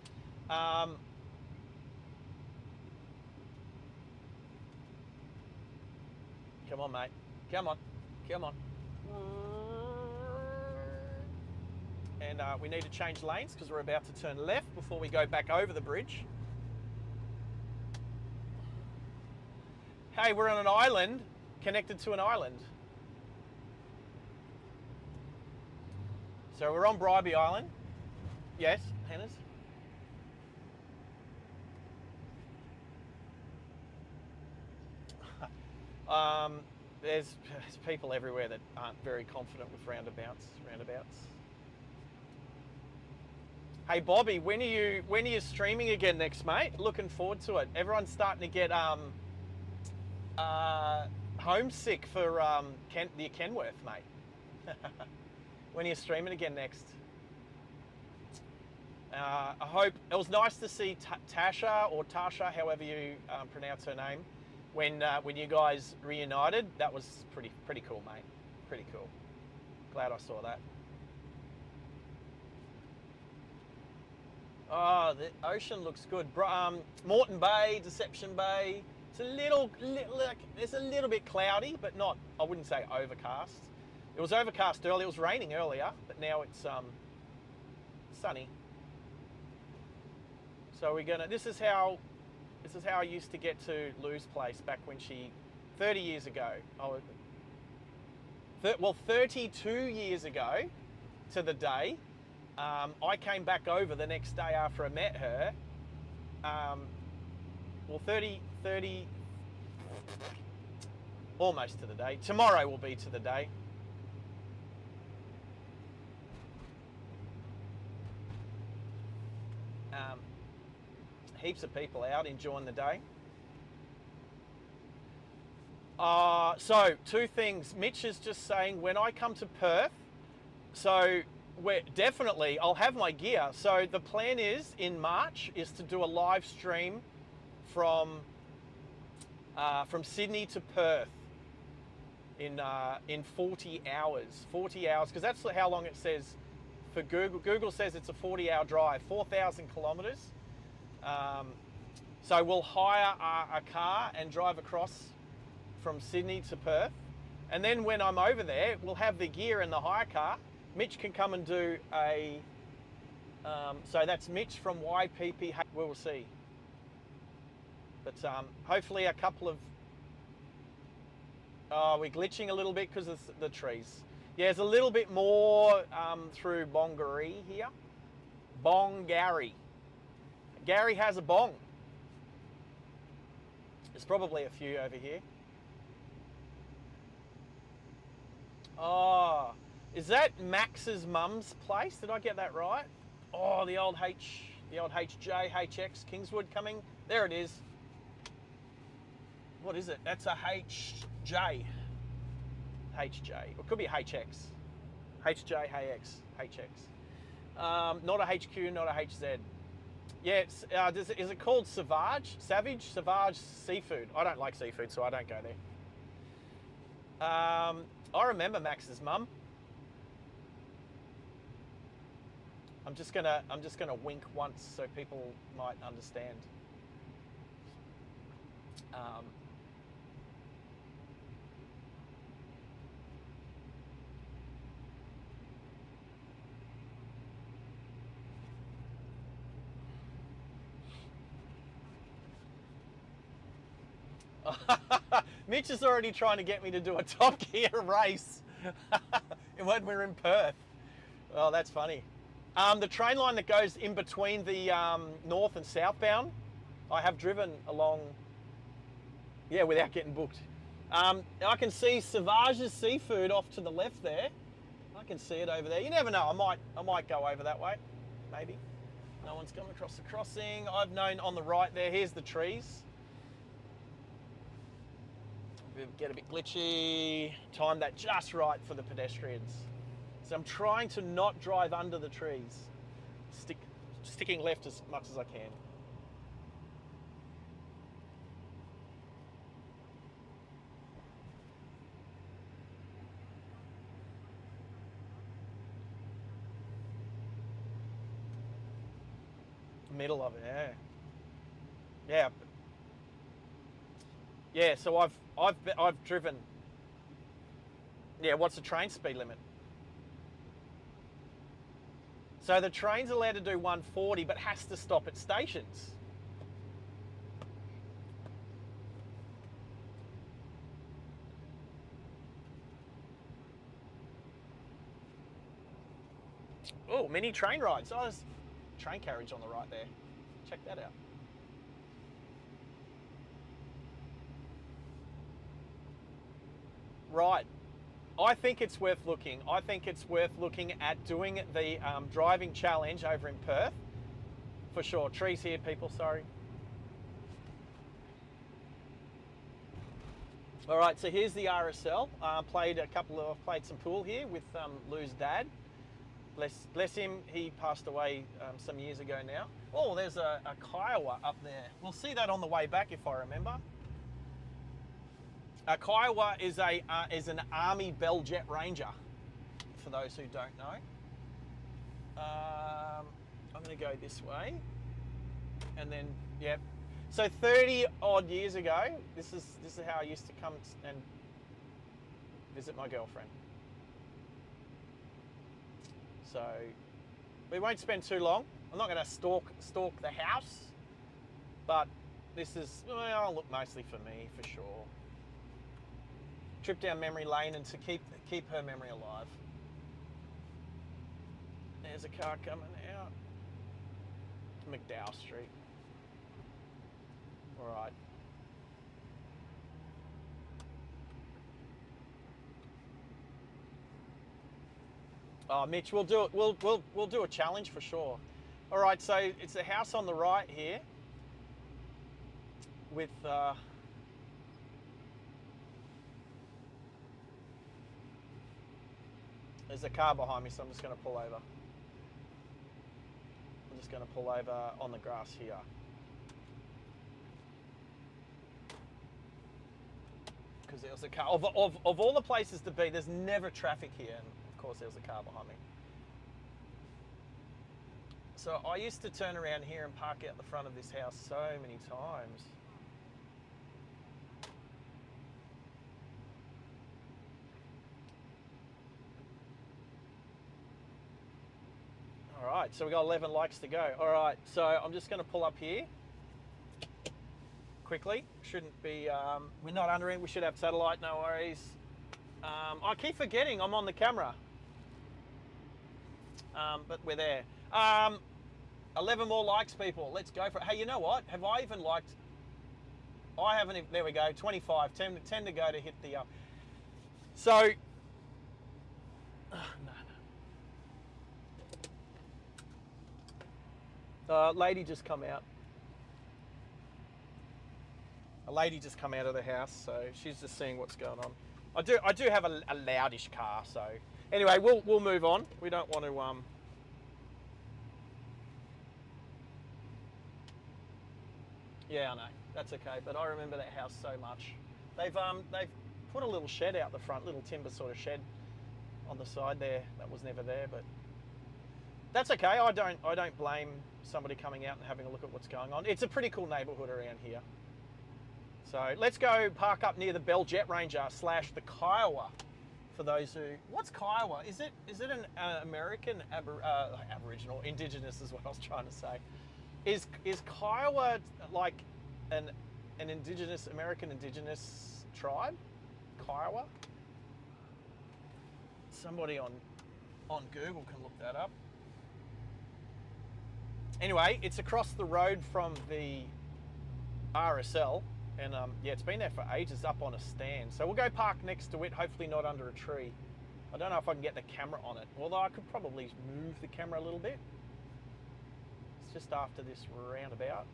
Come on, mate. Come on. And we need to change lanes because we're about to turn left before we go back over the bridge. Hey, we're on an island, connected to an island. So we're on Bribie Island. Yes, Hannah's? There's people everywhere that aren't very confident with roundabouts. Hey Bobby, when are you streaming again next, mate? Looking forward to it. Everyone's starting to get homesick for the Kenworth, mate. When are you streaming again next? I hope it was nice to see Tasha or Tasha, however you pronounce her name, when you guys reunited. That was pretty cool, mate. Pretty cool. Glad I saw that. Oh, the ocean looks good. Moreton Bay, Deception Bay. It's a little like, it's a little bit cloudy, but not. I wouldn't say overcast. It was overcast earlier. It was raining earlier, but now it's sunny. So we're gonna. This is how I used to get to Lou's place back when 30 years ago. Well, 32 years ago to the day. I came back over the next day after I met her. Well, 30, almost to the day. Tomorrow will be to the day. Heaps of people out enjoying the day. So, two things. Mitch is just saying, when I come to Perth, so I'll have my gear. So the plan is in March is to do a live stream from Sydney to Perth in 40 hours. 40 hours, because that's how long it says for Google. Google says it's a 40-hour drive, 4,000 kilometers. So we'll hire a car and drive across from Sydney to Perth, and then when I'm over there, we'll have the gear and the hire car. Mitch can come and do a, so that's Mitch from YPP, we'll see. But hopefully a couple of, we're glitching a little bit because of the trees. Yeah, there's a little bit more through Bongaree here. Gary. Gary has a bong. There's probably a few over here. Oh. Is that Max's mum's place? Did I get that right? Oh, the old HJ, HX, Kingswood coming. There it is. What is it? That's a HJ. HJ. It could be HX. HJ, HX, HX. Not a HQ, not a HZ. Yeah, it's, is it called Savage? Savage Seafood. I don't like seafood, so I don't go there. I remember Max's mum. I'm just gonna wink once so people might understand. Mitch is already trying to get me to do a Top Gear race when we're in Perth. Oh, that's funny. The train line that goes in between the north and southbound, I have driven along, yeah, without getting booked. I can see Savage's Seafood off to the left there. I can see it over there. You never know, I might go over that way, maybe. No one's coming across the crossing. I've known on the right there, here's the trees. Get a bit glitchy, time that just right for the pedestrians. So I'm trying to not drive under the trees, sticking left as much as I can. Middle of it, yeah. Yeah. Yeah, so I've driven. Yeah, what's the train speed limit? So the train's allowed to do 140, but has to stop at stations. Oh, mini train rides. Oh, there's train carriage on the right there. Check that out. Right. I think it's worth looking. I think it's worth looking at doing the driving challenge over in Perth. for sure. Trees here, people, sorry. All right, so here's the RSL. Played some pool here with Lou's dad. Bless him, he passed away some years ago now. Oh, there's a Kiowa up there. We'll see that on the way back if I remember. A Kiowa is an Army Bell Jet Ranger, for those who don't know. I'm going to go this way, and then yep. So 30 odd years ago, this is how I used to come and visit my girlfriend. So we won't spend too long. I'm not going to stalk the house, but this is, well, look, mostly for me, for sure. Trip down memory lane and to keep her memory alive. There's a car coming out. McDowell Street. All right. Oh, Mitch, we'll do it. We'll do a challenge for sure. All right, so it's a house on the right here with there's a car behind me, so I'm just going to pull over. I'm just going to pull over on the grass here. Because there was a car. Of all the places to be, there's never traffic here. And of course, there was a car behind me. So I used to turn around here and park out the front of this house so many times. All right, so we got 11 likes to go. All right, so I'm just going to pull up here quickly. Shouldn't be, we're not under it. We should have satellite, no worries. I keep forgetting I'm on the camera, but we're there. 11 more likes, people. Let's go for it. Hey, you know what? Have I even liked? I haven't even, there we go, 25, 10 to go to hit the, so, no. Lady just come out. A lady just come out of the house, so she's just seeing what's going on. I do have a loudish car, so anyway, we'll move on. We don't want to yeah, I know, that's okay, but I remember that house so much. They've put a little shed out the front, little timber sort of shed on the side there. That was never there, but that's okay. I don't blame somebody coming out and having a look at what's going on. It's a pretty cool neighborhood around here. So let's go park up near the Bell Jet Ranger / the Kiowa. For those who, what's Kiowa? Is it an American Aboriginal, Indigenous is what I was trying to say. Is Kiowa like an Indigenous, American Indigenous tribe? Kiowa? Somebody on Google can look that up. Anyway, it's across the road from the RSL, and yeah, it's been there for ages, up on a stand. So we'll go park next to it, hopefully not under a tree. I don't know if I can get the camera on it, although I could probably move the camera a little bit. It's just after this roundabout.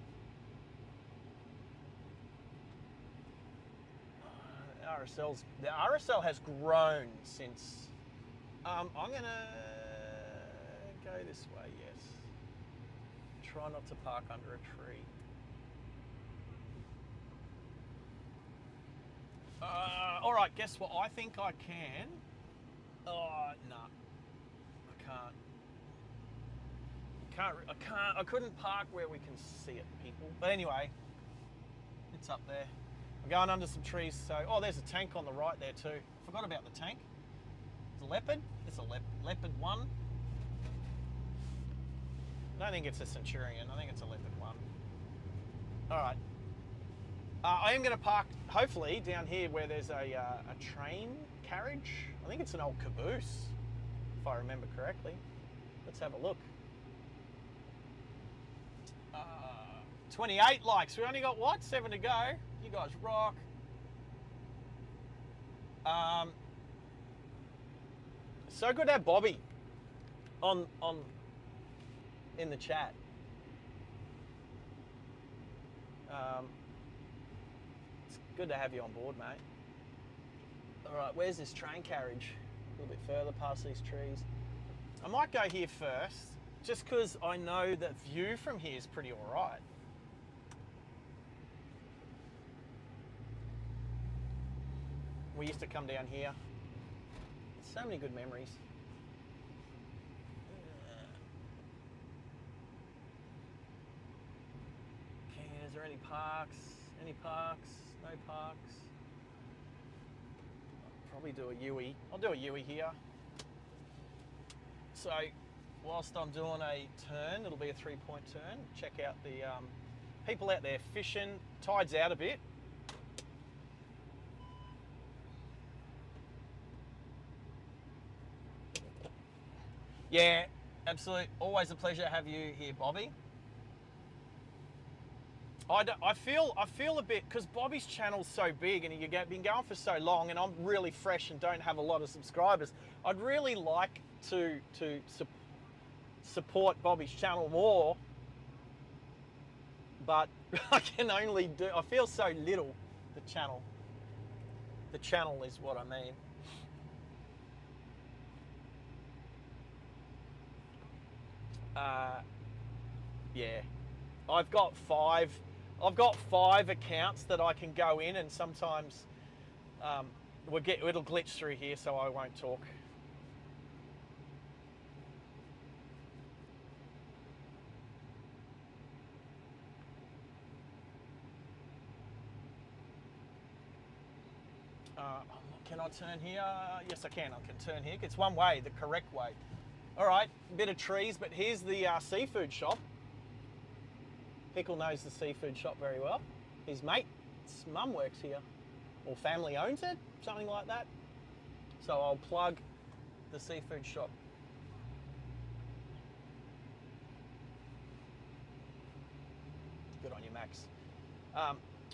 The RSL has grown since. I'm gonna go this way, yes. Try not to park under a tree. All right, guess what? I think I can. Oh, no. I couldn't park where we can see it, people. But anyway, it's up there. I'm going under some trees, so... Oh, there's a tank on the right there too. Forgot about the tank. It's a leopard. It's a leopard 1. I don't think it's a Centurion. I think it's a leopard 1. All right. I am going to park, hopefully, down here where there's a train carriage. I think it's an old caboose, if I remember correctly. Let's have a look. 28 likes. We only got, what, 7 to go. You guys rock. So good to have Bobby in the chat. It's good to have you on board, mate. All right, where's this train carriage? A little bit further past these trees. I might go here first, just because I know that view from here is pretty all right. We used to come down here. So many good memories. Okay, is there any parks? Any parks? No parks? I'll probably do a Yui. I'll do a Yui here. So, whilst I'm doing a turn, it'll be a 3-point turn. Check out the people out there fishing. Tide's out a bit. Yeah, absolutely. Always a pleasure to have you here, Bobby. I feel a bit, because Bobby's channel's so big and you've been going for so long, and I'm really fresh and don't have a lot of subscribers. I'd really like to support Bobby's channel more, but I can only do. I feel so little. The channel is what I mean. Yeah, I've got five accounts that I can go in, and sometimes it'll glitch through here, so I won't talk. Can I turn here? Yes, I can. I can turn here. It's one way, the correct way. All right, bit of trees, but here's the seafood shop. Pickle knows the seafood shop very well. His mate's mum works here, or family owns it, something like that. So I'll plug the seafood shop. Good on you, Max.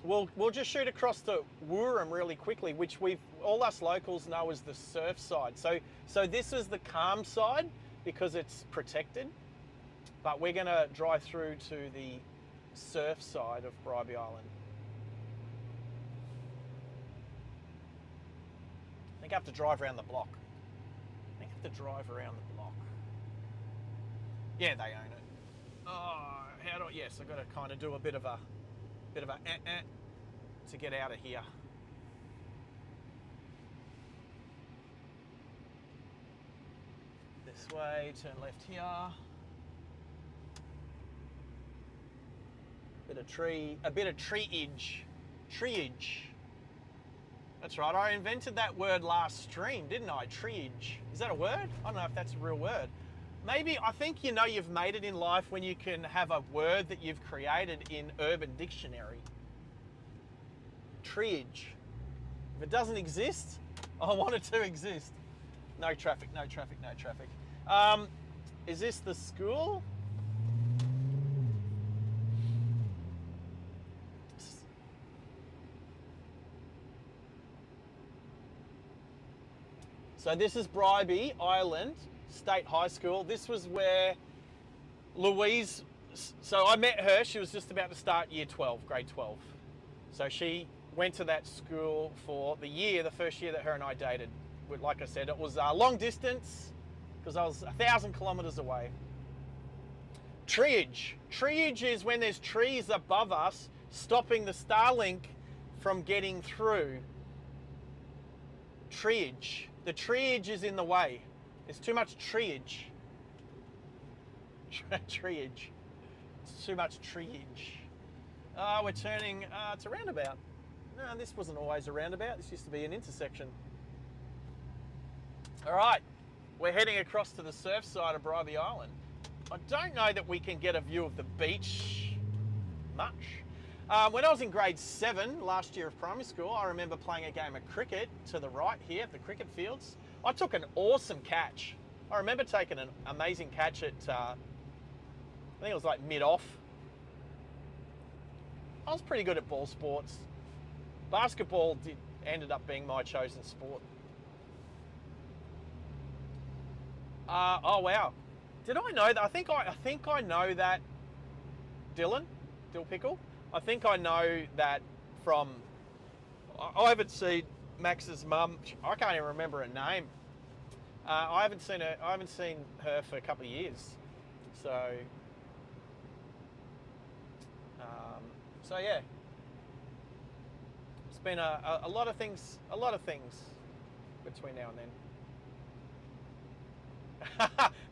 We'll just shoot across to Wooram really quickly, which all us locals know as the surf side. So this is the calm side because it's protected, but we're going to drive through to the surf side of Bribie Island. I think I have to drive around the block. Yeah, they own it. Oh, yes, I've got to kind of do a bit of a to get out of here. This way, turn left here. A bit of treeage. That's right, I invented that word last stream, didn't I? Treeage. Is that a word? I don't know if that's a real word. Maybe, I think you've made it in life when you can have a word that you've created in Urban Dictionary. Treeage. If it doesn't exist, I want it to exist. No traffic. Is this the school? So this is Bribie Island State High School. This was where Louise, so I met her, she was just about to start year 12, grade 12. So she went to that school for the first year that her and I dated. But like I said, it was long distance because I was 1,000 kilometers away. Treeage. Treeage is when there's trees above us stopping the Starlink from getting through. Treeage. The treeage is in the way. There's too much treeage. Treeage. It's too much treeage. We're turning, it's a roundabout. No, this wasn't always a roundabout. This used to be an intersection. All right, we're heading across to the surf side of Bribie Island. I don't know that we can get a view of the beach much. When I was in grade 7, last year of primary school, I remember playing a game of cricket to the right here at the cricket fields. I took an awesome catch. I remember taking an amazing catch at, I think it was like mid-off. I was pretty good at ball sports. Basketball ended up being my chosen sport. Oh wow. Did I know that? I think I know that Dylan, Dill Pickle. I think I know that from. I haven't seen Max's mum. I can't even remember her name. I haven't seen her. I haven't seen her for a couple of years. So. So yeah. It's been a lot of things. A lot of things between now and then.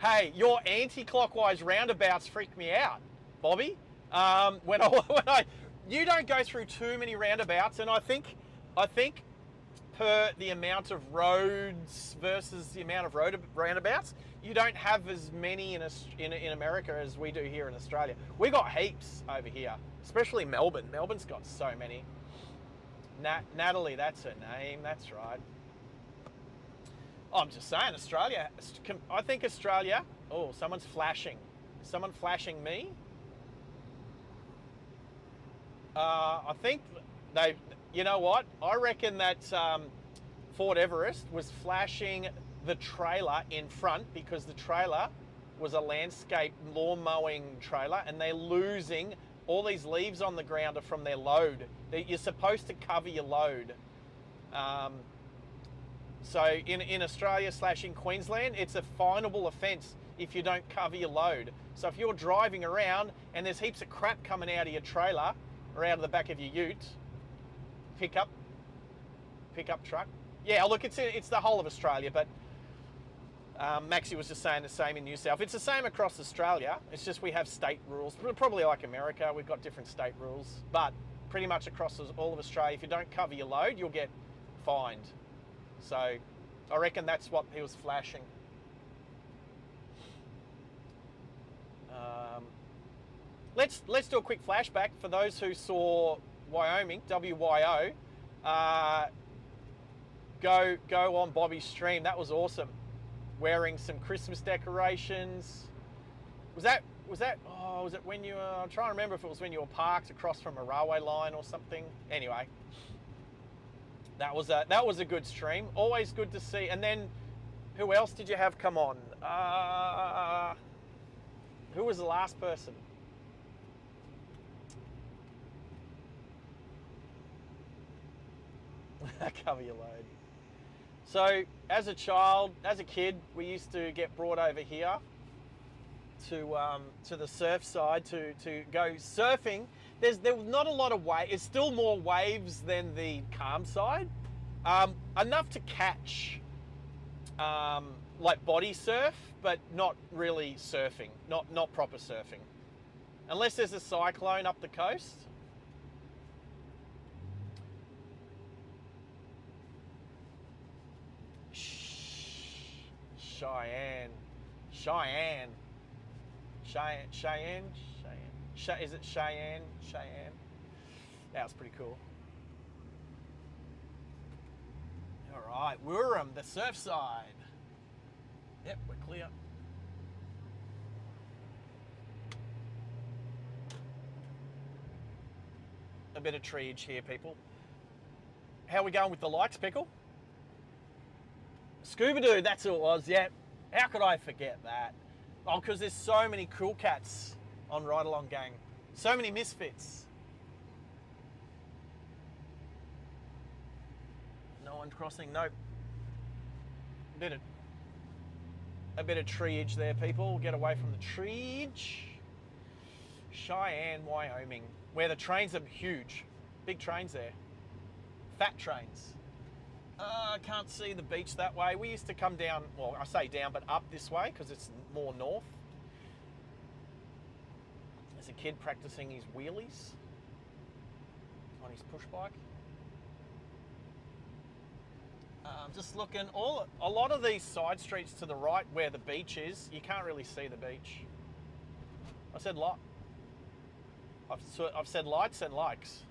Hey, your anti-clockwise roundabouts freak me out, Bobby. You don't go through too many roundabouts, and I think per the amount of roads versus the amount of roundabouts, you don't have as many in America as we do here in Australia. We got heaps over here, especially Melbourne. Melbourne's got so many. Natalie, that's her name. That's right. I'm just saying, Australia. I think Australia. Oh, someone's flashing. Is someone flashing me? I think they. You know what? I reckon that Fort Everest was flashing the trailer in front because the trailer was a landscape lawn mowing trailer, and they're losing all these leaves on the ground are from their load. You're supposed to cover your load. So in Australia / in Queensland, it's a finable offence if you don't cover your load. So if you're driving around and there's heaps of crap coming out of your trailer or out of the back of your ute, pickup truck. Yeah, look, it's the whole of Australia, but Maxie was just saying the same in New South. It's the same across Australia. It's just we have state rules. Probably like America, we've got different state rules, but pretty much across all of Australia, if you don't cover your load, you'll get fined. So I reckon that's what he was flashing. Let's do a quick flashback for those who saw Wyoming, WYO. Go on Bobby's stream. That was awesome. Wearing some Christmas decorations. Was that? Oh, was it when you? I'm trying to remember if it was when you were parked across from a railway line or something. Anyway. That was a good stream. Always good to see. And then, who else did you have come on? Who was the last person? Cover your load. So, as a child, as a kid, we used to get brought over here to the surf side to go surfing. There was not a lot of waves. It's still more waves than the calm side. Enough to catch like body surf, but not really surfing. Not proper surfing. Unless there's a cyclone up the coast. Cheyenne. Is it Cheyenne? That was pretty cool. All right, Wirram, the surf side. Yep, we're clear. A bit of treeage here, people. How are we going with the likes, Pickle? Scooby-Doo, that's who it was, yeah. How could I forget that? Oh, because there's so many cool cats on Ride Along Gang. So many misfits. No one crossing, nope. A bit of treeage there, people. Get away from the treeage. Cheyenne, Wyoming, where the trains are huge. Big trains there. Fat trains. I can't see the beach that way. We used to come down, well, I say down, but up this way because it's more north. There's a kid practicing his wheelies on his push bike. Just looking, a lot of these side streets to the right where the beach is, you can't really see the beach. I said lot. I've said lights and likes.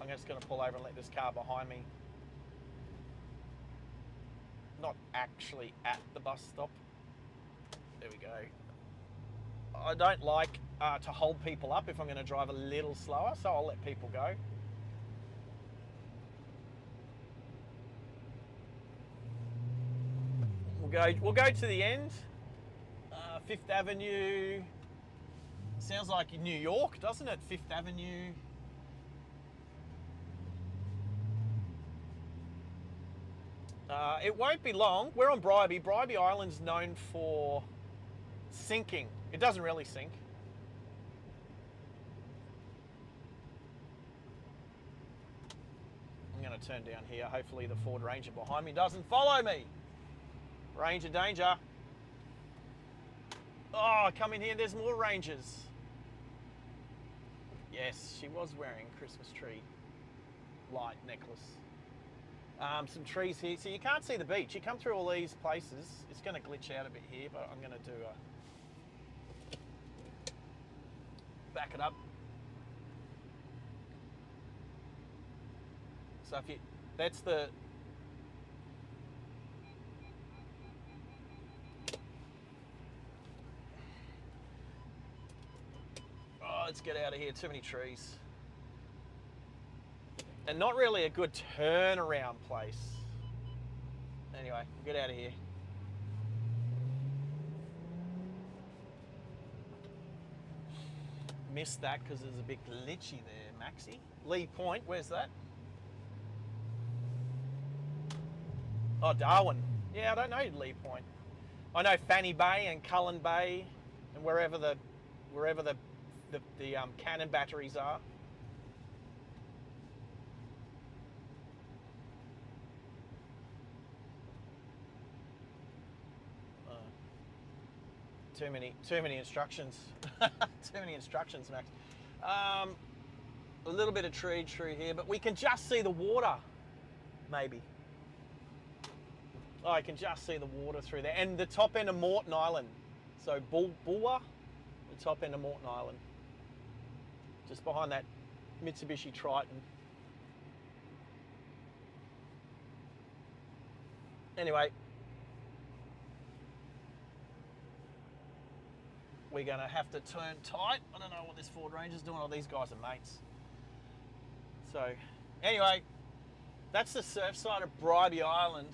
I'm just going to pull over and let this car behind me. Not actually at the bus stop. There we go. I don't like to hold people up if I'm going to drive a little slower, so I'll let people go. We'll go to the end. 5th Avenue. Sounds like New York, doesn't it? Fifth Avenue. It won't be long. We're on Bribie. Bribie Island's known for sinking. It doesn't really sink. I'm going to turn down here. Hopefully the Ford Ranger behind me doesn't follow me. Ranger danger. Oh, come in here. There's more Rangers. Yes, she was wearing Christmas tree light necklace. Some trees here. So you can't see the beach. You come through all these places. It's going to glitch out a bit here, but I'm going to do a... back it up. So if you... that's the... oh, let's get out of here. Too many trees. And not really a good turnaround place. Anyway, we'll get out of here. Missed that because there's a bit glitchy there, Maxi. Lee Point, where's that? Oh, Darwin. Yeah, I don't know Lee Point. I know Fanny Bay and Cullen Bay and wherever the cannon batteries are. Too many instructions. Too many instructions, Max. A little bit of tree here, but we can just see the water, maybe. Oh, I can just see the water through there. And the top end of Morton Island. So Bulwer, the top end of Morton Island. Just behind that Mitsubishi Triton. Anyway. We're going to have to turn tight. I don't know what this Ford Ranger's doing. All these guys are mates. So, anyway, that's the surf side of Bribie Island.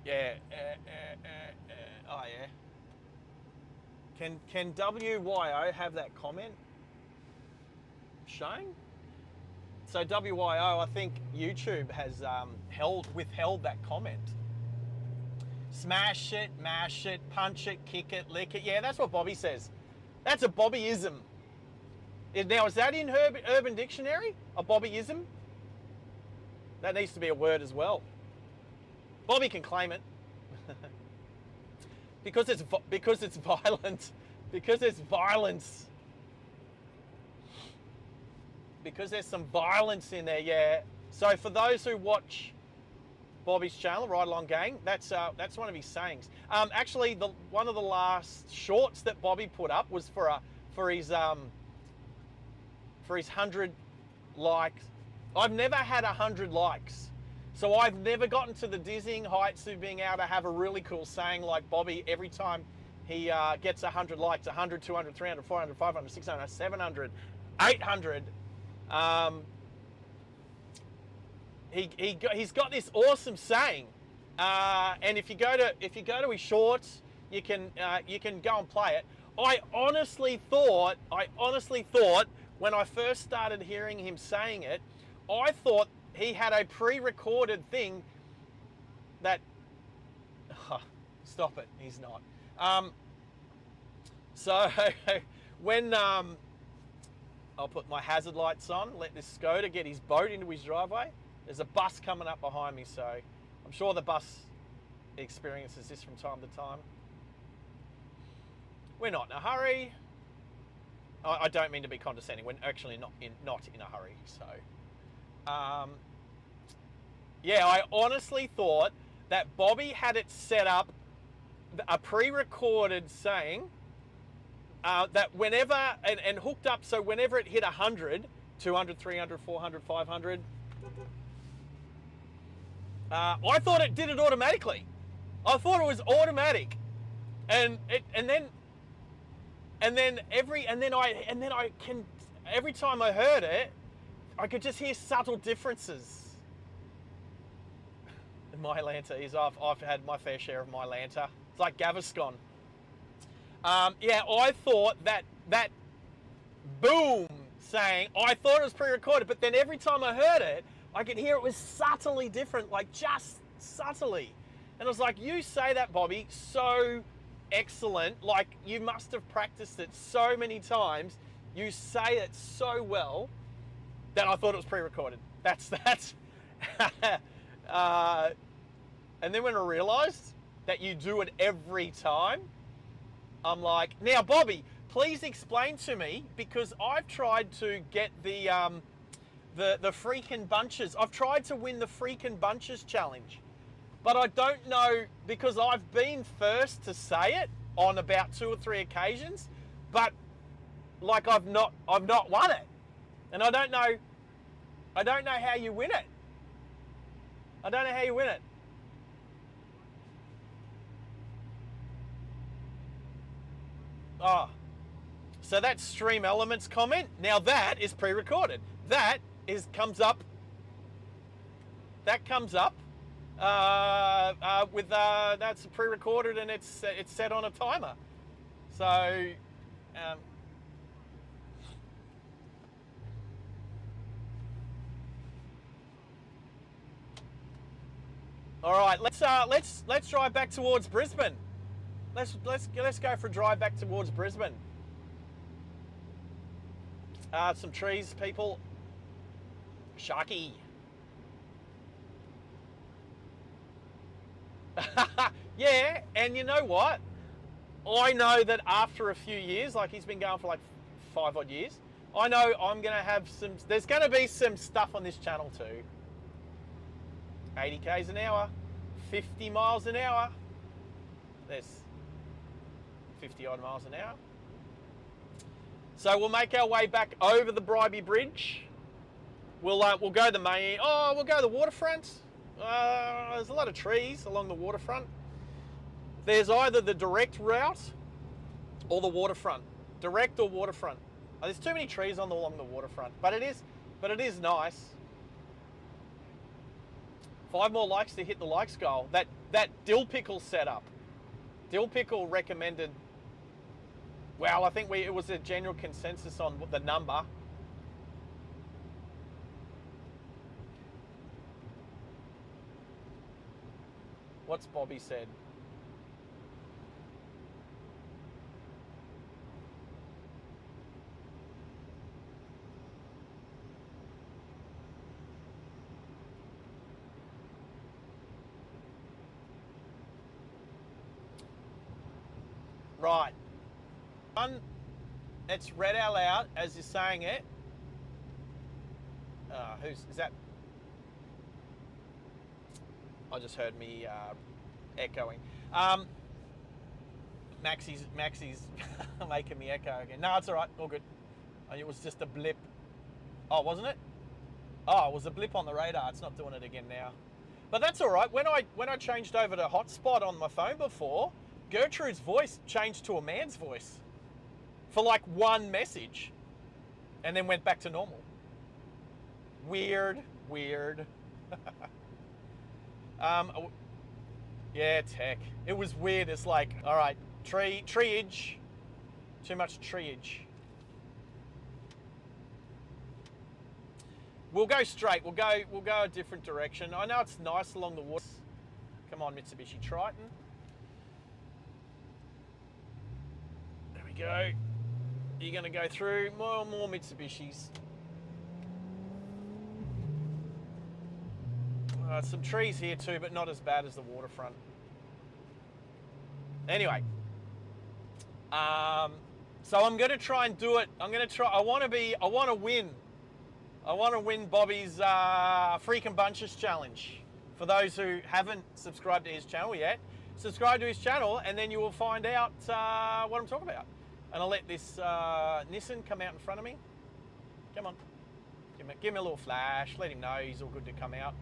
Yeah. Oh, yeah. Can WYO have that comment shown? So WYO, I think YouTube has withheld that comment. Smash it, mash it, punch it, kick it, lick it. Yeah, that's what Bobby says. That's a Bobbyism. Now, is that in Urban Dictionary? A Bobbyism? That needs to be a word as well. Bobby can claim it. Because it's violent. Because it's violence. Because there's some violence in there, yeah. So for those who watch Bobby's channel, Ride Along Gang, that's one of his sayings. Actually, one of the last shorts that Bobby put up was for his 100 likes. I've never had 100 likes. So I've never gotten to the dizzying heights of being able to have a really cool saying like Bobby every time he gets 100 likes, 100, 200, 300, 400, 500, 600, 700, 800. He's got this awesome saying, and if you go to his shorts, you can go and play it. I honestly thought when I first started hearing him saying it, I thought he had a pre-recorded thing that... stop it, he's not. So when I'll put my hazard lights on, let this Skoda get his boat into his driveway. There's a bus coming up behind me, so I'm sure the bus experiences this from time to time. We're not in a hurry. I don't mean to be condescending. We're actually not in a hurry, so... yeah, I honestly thought that Bobby had it set up, a pre-recorded saying, that whenever, and hooked up, so whenever it hit 100, 200, 300, 400, 500, I thought it did it automatically. I thought it was automatic. And then And then every time I heard it, I could just hear subtle differences. My Lanta is I've had my fair share of my Lanta. It's like Gaviscon. Yeah, I thought that boom saying, I thought it was pre-recorded, but then every time I heard it, I could hear it was subtly different, like just subtly. And I was like, you say that, Bobby, so excellent. Like, you must have practiced it so many times. You say it so well that I thought it was pre-recorded. That's and then when I realized that you do it every time, I'm like, now, Bobby, please explain to me, because I've tried to get the freaking bunches. I've tried to win the freaking bunches challenge, but I don't know, because I've been first to say it on about 2 or 3 occasions, but like I've not won it, and I don't know how you win it. I don't know how you win it. Oh, so that Stream Elements comment, now that is pre-recorded. That comes up with that's pre-recorded, and it's set on a timer. So all right, let's drive back towards Brisbane. Let's go for a drive back towards Brisbane. Some trees, people. Sharky. Yeah, and you know what? I know that after a few years, like he's been going for like 5 odd years, I know I'm going to have there's going to be some stuff on this channel too. 80 k's an hour, 50 miles an hour. There's 50 odd miles an hour. So we'll make our way back over the Bribey Bridge. We'll go the main. Oh, we'll go the waterfront. There's a lot of trees along the waterfront. There's either the direct route or the waterfront. Direct or waterfront. There's too many trees along the waterfront, but it is nice. 5 more likes to hit the likes goal. That Dill Pickle setup. Dill Pickle recommended. Well, I think it was a general consensus on the number. What's Bobby said? Right. It's read out loud as you're saying it. Is that? I just heard me echoing. Maxie's making me echo again. No, it's all right. All good. It was just a blip. Oh, wasn't it? Oh, it was a blip on the radar. It's not doing it again now. But that's all right. When I changed over to hotspot on my phone before, Gertrude's voice changed to a man's voice for like one message, and then went back to normal. Weird. Yeah, tech. It was weird. It's like, all right, treeage, too much treeage. We'll go straight. We'll go a different direction. I know it's nice along the water. Come on, Mitsubishi Triton. There we go. You're going to go through more Mitsubishis. Some trees here too, but not as bad as the waterfront. Anyway, so I'm going to try and do it. I want to win. I want to win Bobby's Freaking Bunches challenge. For those who haven't subscribed to his channel yet, subscribe to his channel, and then you will find out what I'm talking about. And I'll let this Nissan come out in front of me. Come on. Give me a little flash. Let him know he's all good to come out.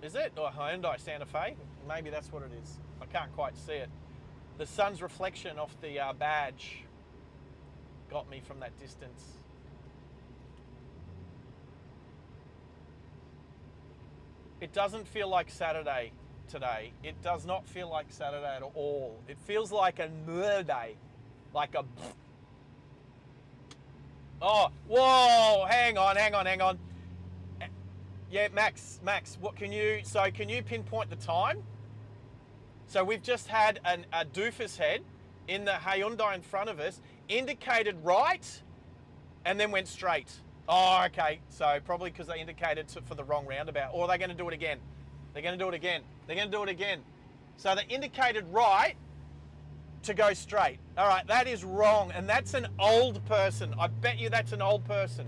Is it? Or Hyundai Santa Fe? Maybe that's what it is. I can't quite see it. The sun's reflection off the badge got me from that distance. It doesn't feel like Saturday today. It does not feel like Saturday at all. It feels like a day, like a. Oh, whoa! Hang on. Yeah, Max, what can you pinpoint the time? So we've just had a doofus head in the Hyundai in front of us, indicated right, and then went straight. Oh, okay. So probably because they indicated for the wrong roundabout. Or are they going to do it again? They're going to do it again. So they indicated right to go straight. All right, that is wrong. And that's an old person. I bet you that's an old person.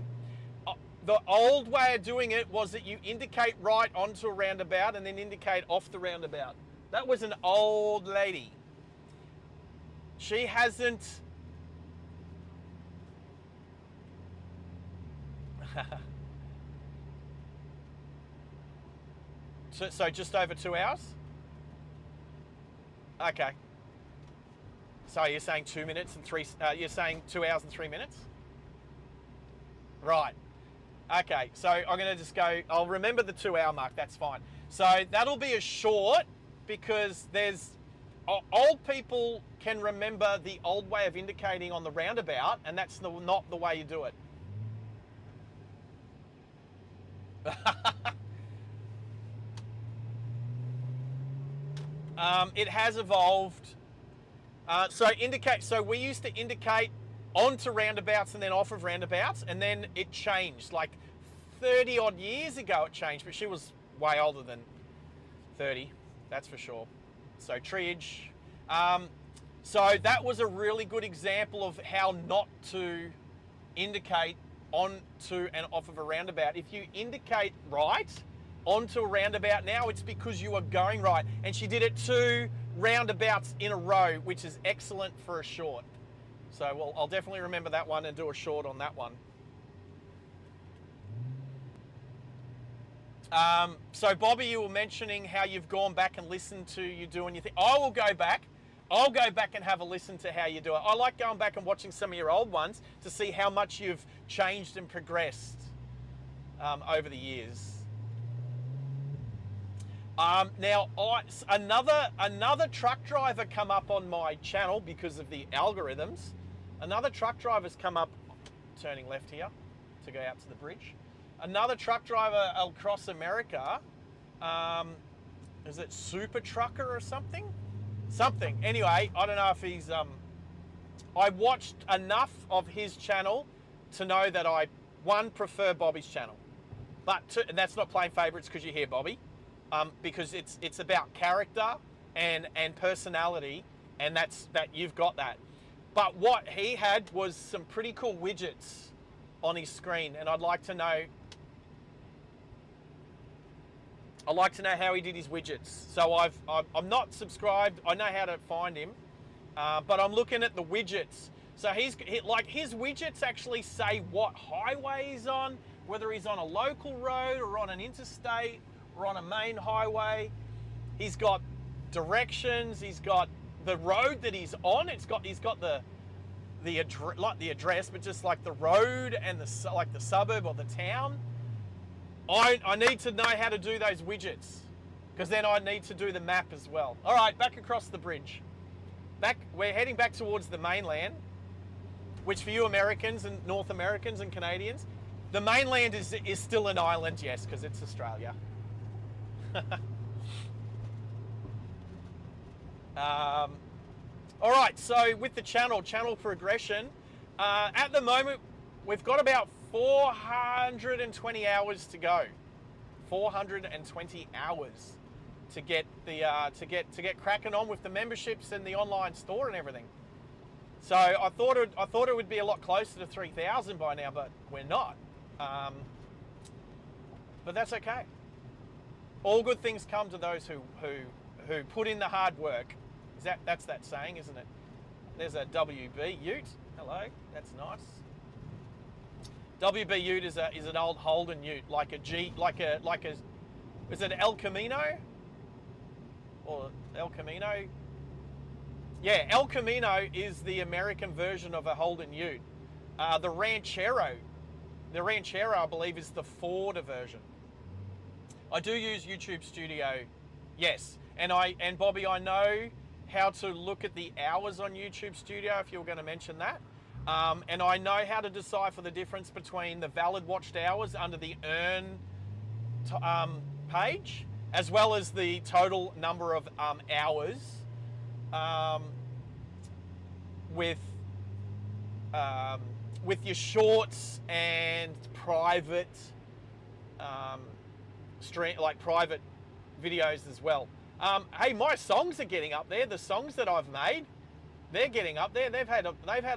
The old way of doing it was that you indicate right onto a roundabout and then indicate off the roundabout. That was an old lady. She hasn't... so just over 2 hours? Okay. So you're saying 2 minutes and three... you're saying 2 hours and 3 minutes? Right. Okay, so I'm going to just go... I'll remember the 2 hour mark, that's fine. So that'll be a short because there's... Old people can remember the old way of indicating on the roundabout, and that's not the way you do it. It has evolved. So we used to indicate onto roundabouts and then off of roundabouts, and then it changed. Like 30 odd years ago it changed, but she was way older than 30, that's for sure. So triage. So that was a really good example of how not to indicate onto and off of a roundabout. If you indicate right onto a roundabout now, it's because you are going right. And she did it 2 roundabouts in a row, which is excellent for a short. So well, I'll definitely remember that one and do a short on that one. So Bobby, you were mentioning how you've gone back and listened to you doing your thing. I will go back. I'll go back and have a listen to how you do it. I like going back and watching some of your old ones to see how much you've changed and progressed over the years. Now, another truck driver come up on my channel because of the algorithms. Another truck driver's come up, turning left here to go out to the bridge. Another truck driver across America, is it Super Trucker or something? Anyway, I don't know if he's, I watched enough of his channel to know that I, one, prefer Bobby's channel. But two, and that's not playing favourites because you hear Bobby, because it's about character and personality, and that you've got that. But what he had was some pretty cool widgets on his screen, and I'd like to know how he did his widgets. So I'm not subscribed. I know how to find him, but I'm looking at the widgets. So like his widgets actually say what highway he's on, whether he's on a local road or on an interstate or on a main highway. He's got directions. He's got the road that he's on. He's got the address, but just like the road and the suburb or the town. I need to know how to do those widgets because then I need to do the map as well. All right, back across the bridge. We're heading back towards the mainland, which for you Americans and North Americans and Canadians, the mainland is still an island, yes, because it's Australia. All right, so with the channel progression, at the moment we've got about 420 hours to go. 420 hours to get the to get cracking on with the memberships and the online store and everything. So I thought it would be a lot closer to 3,000 by now, but we're not. But that's okay. All good things come to those who put in the hard work. That's that saying, isn't it? There's a WB Ute. Hello, that's nice. WB Ute is an old Holden Ute, like a is it El Camino? or El Camino. Yeah, El Camino is the American version of a Holden Ute. The Ranchero, I believe, is the Ford version. I do use YouTube Studio, yes, and Bobby, I know how to look at the hours on YouTube Studio, if you were going to mention that. And I know how to decipher the difference between the valid watched hours under the earn page, as well as the total number of hours with your shorts and private private videos as well. Hey, my songs are getting up there. The songs that I've made, they're getting up there. They've had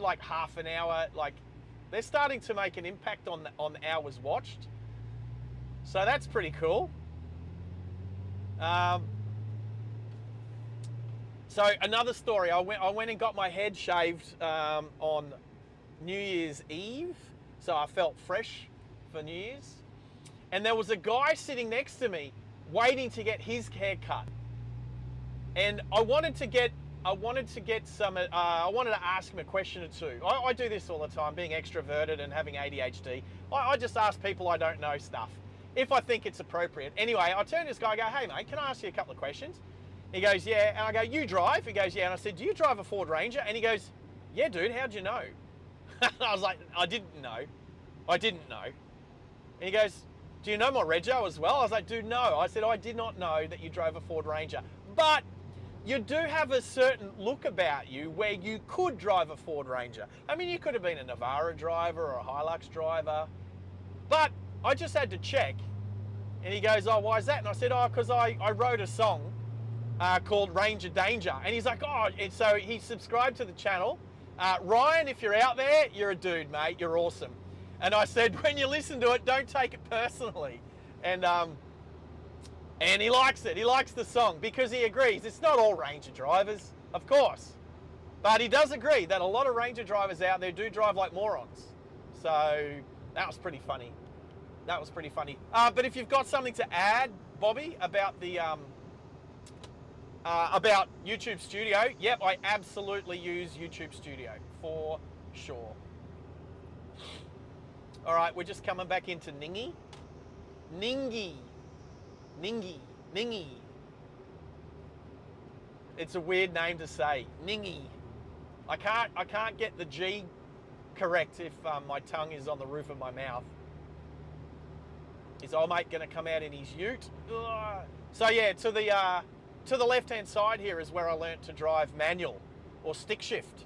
like half an hour. Like, they're starting to make an impact on hours watched. So that's pretty cool. So another story. I went and got my head shaved on New Year's Eve, so I felt fresh for New Year's. And there was a guy sitting next to me waiting to get his hair cut. And I wanted to ask him a question or two. I do this all the time, being extroverted and having ADHD. I just ask people I don't know stuff, if I think it's appropriate. Anyway, I turn to this guy and go, hey mate, can I ask you a couple of questions? He goes, yeah. And I go, you drive? He goes, yeah. And I said, do you drive a Ford Ranger? And he goes, yeah dude, how'd you know? I was like, I didn't know. And he goes, do you know my rego as well? I was like, dude, no. I said, I did not know that you drove a Ford Ranger. But you do have a certain look about you where you could drive a Ford Ranger. I mean, you could have been a Navara driver or a Hilux driver. But I just had to check. And he goes, oh, why is that? And I said, oh, because I wrote a song called Ranger Danger. And he's like, oh, and so he subscribed to the channel. Ryan, if you're out there, you're a dude, mate. You're awesome. And I said, when you listen to it, don't take it personally. And he likes it. He likes the song because he agrees. It's not all Ranger drivers, of course. But he does agree that a lot of Ranger drivers out there do drive like morons. So that was pretty funny. But if you've got something to add, Bobby, about the about YouTube Studio, yep, I absolutely use YouTube Studio for sure. All right, we're just coming back into Ningy. Ningy. It's a weird name to say, Ningy. I can't get the G correct if my tongue is on the roof of my mouth. Is old mate going to come out in his ute? Ugh. So yeah, to the left-hand side here is where I learnt to drive manual or stick shift.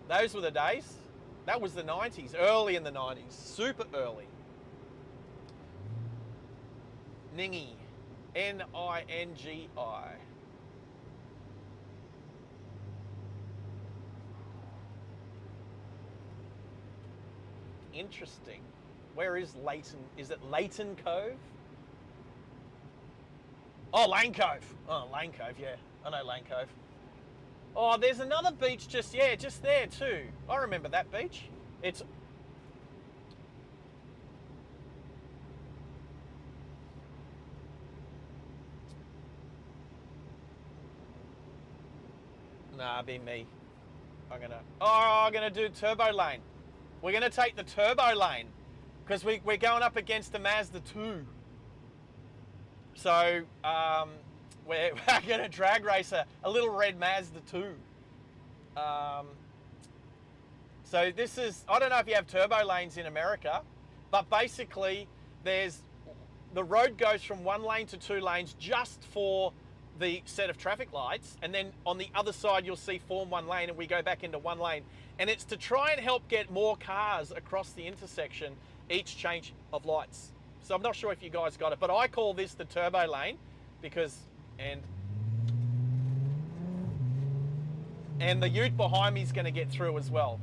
Those were the days. That was the 90s, early in the 90s, super early. Ningy, N-I-N-G-I. Interesting. Where is Leighton? Is it Leighton Cove? Oh, Lane Cove. Oh, Lane Cove, yeah. I know Lane Cove. Oh, there's another beach just there too. I remember that beach. It's... Nah, be me. I'm gonna do turbo lane. We're gonna take the turbo lane because we're going up against the Mazda 2. So we're gonna drag race a little red Mazda 2. So this is, I don't know if you have turbo lanes in America, but basically the road goes from one lane to two lanes just for the set of traffic lights, and then on the other side you'll see form one lane and we go back into one lane, and it's to try and help get more cars across the intersection each change of lights. So I'm not sure if you guys got it, but I call this the turbo lane because, and the ute behind me is going to get through as well.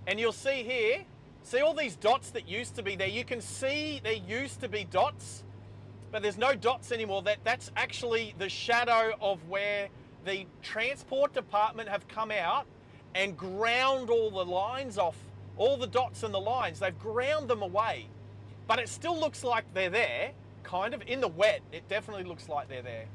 And you'll see here, see all these dots that used to be there. You can see there used to be dots, but there's no dots anymore. That's actually the shadow of where the transport department have come out and ground all the lines off, all the dots and the lines. They've ground them away, but it still looks like they're there, kind of. In the wet, it definitely looks like they're there.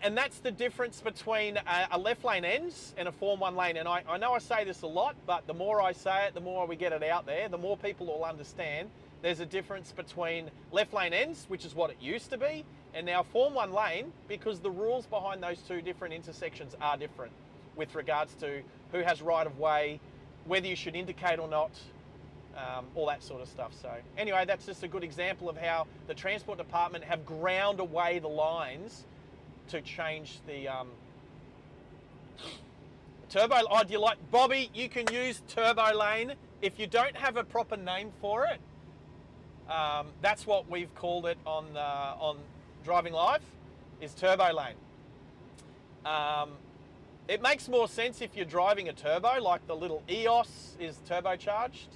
And that's the difference between a left lane ends and a Form 1 lane. And I know I say this a lot, but the more I say it, the more we get it out there, the more people will understand there's a difference between left lane ends, which is what it used to be, and now Form 1 lane, because the rules behind those two different intersections are different with regards to who has right of way, whether you should indicate or not, all that sort of stuff. So anyway, that's just a good example of how the Transport Department have ground away the lines to change the turbo. Oh, do you like, Bobby, you can use turbo lane if you don't have a proper name for it. That's what we've called it on Driving Live, is turbo lane. It makes more sense if you're driving a turbo, like the little EOS is turbocharged,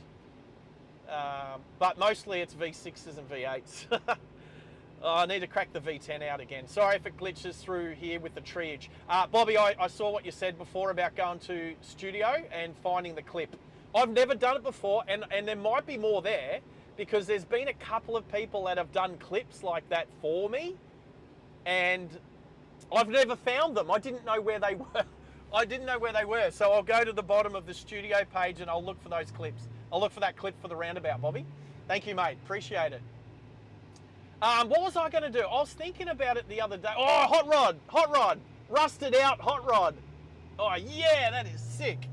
but mostly it's V6s and V8s. Oh, I need to crack the V10 out again. Sorry if it glitches through here with the triage. Bobby, I saw what you said before about going to studio and finding the clip. I've never done it before, and there might be more there, because there's been a couple of people that have done clips like that for me, and I've never found them. I didn't know where they were. I didn't know where they were. So I'll go to the bottom of the studio page and I'll look for those clips. I'll look for that clip for the roundabout, Bobby. Thank you, mate. Appreciate it. What was I going to do? I was thinking about it the other day. Oh, hot rod, rusted out hot rod. Oh yeah, that is sick.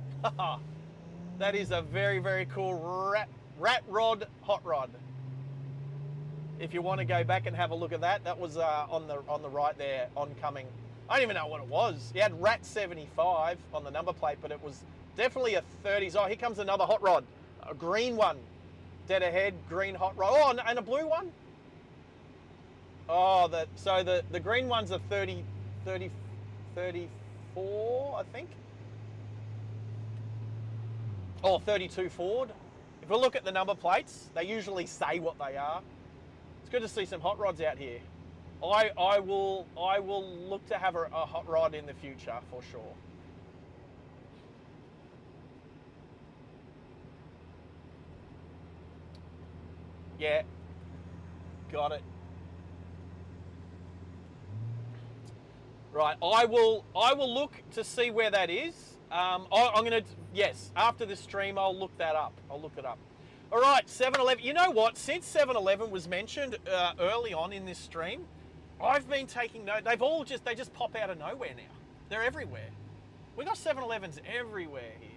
That is a very, very cool rat rod hot rod. If you want to go back and have a look at that, that was on the right there, oncoming. I don't even know what it was. He had Rat 75 on the number plate, but it was definitely a 30s. Oh, here comes another hot rod, a green one, dead ahead, green hot rod. Oh, and a blue one. Oh, so the green one's a 30, 34, I think. Oh, 32 Ford. If we look at the number plates, they usually say what they are. It's good to see some hot rods out here. I will look to have a hot rod in the future for sure. Yeah, got it. Right, I will look to see where that is. I'm gonna, yes, after the stream I'll look that up. I'll look it up. All right, 7-Eleven. You know what? Since 7-Eleven was mentioned early on in this stream, I've been taking note. They just pop out of nowhere now. They're everywhere. We got 7-Elevens everywhere here.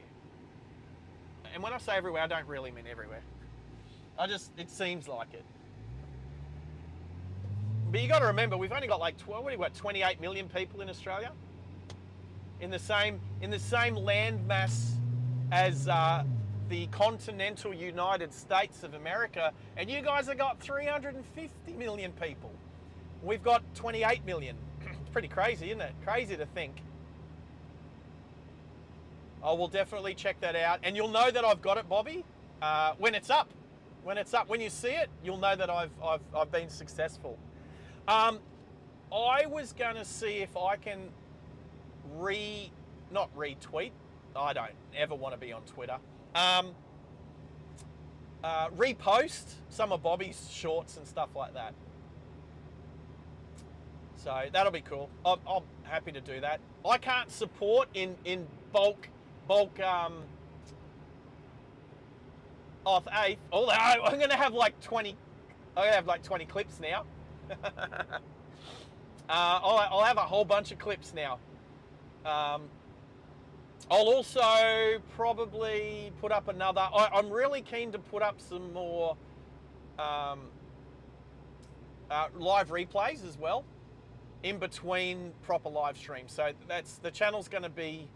And when I say everywhere, I don't really mean everywhere. It seems like it. But you got to remember, we've only got like 28 million people in Australia, in the same land mass as the continental United States of America, and you guys have got 350 million people. We've got 28 million. It's pretty crazy, isn't it? Crazy to think. I will definitely check that out, and you'll know that I've got it, Bobby, when it's up. When it's up, when you see it, you'll know that I've been successful. I was going to see if I can not retweet. I don't ever want to be on Twitter. Repost some of Bobby's shorts and stuff like that. So that'll be cool. I'm happy to do that. I can't support in bulk. I'm going to have like 20. I'm going to have like 20 clips now. I'll have a whole bunch of clips now. I'll also probably put up another. I'm really keen to put up some more live replays as well, in between proper live streams. So the channel's going to be.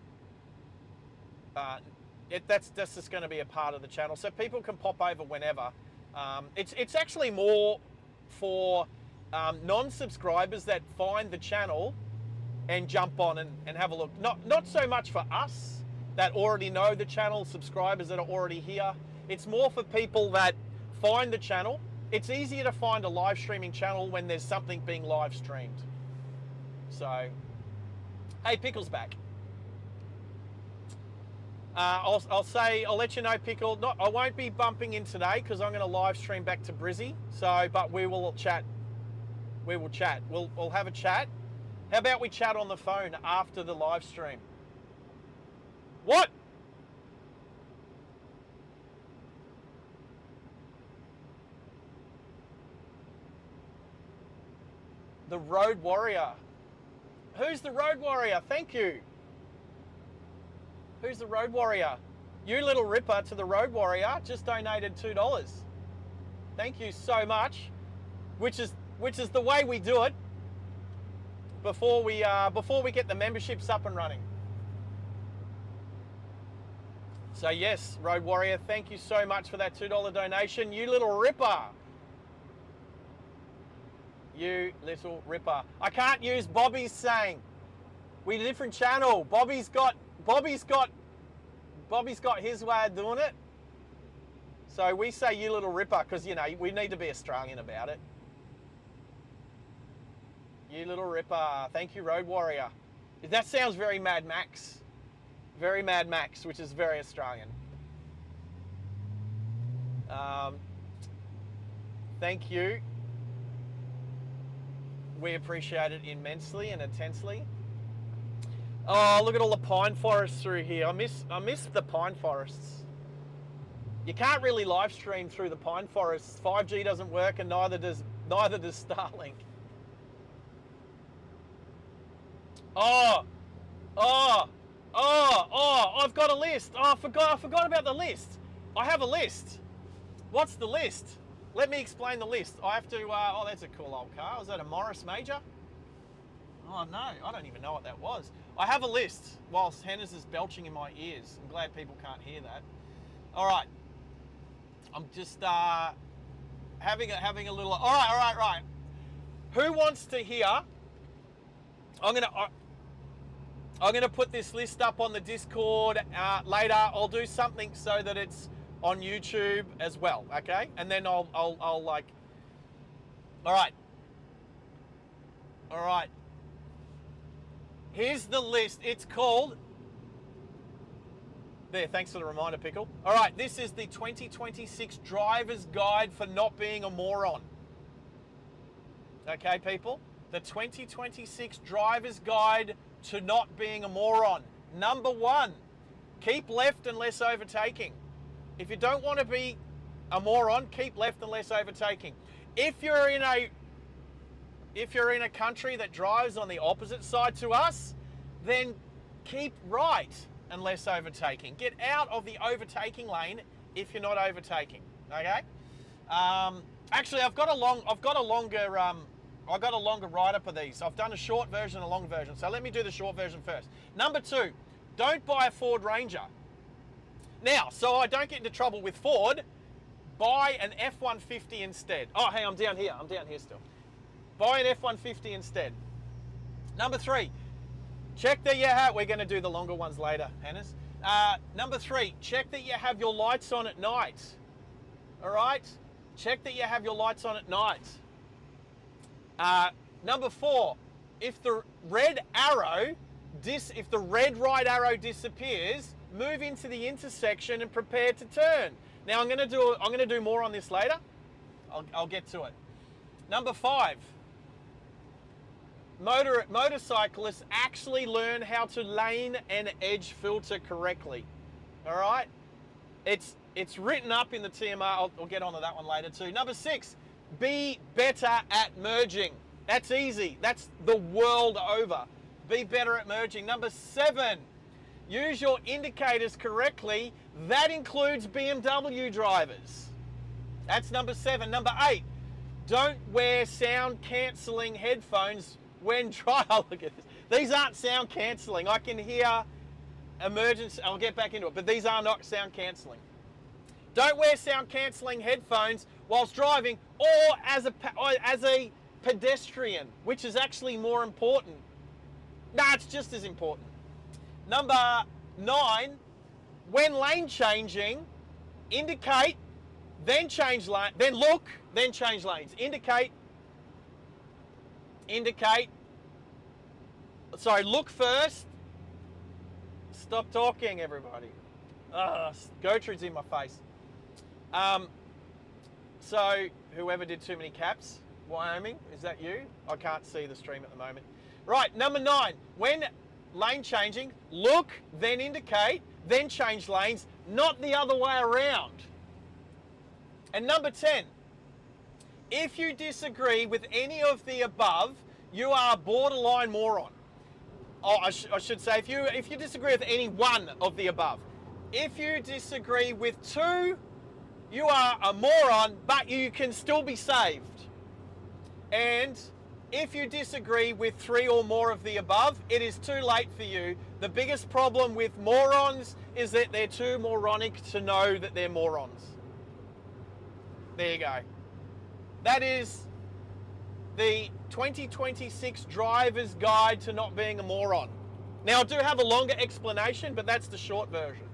That's just going to be a part of the channel, so people can pop over whenever. It's actually more for non-subscribers that find the channel and jump on and have a look. Not so much for us that already know the channel, subscribers that are already here. It's more for people that find the channel. It's easier to find a live streaming channel when there's something being live streamed. So, hey, Pickle's back. I'll let you know, Pickle. I won't be bumping in today because I'm going to live stream back to Brizzy. So, but we will chat. We will chat. We'll have a chat. How about we chat on the phone after the live stream? What? The Road Warrior. Who's the Road Warrior? Thank you. Who's the Road Warrior? You little ripper to the Road Warrior just donated $2. Thank you so much. Which is the way we do it before we get the memberships up and running. So yes, Road Warrior, thank you so much for that $2 donation. You little ripper. You little ripper. I can't use Bobby's saying. We're a different channel. Bobby's got his way of doing it. So we say you little ripper because, you know, we need to be Australian about it. You little ripper. Thank you, Road Warrior. That sounds very Mad Max. Very Mad Max, which is very Australian. Thank you. We appreciate it immensely and intensely. Oh, look at all the pine forests through here. I miss the pine forests. You can't really live stream through the pine forests. 5G doesn't work, and neither does Starlink. Oh, I've got a list. Oh, I forgot about the list. I have a list. What's the list? Let me explain the list. I have to, oh, that's a cool old car. Was that a Morris Major? Oh no, I don't even know what that was. I have a list whilst Hennes is belching in my ears. I'm glad people can't hear that. All right. I'm just having a little, all right. Who wants to hear? I'm gonna put this list up on the Discord later. I'll do something so that it's on YouTube as well, okay? And then I'll like, all right. Here's the list. It's called, there, thanks for the reminder, Pickle. All right, this is the 2026 Driver's Guide for Not Being a Moron. Okay, people? The 2026 Driver's Guide to Not Being a Moron. Number 1, keep left and less overtaking. If you don't want to be a moron, keep left and less overtaking. If you're in a country that drives on the opposite side to us, then keep right and less overtaking. Get out of the overtaking lane if you're not overtaking. Okay? Actually, I've got a longer write-up of these. I've done a short version and a long version. So let me do the short version first. Number 2, don't buy a Ford Ranger. Now, so I don't get into trouble with Ford, buy an F-150 instead. Oh, hey, I'm down here still. Buy an F-150 instead. Number 3, check that you have, we're going to do the longer ones later, Hannes. Number 3, check that you have your lights on at night. All right? Check that you have your lights on at night. Number 4, if the red right arrow disappears, move into the intersection and prepare to turn. Now I'm going to do more on this later. I'll get to it. Number 5, motorcyclists actually learn how to lane and edge filter correctly. All right, it's written up in the TMR. I'll get onto that one later too. Number 6, be better at merging. That's easy. That's the world over. Be better at merging. Number 7, use your indicators correctly. That includes BMW drivers. That's number 7. Number 8, don't wear sound cancelling headphones when driving. Oh, look at this. These aren't sound cancelling. I can hear emergency. I'll get back into it, but these are not sound cancelling. Don't wear sound cancelling headphones whilst driving or as a pedestrian, which is actually more important. Nah, it's just as important. Number 9, when lane changing, indicate, then change lane, then look, then change lanes. Indicate. Sorry, look first. Stop talking, everybody. Gertrude's in my face. So whoever did too many caps, Wyoming, is that you? I can't see the stream at the moment. Right, number 9. When lane changing, look, then indicate, then change lanes, not the other way around. And number 10. If you disagree with any of the above, you are a borderline moron. Oh, I should say, if you disagree with any one of the above. If you disagree with 2, you are a moron, but you can still be saved. And if you disagree with 3 or more of the above, it is too late for you. The biggest problem with morons is that they're too moronic to know that they're morons. There you go. That is the 2026 Driver's Guide to Not Being a Moron. Now, I do have a longer explanation, but that's the short version.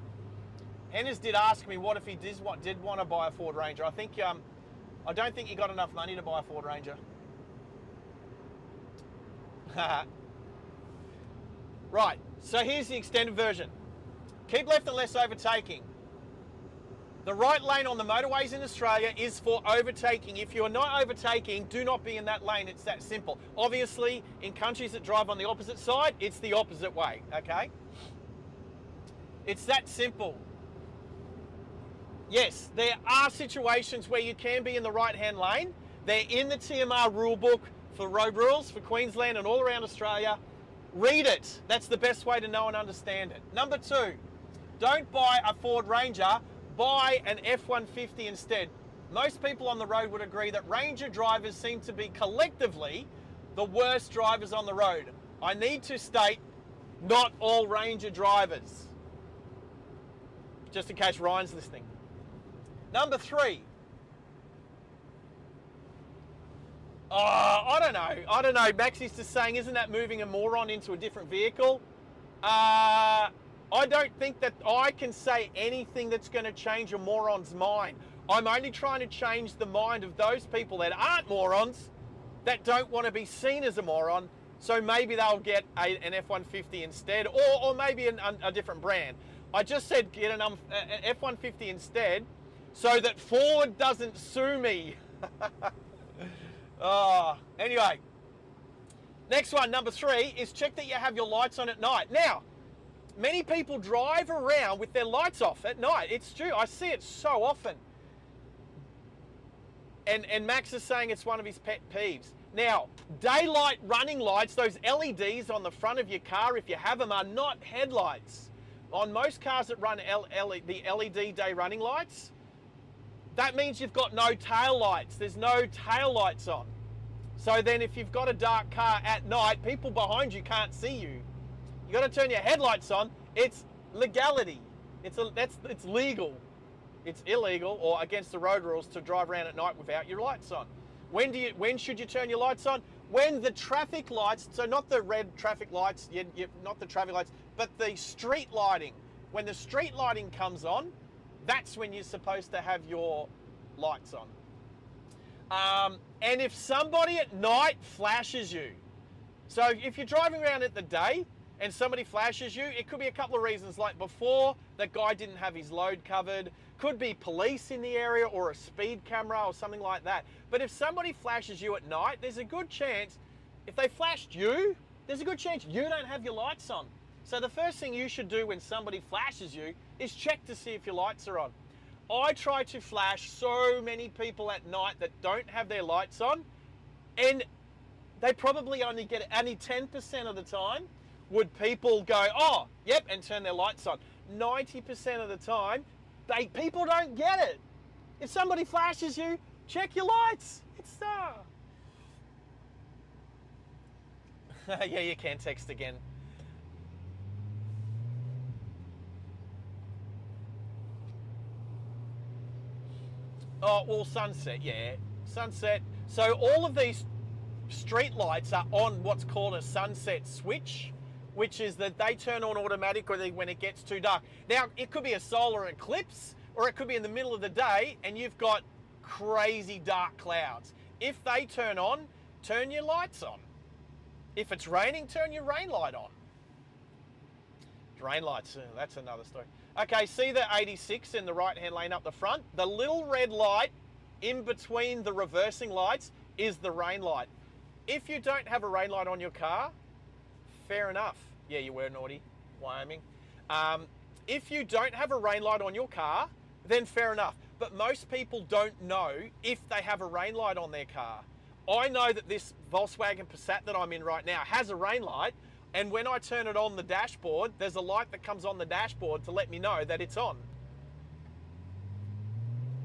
Hennes did ask me what if he did want to buy a Ford Ranger. I don't think he got enough money to buy a Ford Ranger. Right, so here's the extended version. Keep left and less overtaking. The right lane on the motorways in Australia is for overtaking. If you're not overtaking, do not be in that lane. It's that simple. Obviously, in countries that drive on the opposite side, it's the opposite way, okay? It's that simple. Yes, there are situations where you can be in the right-hand lane. They're in the TMR rulebook for road rules for Queensland and all around Australia. Read it. That's the best way to know and understand it. Number 2, don't buy a Ford Ranger. Buy an F-150 instead. Most people on the road would agree that Ranger drivers seem to be collectively the worst drivers on the road. I need to state, not all Ranger drivers. Just in case Ryan's listening. Number 3. I don't know. Maxie's just saying, isn't that moving a moron into a different vehicle? I don't think that I can say anything that's going to change a moron's mind. I'm only trying to change the mind of those people that aren't morons, that don't want to be seen as a moron. So maybe they'll get an F-150 instead, or maybe a different brand. I just said get an F-150 instead so that Ford doesn't sue me. Anyway, next one, number 3, is check that you have your lights on at night. Now, many people drive around with their lights off at night. It's true. I see it so often. And Max is saying it's one of his pet peeves. Now, daylight running lights, those LEDs on the front of your car, if you have them, are not headlights. On most cars that run the LED day running lights, that means you've got no tail lights. There's no tail lights on. So then if you've got a dark car at night, people behind you can't see you. You got to turn your headlights on. It's legality. It's legal. It's illegal or against the road rules to drive around at night without your lights on. When should you turn your lights on? When the traffic lights, so not the red traffic lights, not the traffic lights, but the street lighting. When the street lighting comes on, that's when you're supposed to have your lights on. And if somebody at night flashes you, so if you're driving around at the day and somebody flashes you, it could be a couple of reasons. Like before, that guy didn't have his load covered. Could be police in the area or a speed camera or something like that. But if somebody flashes you at night, there's a good chance, if they flashed you, there's a good chance you don't have your lights on. So the first thing you should do when somebody flashes you is check to see if your lights are on. I try to flash so many people at night that don't have their lights on, and they probably only get 10% of the time would people go, oh, yep, and turn their lights on. 90% of the time, people don't get it. If somebody flashes you, check your lights. It's yeah, you can text again. Oh, well, sunset, yeah. Sunset. So all of these street lights are on what's called a sunset switch, which is that they turn on automatically when it gets too dark. Now, it could be a solar eclipse, or it could be in the middle of the day and you've got crazy dark clouds. If they turn on, turn your lights on. If it's raining, turn your rain light on. Rain lights, that's another story. Okay, see the 86 in the right-hand lane up the front? The little red light in between the reversing lights is the rain light. If you don't have a rain light on your car, fair enough. Yeah, you were naughty, Wyoming. If you don't have a rain light on your car, then fair enough. But most people don't know if they have a rain light on their car. I know that this Volkswagen Passat that I'm in right now has a rain light, and when I turn it on the dashboard, there's a light that comes on the dashboard to let me know that it's on.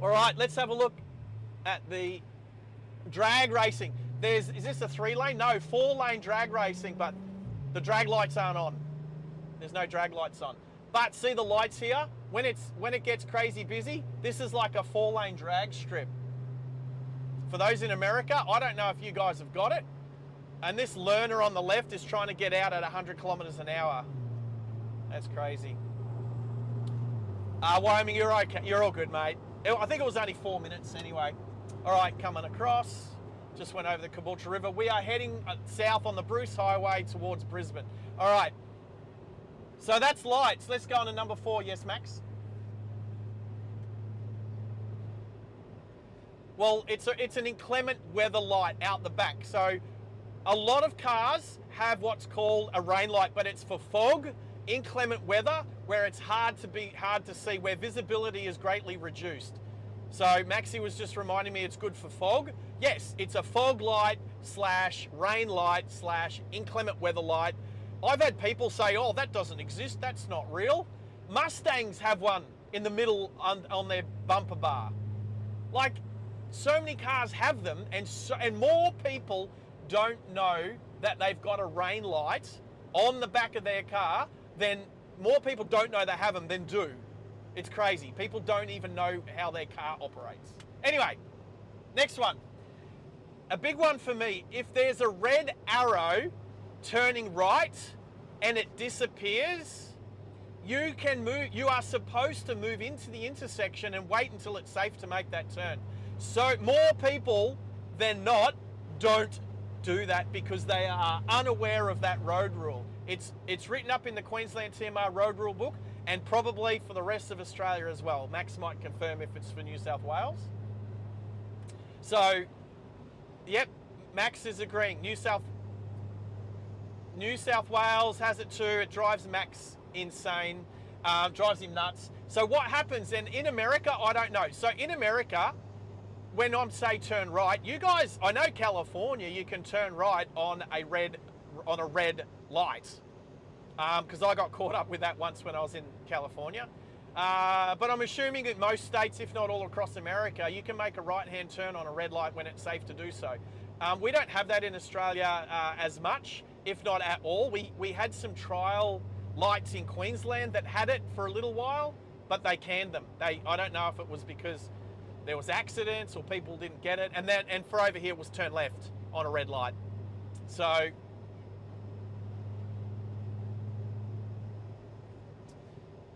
All right, let's have a look at the drag racing. Is this a 3-lane? No, 4-lane drag racing, but the drag lights aren't on. There's no drag lights on. But see the lights here? When it gets crazy busy, this is like a 4-lane drag strip. For those in America, I don't know if you guys have got it. And this learner on the left is trying to get out at 100 kilometers an hour. That's crazy. Wyoming, you're okay. You're all good, mate. I think it was only 4 minutes anyway. All right, coming across. Just went over the Caboolture River. We are heading south on the Bruce Highway towards Brisbane. All right. So that's lights. Let's go on to number 4. Yes, Max? Well, it's an inclement weather light out the back. So a lot of cars have what's called a rain light, but it's for fog, inclement weather, where it's hard to see, where visibility is greatly reduced. So Maxie was just reminding me it's good for fog. Yes, it's a fog light / rain light / inclement weather light. I've had people say, oh, that doesn't exist, that's not real. Mustangs have one in the middle on their bumper bar. Like, so many cars have them, and more people don't know that they've got a rain light on the back of their car than more people don't know they have them than do. It's crazy. People don't even know how their car operates. Anyway, next one. A big one for me. If there's a red arrow turning right and it disappears, you can move. You are supposed to move into the intersection and wait until it's safe to make that turn. So more people than not don't do that because they are unaware of that road rule. It's written up in the Queensland TMR road rule book, and probably for the rest of Australia as well. Max might confirm if it's for New South Wales. So, yep, Max is agreeing. New South Wales has it too. It drives Max insane, drives him nuts. So what happens, and in America, I don't know. So in America, when I'm say turn right, you guys, I know California, you can turn right on a red light. Because I got caught up with that once when I was in California. But I'm assuming that most states, if not all across America, you can make a right-hand turn on a red light when it's safe to do so. We don't have that in Australia as much, if not at all. We had some trial lights in Queensland that had it for a little while, but they canned them. I don't know if it was because there was accidents or people didn't get it. And for over here it was turn left on a red light. So,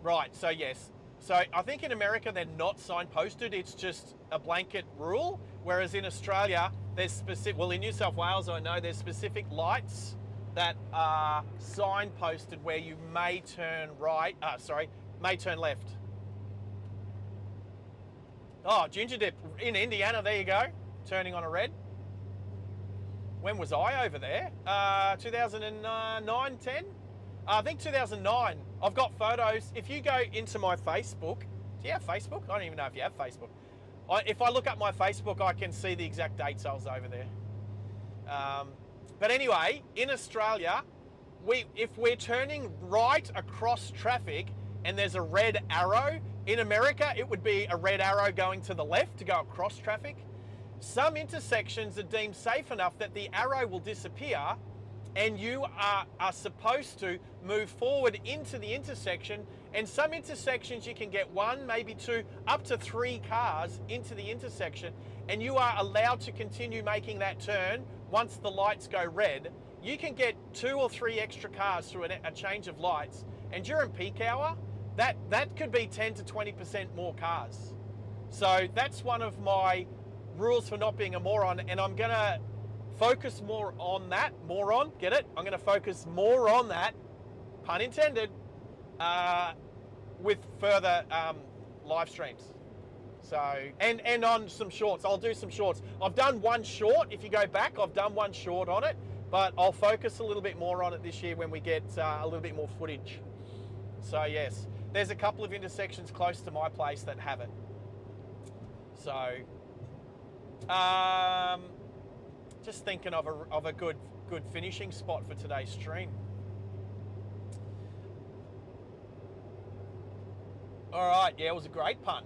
right, so yes. So I think in America they're not signposted, it's just a blanket rule. Whereas in Australia, there's specific, well in New South Wales I know there's specific lights that are signposted where you may turn right, may turn left. Oh, Ginger Dip in Indiana, there you go, turning on a red. When was I over there? 2009, 10? I think 2009. I've got photos. If you go into my Facebook, do you have Facebook? I don't even know if you have Facebook. If I look up my Facebook, I can see the exact dates I was over there. But anyway, in Australia, if we're turning right across traffic and there's a red arrow, in America, it would be a red arrow going to the left to go across traffic. Some intersections are deemed safe enough that the arrow will disappear and you are supposed to move forward into the intersection. And some intersections you can get 1, maybe 2, up to 3 cars into the intersection, and you are allowed to continue making that turn once the lights go red. You can get 2 or 3 extra cars through a change of lights, and during peak hour, that could be 10 to 20% more cars. So that's one of my rules for not being a moron, and I'm gonna focus more on that. Moron, get it? I'm gonna focus more on that, pun intended, with further live streams. So, and on some shorts. I'll do some shorts. I've done one short. If you go back, I've done one short on it, but I'll focus a little bit more on it this year when we get a little bit more footage. So yes, there's a couple of intersections close to my place that have it. So, just thinking of a good finishing spot for today's stream. All right, yeah, it was a great pun.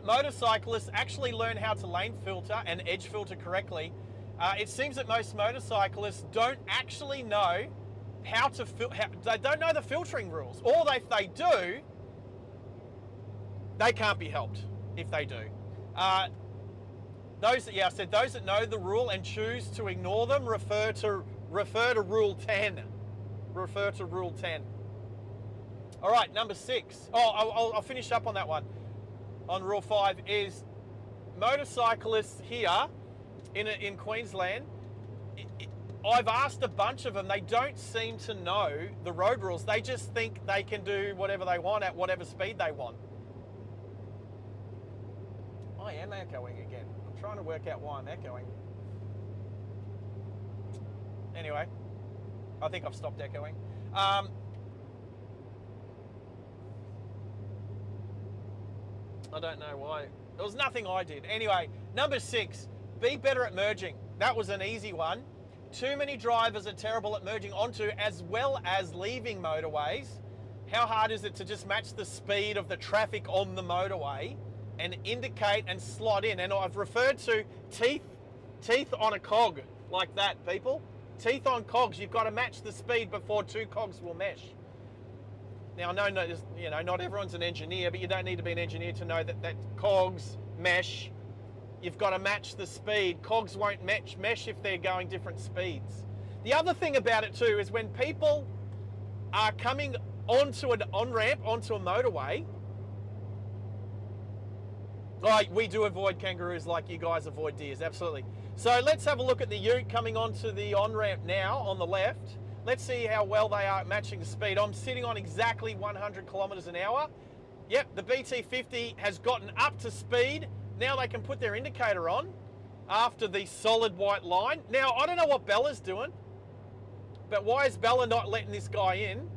Motorcyclists actually learn how to lane filter and edge filter correctly. It seems that most motorcyclists don't actually know how to they don't know the filtering rules, or if they do, they can't be helped if they do. Those that know the rule and choose to ignore them refer to Rule 10. Refer to Rule 10. All right, number 6. Oh, I'll finish up on that one. On Rule 5 is motorcyclists here in Queensland. I've asked a bunch of them. They don't seem to know the road rules. They just think they can do whatever they want at whatever speed they want. I am echoing again. I'm trying to work out why I'm echoing. Anyway, I think I've stopped echoing. I don't know why. There was nothing I did. Anyway, number 6, be better at merging. That was an easy one. Too many drivers are terrible at merging onto as well as leaving motorways. How hard is it to just match the speed of the traffic on the motorway and indicate and slot in? And I've referred to teeth on a cog like that, people. Teeth on cogs. You've got to match the speed before 2 cogs will mesh. Now, I know, you know, not everyone's an engineer, but you don't need to be an engineer to know that cogs mesh. You've got to match the speed. Cogs won't mesh if they're going different speeds. The other thing about it too is when people are coming onto an on-ramp, onto a motorway, we do avoid kangaroos like you guys avoid deers, absolutely. So let's have a look at the ute coming onto the on-ramp now on the left. Let's see how well they are at matching the speed. I'm sitting on exactly 100 kilometers an hour. Yep, the BT50 has gotten up to speed. Now they can put their indicator on after the solid white line. Now, I don't know what Bella's doing, but why is Bella not letting this guy in?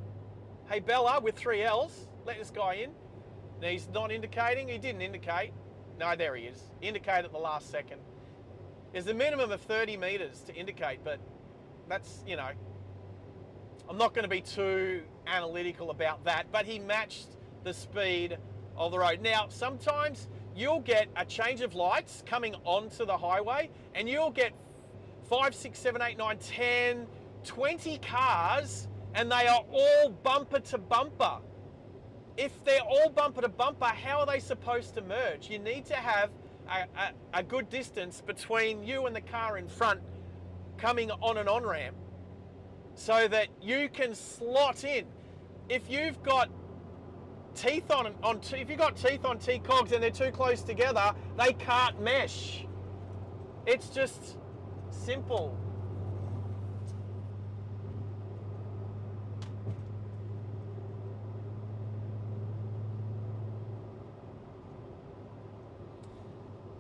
Hey, Bella, with 3 L's, let this guy in. Now, he's not indicating. He didn't indicate. No, there he is. Indicate at the last second. There's a minimum of 30 meters to indicate, but that's, you know, I'm not going to be too analytical about that, but he matched the speed of the road. Now, sometimes you'll get a change of lights coming onto the highway and you'll get 5, 6, 7, 8, 9, 10, 20 cars and they are all bumper to bumper. If they're all bumper to bumper, how are they supposed to merge? You need to have a good distance between you and the car in front coming on an on-ramp so that you can slot in. If you've got teeth if you've got teeth on T cogs and they're too close together, they can't mesh. It's just simple.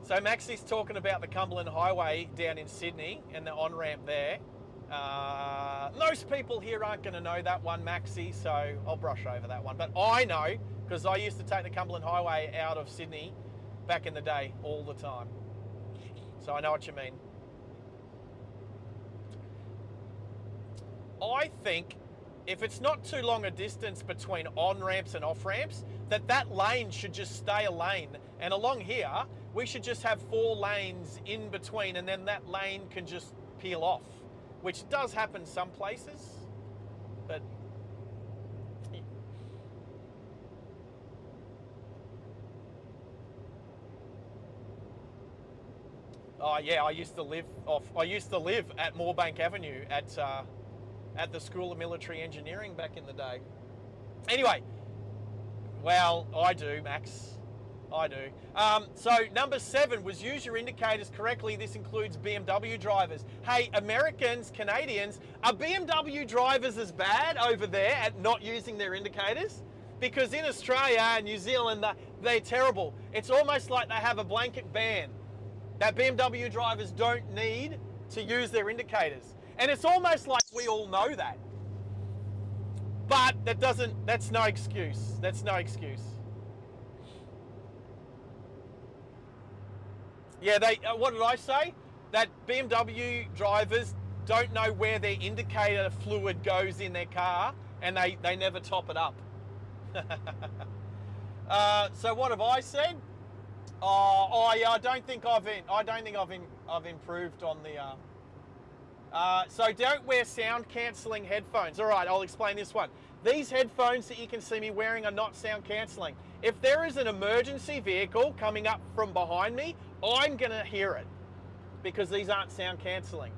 So Maxie's talking about the Cumberland Highway down in Sydney and the on-ramp there. Most people here aren't going to know that one, Maxie, so I'll brush over that one. But I know, because I used to take the Cumberland Highway out of Sydney back in the day all the time. So I know what you mean. I think if it's not too long a distance between on-ramps and off-ramps, that lane should just stay a lane. And along here, we should just have 4 lanes in between, and then that lane can just peel off, which does happen some places, but oh yeah, I used to live at Moorebank Avenue at the School of Military Engineering back in the day. Anyway, well, I do, Max. I do. So number 7 was use your indicators correctly. This includes BMW drivers. Hey, Americans, Canadians, are BMW drivers as bad over there at not using their indicators? because in Australia and New Zealand, they're terrible. It's almost like they have a blanket ban that BMW drivers don't need to use their indicators. And it's almost like we all know that. But that's no excuse. That's no excuse. Yeah, what did I say? That BMW drivers don't know where their indicator fluid goes in their car, and they never top it up. So what have I said? Yeah, I don't think I've improved on the. So don't wear sound cancelling headphones. All right, I'll explain this one. These headphones that you can see me wearing are not sound cancelling. If there is an emergency vehicle coming up from behind me, I'm gonna hear it because these aren't sound cancelling.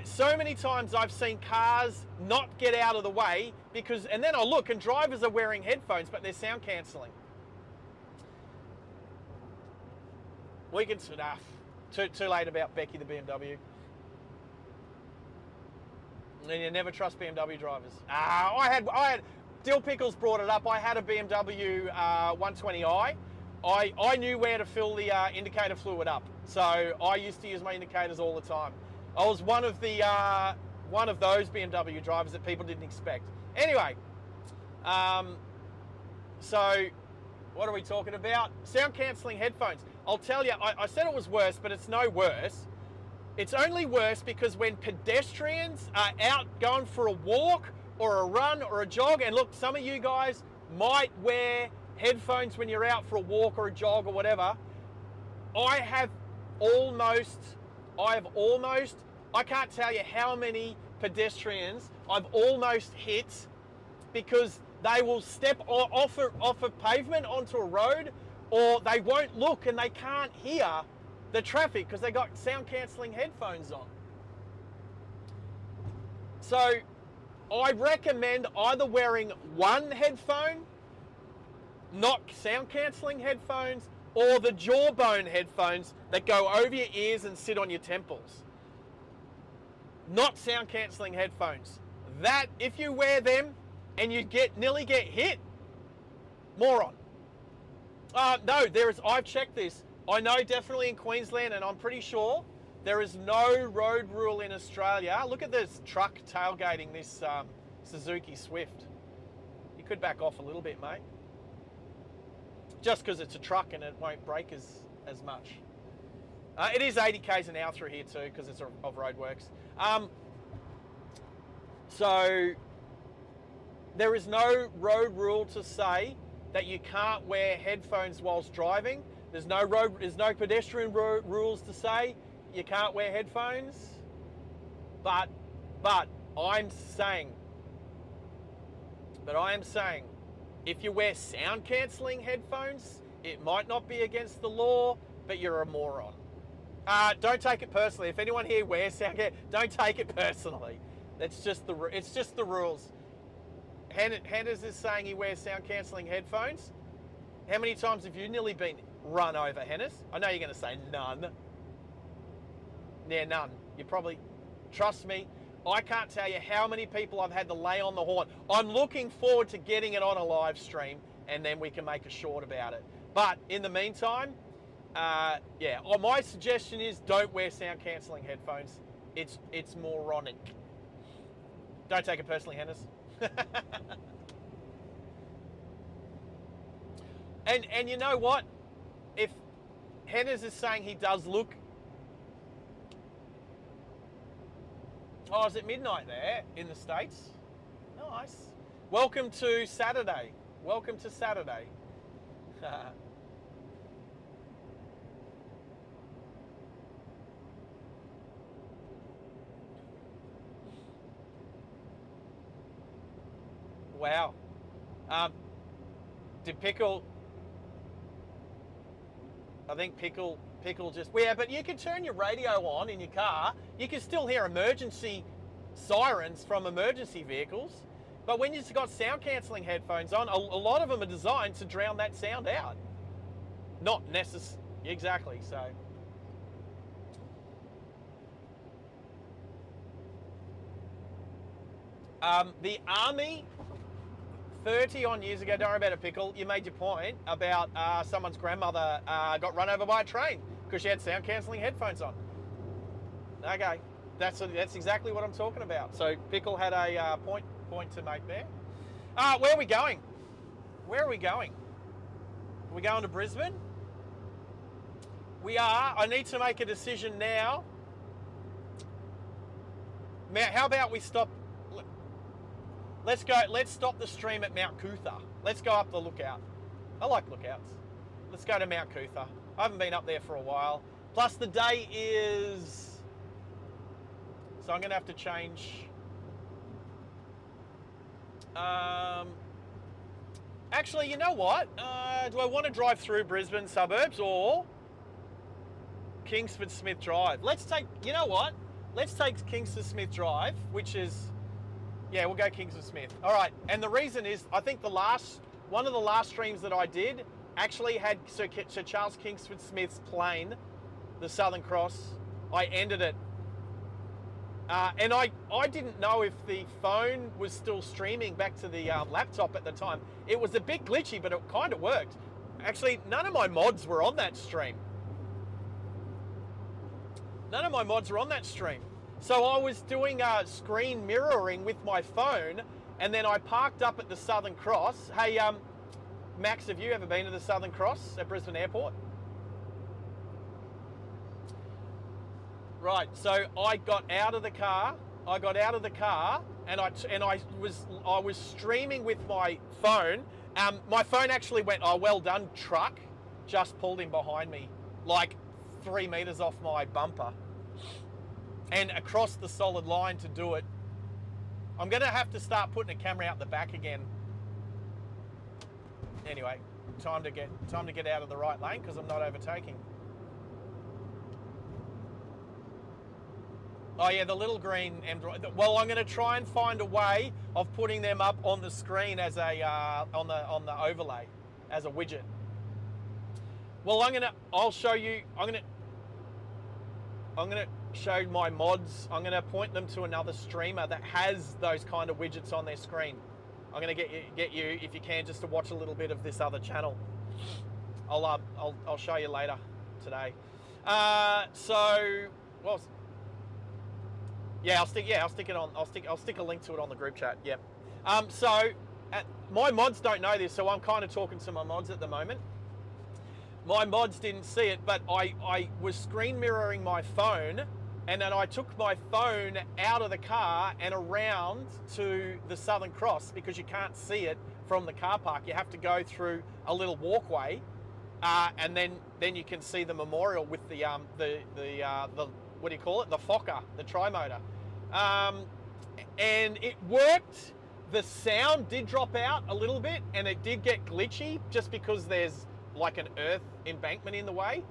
So many times I've seen cars not get out of the way and then I look and drivers are wearing headphones, but they're sound cancelling. We can too late about Becky the BMW. And you never trust BMW drivers. I had Dill Pickles brought it up. I had a BMW 120i. I knew where to fill the indicator fluid up, so I used to use my indicators all the time. I was one of those BMW drivers that people didn't expect. Anyway, so what are we talking about? Sound cancelling headphones. I'll tell you, I said it was worse, but it's no worse. It's only worse because when pedestrians are out going for a walk or a run or a jog, and look, some of you guys might wear headphones when you're out for a walk or a jog or whatever. I can't tell you how many pedestrians I've almost hit because they will step off a pavement onto a road, or they won't look and they can't hear the traffic because they got sound cancelling headphones on. So I recommend either wearing one headphone, not sound cancelling headphones, or the jawbone headphones that go over your ears and sit on your temples. Not sound cancelling headphones. That, if you wear them and you nearly get hit, moron. No, I've checked this. I know definitely in Queensland, and I'm pretty sure there is no road rule in Australia. Look at this truck tailgating this Suzuki Swift. You could back off a little bit, mate. Just because it's a truck and it won't brake as much. It is 80 k's an hour through here too because it's of roadworks. So there is no road rule to say that you can't wear headphones whilst driving. There's no pedestrian rules to say you can't wear headphones. But I am saying, if you wear sound cancelling headphones, it might not be against the law, but you're a moron. Don't take it personally. If anyone here wears sound, don't take it personally. It's just the rules. Hennes is saying he wears sound cancelling headphones. How many times have you nearly been run over, Hennes? I know you're going to say none. Yeah, none. You probably, trust me, I can't tell you how many people I've had to lay on the horn. I'm looking forward to getting it on a live stream, and then we can make a short about it. But in the meantime, my suggestion is don't wear sound cancelling headphones. It's moronic. Don't take it personally, Hennes. And you know what? If Hennes is saying he does look... Oh, is it midnight there in the States? Nice. Welcome to Saturday. Welcome to Saturday. Wow. Did Pickle... I think Pickle just... Yeah, but you can turn your radio on in your car. You can still hear emergency sirens from emergency vehicles. But when you've got sound cancelling headphones on, a lot of them are designed to drown that sound out. Not necessarily... Exactly, so... The Army 30 on years ago, don't worry about it, Pickle. You made your point about someone's grandmother got run over by a train because she had sound cancelling headphones on. Okay, that's exactly what I'm talking about. So Pickle had a point to make there. Where are we going? Where are we going? Are we going to Brisbane? We are. I need to make a decision now. How about we stop? Let's go. Let's stop the stream at Mount Cootha. Let's go up the lookout. I like lookouts. Let's go to Mount Cootha. I haven't been up there for a while. Plus the day is... So I'm going to have to change... Actually, you know what? Do I want to drive through Brisbane suburbs or Kingsford Smith Drive? Let's take... You know what? Let's take Kingsford Smith Drive, which is... Yeah, we'll go Kingsford Smith. All right, and the reason is, I think one of the last streams that I did actually had Sir Charles Kingsford Smith's plane, the Southern Cross. I ended it. And I didn't know if the phone was still streaming back to the laptop at the time. It was a bit glitchy, but it kind of worked. Actually, none of my mods were on that stream. None of my mods were on that stream. So I was doing screen mirroring with my phone, and then I parked up at the Southern Cross. Hey, Max, have you ever been to the Southern Cross at Brisbane Airport? Right, so I got out of the car. And I was streaming with my phone. My phone actually went, "Oh, well done, truck." Just pulled in behind me, like 3 meters off my bumper, and across the solid line to do it. I'm going to have to start putting a camera out the back again. Anyway, time to get out of the right lane because I'm not overtaking. Oh yeah, the little green M-Drive. Well, I'm going to try and find a way of putting them up on the screen as a on the overlay as a widget. Well, I'll show you. I'm gonna show my mods. I'm gonna point them to another streamer that has those kind of widgets on their screen. I'm gonna get you if you can, just to watch a little bit of this other channel. I'll show you later today. I'll stick it on. I'll stick a link to it on the group chat. Yep. My mods don't know this, so I'm kind of talking to my mods at the moment. My mods didn't see it, but I was screen mirroring my phone, and then I took my phone out of the car and around to the Southern Cross because you can't see it from the car park. You have to go through a little walkway, and then you can see the memorial with the what do you call it? The Fokker, the tri-motor. And it worked. The sound did drop out a little bit, and it did get glitchy just because there's like an earth embankment in the way.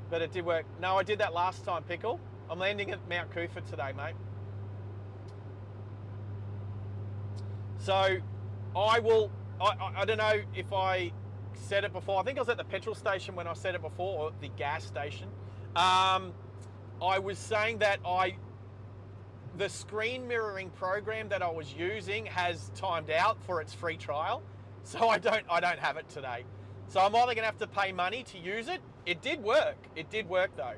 But it did work. No, I did that last time, Pickle. I'm landing at Mount Cootha today, mate. So I don't know if I said it before. I think I was at the petrol station when I said it before, or the gas station. I was saying that the screen mirroring program that I was using has timed out for its free trial, so I don't have it today. So I'm either going to have to pay money to use it. It did work. It did work though.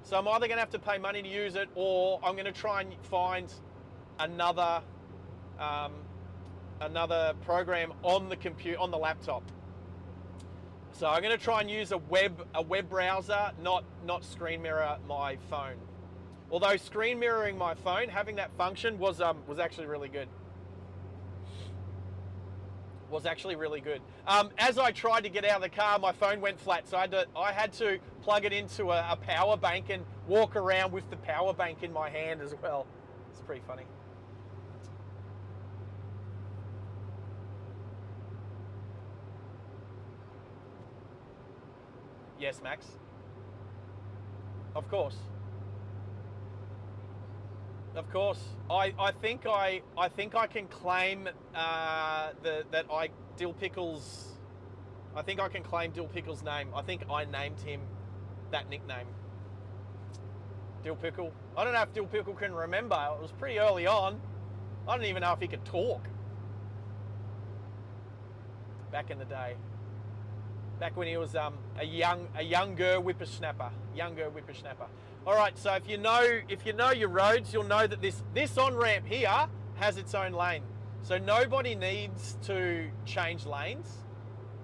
So I'm either going to have to pay money to use it, or I'm going to try and find another program on the computer, on the laptop. So I'm going to try and use a web browser, not screen mirror my phone. Although screen mirroring my phone, having that function was actually really good. Was actually really good. As I tried to get out of the car, my phone went flat, so I had to plug it into a power bank and walk around with the power bank in my hand as well. It's pretty funny. Yes, Max. Of course. Of course. I think I can claim Dill Pickles. I think I can claim Dill Pickles' name. I think I named him that nickname. Dill Pickle. I don't know if Dill Pickle can remember. It was pretty early on. I don't even know if he could talk. Back in the day. Back when he was a younger whippersnapper. All right, so if you know your roads, you'll know that this on-ramp here has its own lane. So nobody needs to change lanes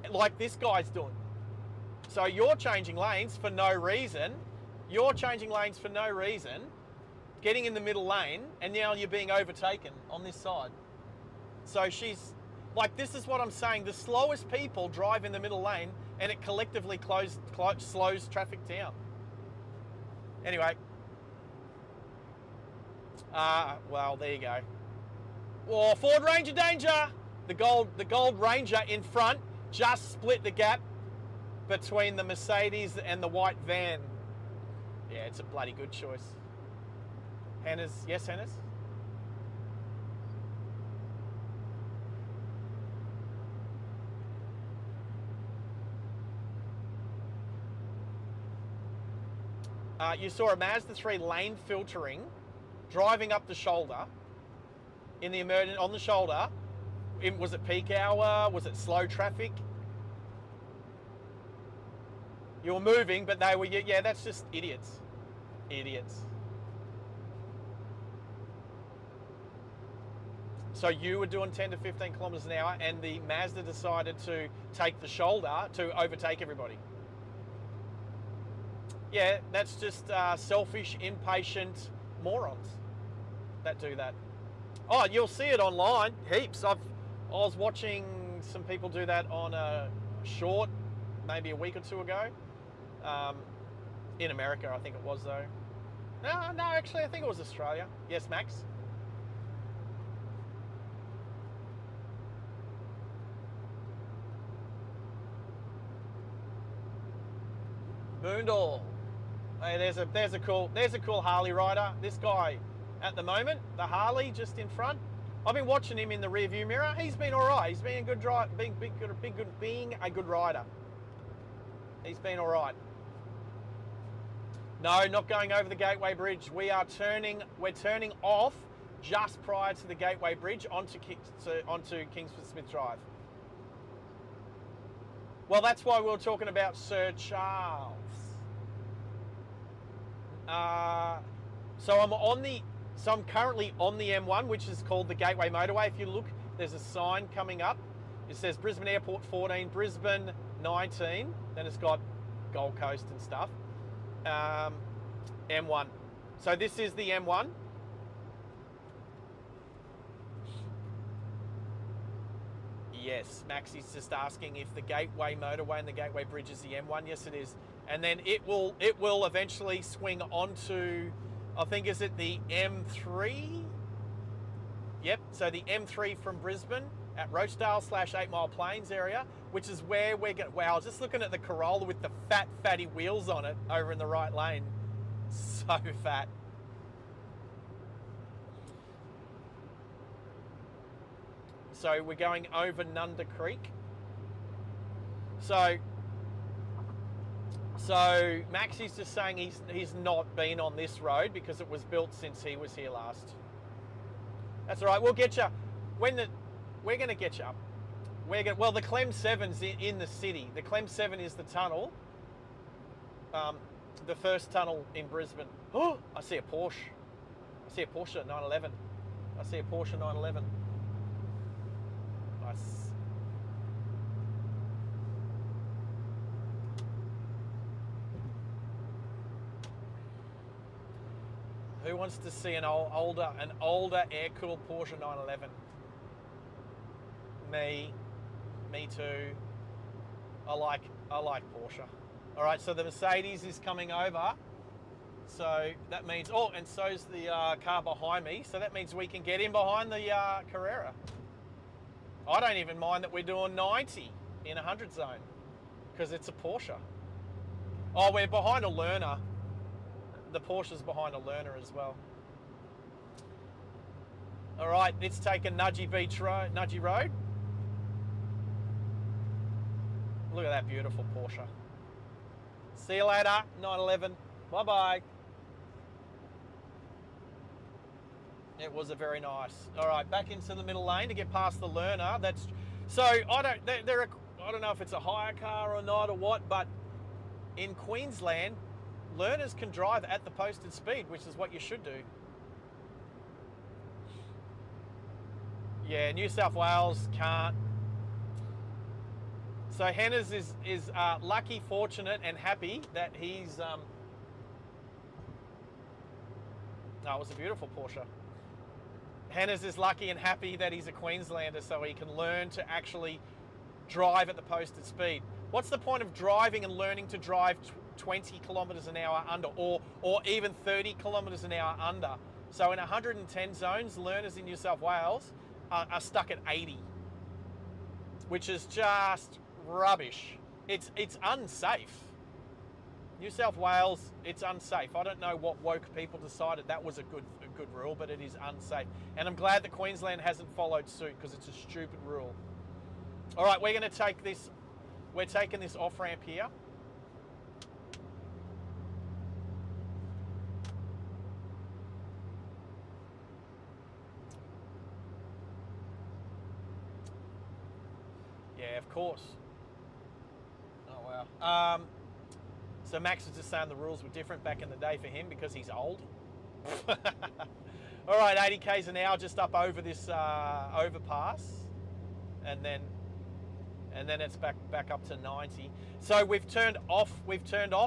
like this guy's doing. So you're changing lanes for no reason. Getting in the middle lane, and now you're being overtaken on this side. So she's like, this is what I'm saying. The slowest people drive in the middle lane, and it collectively slows traffic down. Anyway, well, there you go. Oh, Ford Ranger danger! The gold Ranger in front just split the gap between the Mercedes and the white van. Yeah, it's a bloody good choice. Hannah's, yes, Hannah's? You saw a Mazda 3 lane filtering driving up the shoulder in the on the shoulder. Was it peak hour? Was it slow traffic? You were moving, but they were, yeah, that's just idiots. So you were doing 10 to 15 kilometers an hour, and the Mazda decided to take the shoulder to overtake everybody. Yeah, that's just selfish, impatient morons that do that. Oh, you'll see it online, heaps. I was watching some people do that on a short, maybe a week or two ago. In America, I think it was though. No, actually, I think it was Australia. Yes, Max? Boondall. Hey, there's a cool Harley rider. This guy, at the moment, the Harley just in front. I've been watching him in the rear view mirror. He's been all right. He's been a good driver, being a good rider. He's been all right. No, not going over the Gateway Bridge. We're turning off just prior to the Gateway Bridge onto Kingsford Smith Drive. Well, that's why we were talking about Sir Charles. So I'm currently on the M1, which is called the Gateway Motorway. If you look, there's a sign coming up. It says Brisbane Airport 14, Brisbane 19. Then it's got Gold Coast and stuff. M1. So this is the M1. Yes, Maxie's just asking if the Gateway Motorway and the Gateway Bridge is the M1. Yes, it is. And then it will eventually swing onto, I think, is it the M3? Yep, so the M3 from Brisbane at Rochedale / 8 Mile Plains area, which is where we're going. Wow, just looking at the Corolla with the fatty wheels on it over in the right lane. So fat. So we're going over Nunda Creek. So Maxie's just saying he's not been on this road because it was built since he was here last. That's all right. We'll get you we're going to get you up. Well, the Clem 7's in the city. The Clem 7 is the tunnel. The first tunnel in Brisbane. Oh, I see a Porsche. I see a Porsche 911. I see a Porsche 911. Nice. Who wants to see an older air-cooled Porsche 911? Me too. I like Porsche. All right, so the Mercedes is coming over. So that means, oh, and so's the car behind me. So that means we can get in behind the Carrera. I don't even mind that we're doing 90 in 100 zone because it's a Porsche. Oh, we're behind a learner. The Porsche's behind a learner as well. All right, let's take a Nudgee Road. Look at that beautiful Porsche. See you later, 911. Bye-bye. It was a very nice. All right, back into the middle lane to get past the learner. That's so I don't know if it's a hire car or not or what, but in Queensland, learners can drive at the posted speed, which is what you should do. Yeah, New South Wales can't. So Hennes is lucky, fortunate, and happy that he's. No, it was a beautiful Porsche. Hennes is lucky and happy that he's a Queenslander, so he can learn to actually drive at the posted speed. What's the point of driving and learning to drive 20 kilometres an hour under, or even 30 kilometres an hour under? So in 110 zones, learners in New South Wales are stuck at 80, which is just rubbish. It's unsafe. New South Wales, it's unsafe. I don't know what woke people decided that was a good rule, but it is unsafe. And I'm glad that Queensland hasn't followed suit, because it's a stupid rule. All right, we're going to take this. We're taking this off ramp here. Yeah, of course. Oh wow. So Max was just saying the rules were different back in the day for him because he's old. All right, 80 k's an hour just up over this overpass, and then it's back up to 90. So we've turned off.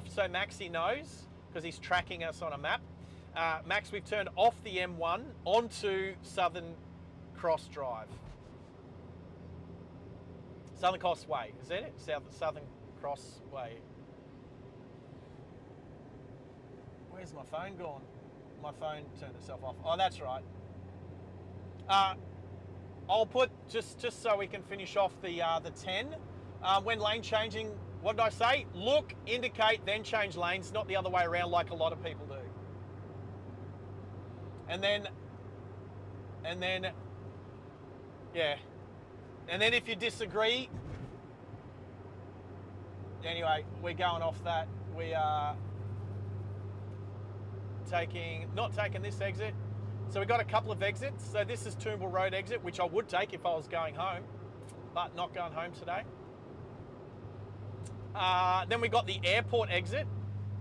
So Maxie knows because he's tracking us on a map. Max, we've turned off the M1 onto Southern Cross Drive. Southern Cross Way, is that it? Southern Cross Way. Where's my phone gone? My phone turned itself off. Oh, that's right. I'll put, just so we can finish off the 10. When lane changing, what did I say? Look, indicate, then change lanes, not the other way around like a lot of people do. And then, yeah. And then if you disagree, anyway, we're going off that. We are not taking this exit. So we've got a couple of exits. So this is Toombul Road exit, which I would take if I was going home, but not going home today. Then we got the airport exit.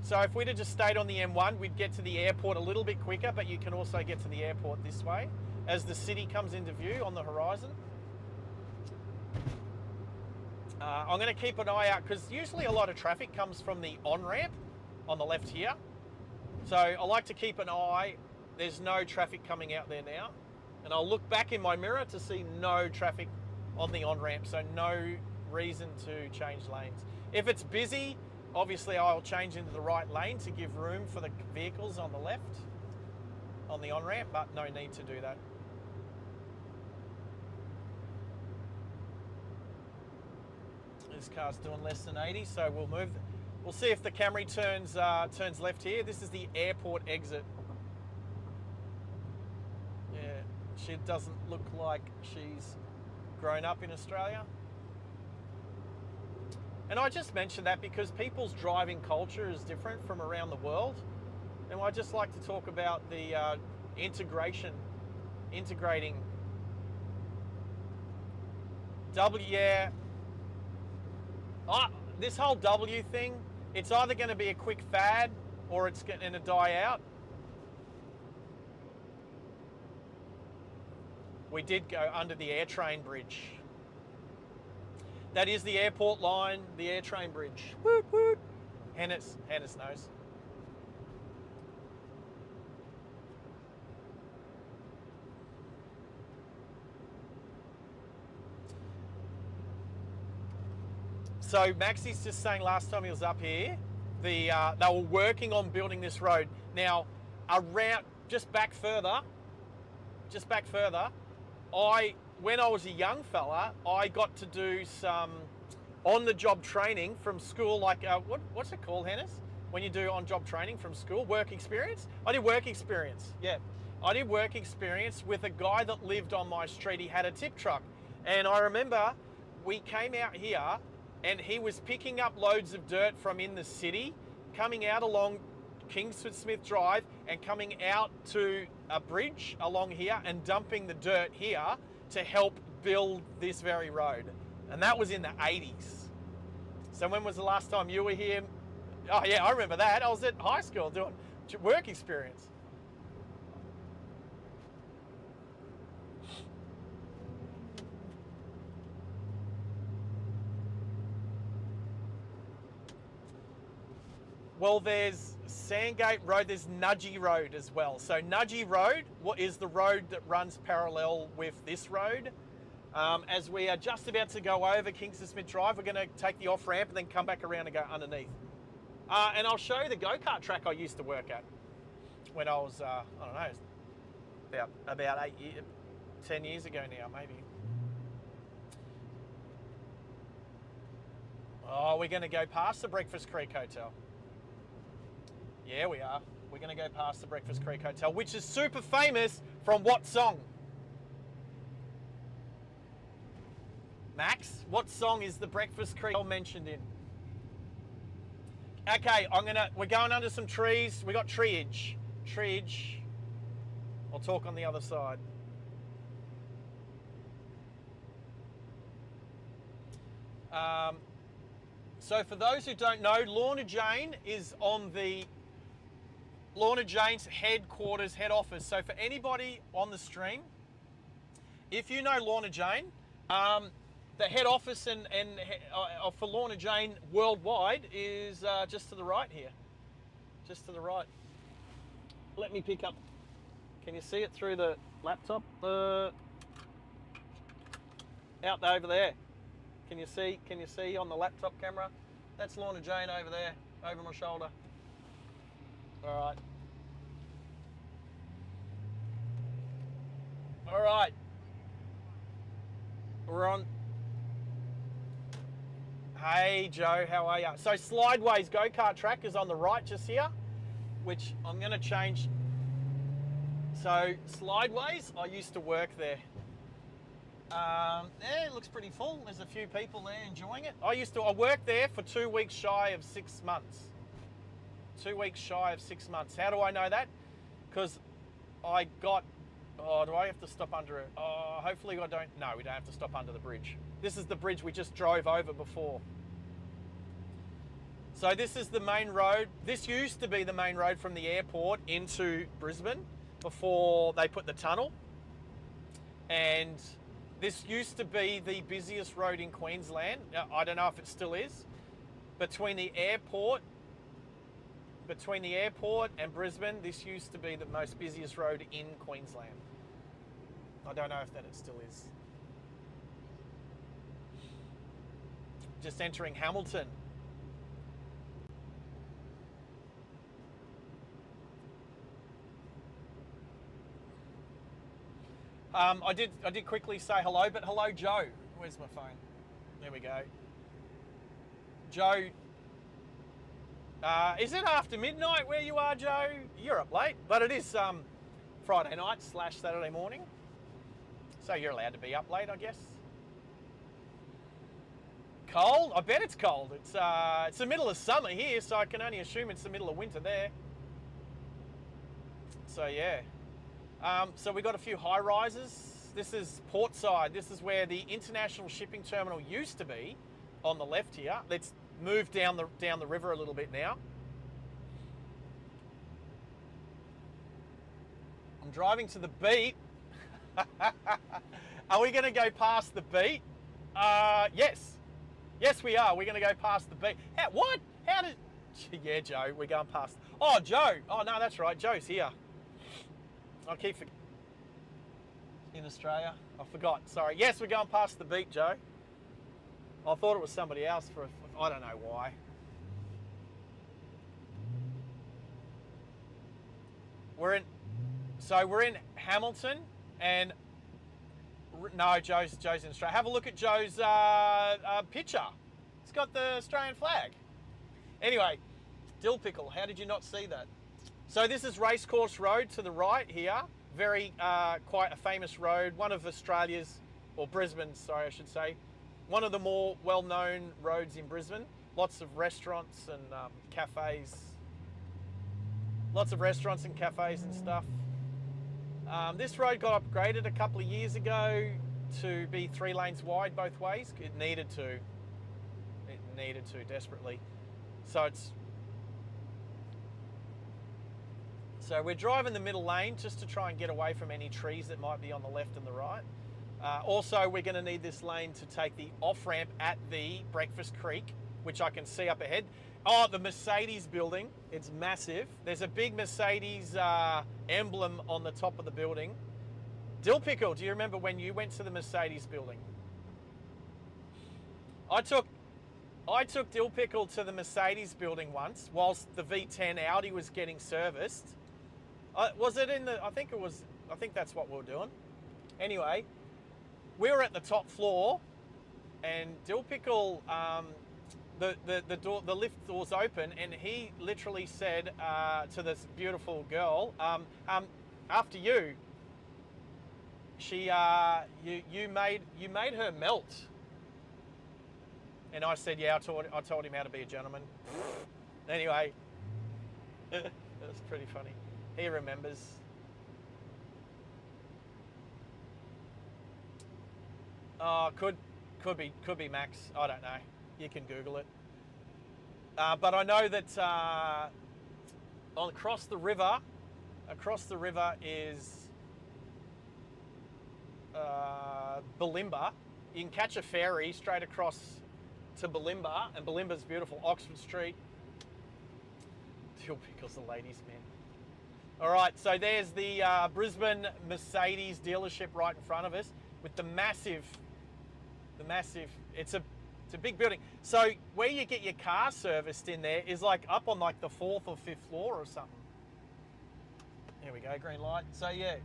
So if we'd have just stayed on the M1, we'd get to the airport a little bit quicker, but you can also get to the airport this way as the city comes into view on the horizon. I'm going to keep an eye out because usually a lot of traffic comes from the on-ramp on the left here. So I like to keep an eye. There's no traffic coming out there now. And I'll look back in my mirror to see no traffic on the on-ramp, so no reason to change lanes. If it's busy, obviously I'll change into the right lane to give room for the vehicles on the left on the on-ramp, but no need to do that. This car's doing less than 80, so we'll move. We'll see if the Camry turns left here. This is the airport exit. Yeah, she doesn't look like she's grown up in Australia. And I just mentioned that because people's driving culture is different from around the world. And I just like to talk about the integrating. This whole W thing, it's either going to be a quick fad or it's going to die out. We did go under the air train bridge. That is the airport line, the air train bridge. Woot woot. Hennes knows. So Maxie's just saying last time he was up here, they were working on building this road. Now, around just back further, when I was a young fella, I got to do some on-the-job training from school, like what's it called, Hennes? When you do on-job training from school, work experience. I did work experience. Yeah, I did work experience with a guy that lived on my street. He had a tip truck, and I remember we came out here. And he was picking up loads of dirt from in the city, coming out along Kingsford Smith Drive and coming out to a bridge along here and dumping the dirt here to help build this very road. And that was in the 80s. So when was the last time you were here? Oh yeah, I remember that. I was at high school doing work experience. Well, there's Sandgate Road, there's Nudgee Road as well. So Nudgee Road is the road that runs parallel with this road. As we are just about to go over Kingston Smith Drive, we're going to take the off-ramp and then come back around and go underneath. And I'll show you the go-kart track I used to work at when I was, I don't know, about 10 years ago now, maybe. Oh, we're going to go past the Breakfast Creek Hotel. Yeah, we are. We're going to go past the Breakfast Creek Hotel, which is super famous from what song? Max, what song is the Breakfast Creek mentioned in? Okay, we're going under some trees. We got treeage. I'll talk on the other side. So for those who don't know, Lorna Jane is on the Lorna Jane's headquarters, head office. So for anybody on the stream, if you know Lorna Jane, the head office and for Lorna Jane worldwide is just to the right here. Just to the right. Let me pick up. Can you see it through the laptop? Out over there. Can you see on the laptop camera? That's Lorna Jane over there, over my shoulder. All right. We're on. Hey Joe, how are you? So Slideways go-kart track is on the right just here, which I'm going to change. So Slideways, I used to work there. Yeah, it looks pretty full. There's a few people there enjoying it. I worked there for 2 weeks shy of 6 months. 2 weeks shy of 6 months. How do I know that? Because I got, do I have to stop under it? Hopefully I don't. No, we don't have to stop under the bridge. This is the bridge we just drove over before. So this is the main road. This used to be the main road from the airport into Brisbane before they put the tunnel. And this used to be the busiest road in Queensland. I don't know if it still is. Between the airport and Brisbane, this used to be the most busiest road in Queensland. I don't know if that it still is. Just entering Hamilton. I did quickly say hello, but hello Joe. Where's my phone? There we go. Joe, is it after midnight where you are, Joe? You're up late, but it is Friday night / Saturday morning. So you're allowed to be up late, I guess. Cold? I bet it's cold. It's the middle of summer here, so I can only assume it's the middle of winter there. So yeah. So we got a few high rises. This is Portside. This is where the international shipping terminal used to be, on the left here. Let's move down the river a little bit now. I'm driving to the beat. Are we going to go past the beat? Yes. Yes, we are. We're going to go past the beat. What? How did... Yeah, Joe, we're going past... Oh, Joe. Oh, no, that's right. Joe's here. I keep forgetting. In Australia. I forgot. Sorry. Yes, we're going past the beat, Joe. I thought it was somebody else for... I don't know why. We're in Hamilton, and... No, Joe's in Australia. Have a look at Joe's picture. It's got the Australian flag. Anyway, dill pickle. How did you not see that? So this is Racecourse Road to the right here. Very quite a famous road. One of Australia's, or Brisbane, sorry, I should say. One of the more well-known roads in Brisbane. Lots of restaurants and cafes. Lots of restaurants and cafes and stuff. This road got upgraded a couple of years ago to be 3 lanes wide both ways. It needed to. It needed to desperately. So we're driving the middle lane just to try and get away from any trees that might be on the left and the right. Also, we're going to need this lane to take the off-ramp at the Breakfast Creek, which I can see up ahead. Oh, the Mercedes building. It's massive. There's a big Mercedes emblem on the top of the building. Dill Pickle, do you remember when you went to the Mercedes building? I took Dill Pickle to the Mercedes building once whilst the V10 Audi was getting serviced. Was it in the, I think that's what we were doing. Anyway, we were at the top floor and Dill Pickle, the lift doors open and he literally said to this beautiful girl, after you, you made her melt. And I said, yeah, I told him how to be a gentleman. Anyway, it was pretty funny. He remembers. Oh, could be Max. I don't know. You can Google it. But I know that across the river is Bulimba. You can catch a ferry straight across to Bulimba, and Bulimba's beautiful. Oxford Street. Dill Pickle's the ladies' man. All right, so there's the Brisbane Mercedes dealership right in front of us with the massive. It's a big building. So where you get your car serviced in there is like up on like the 4th or 5th floor or something. There we go, green light. So yeah,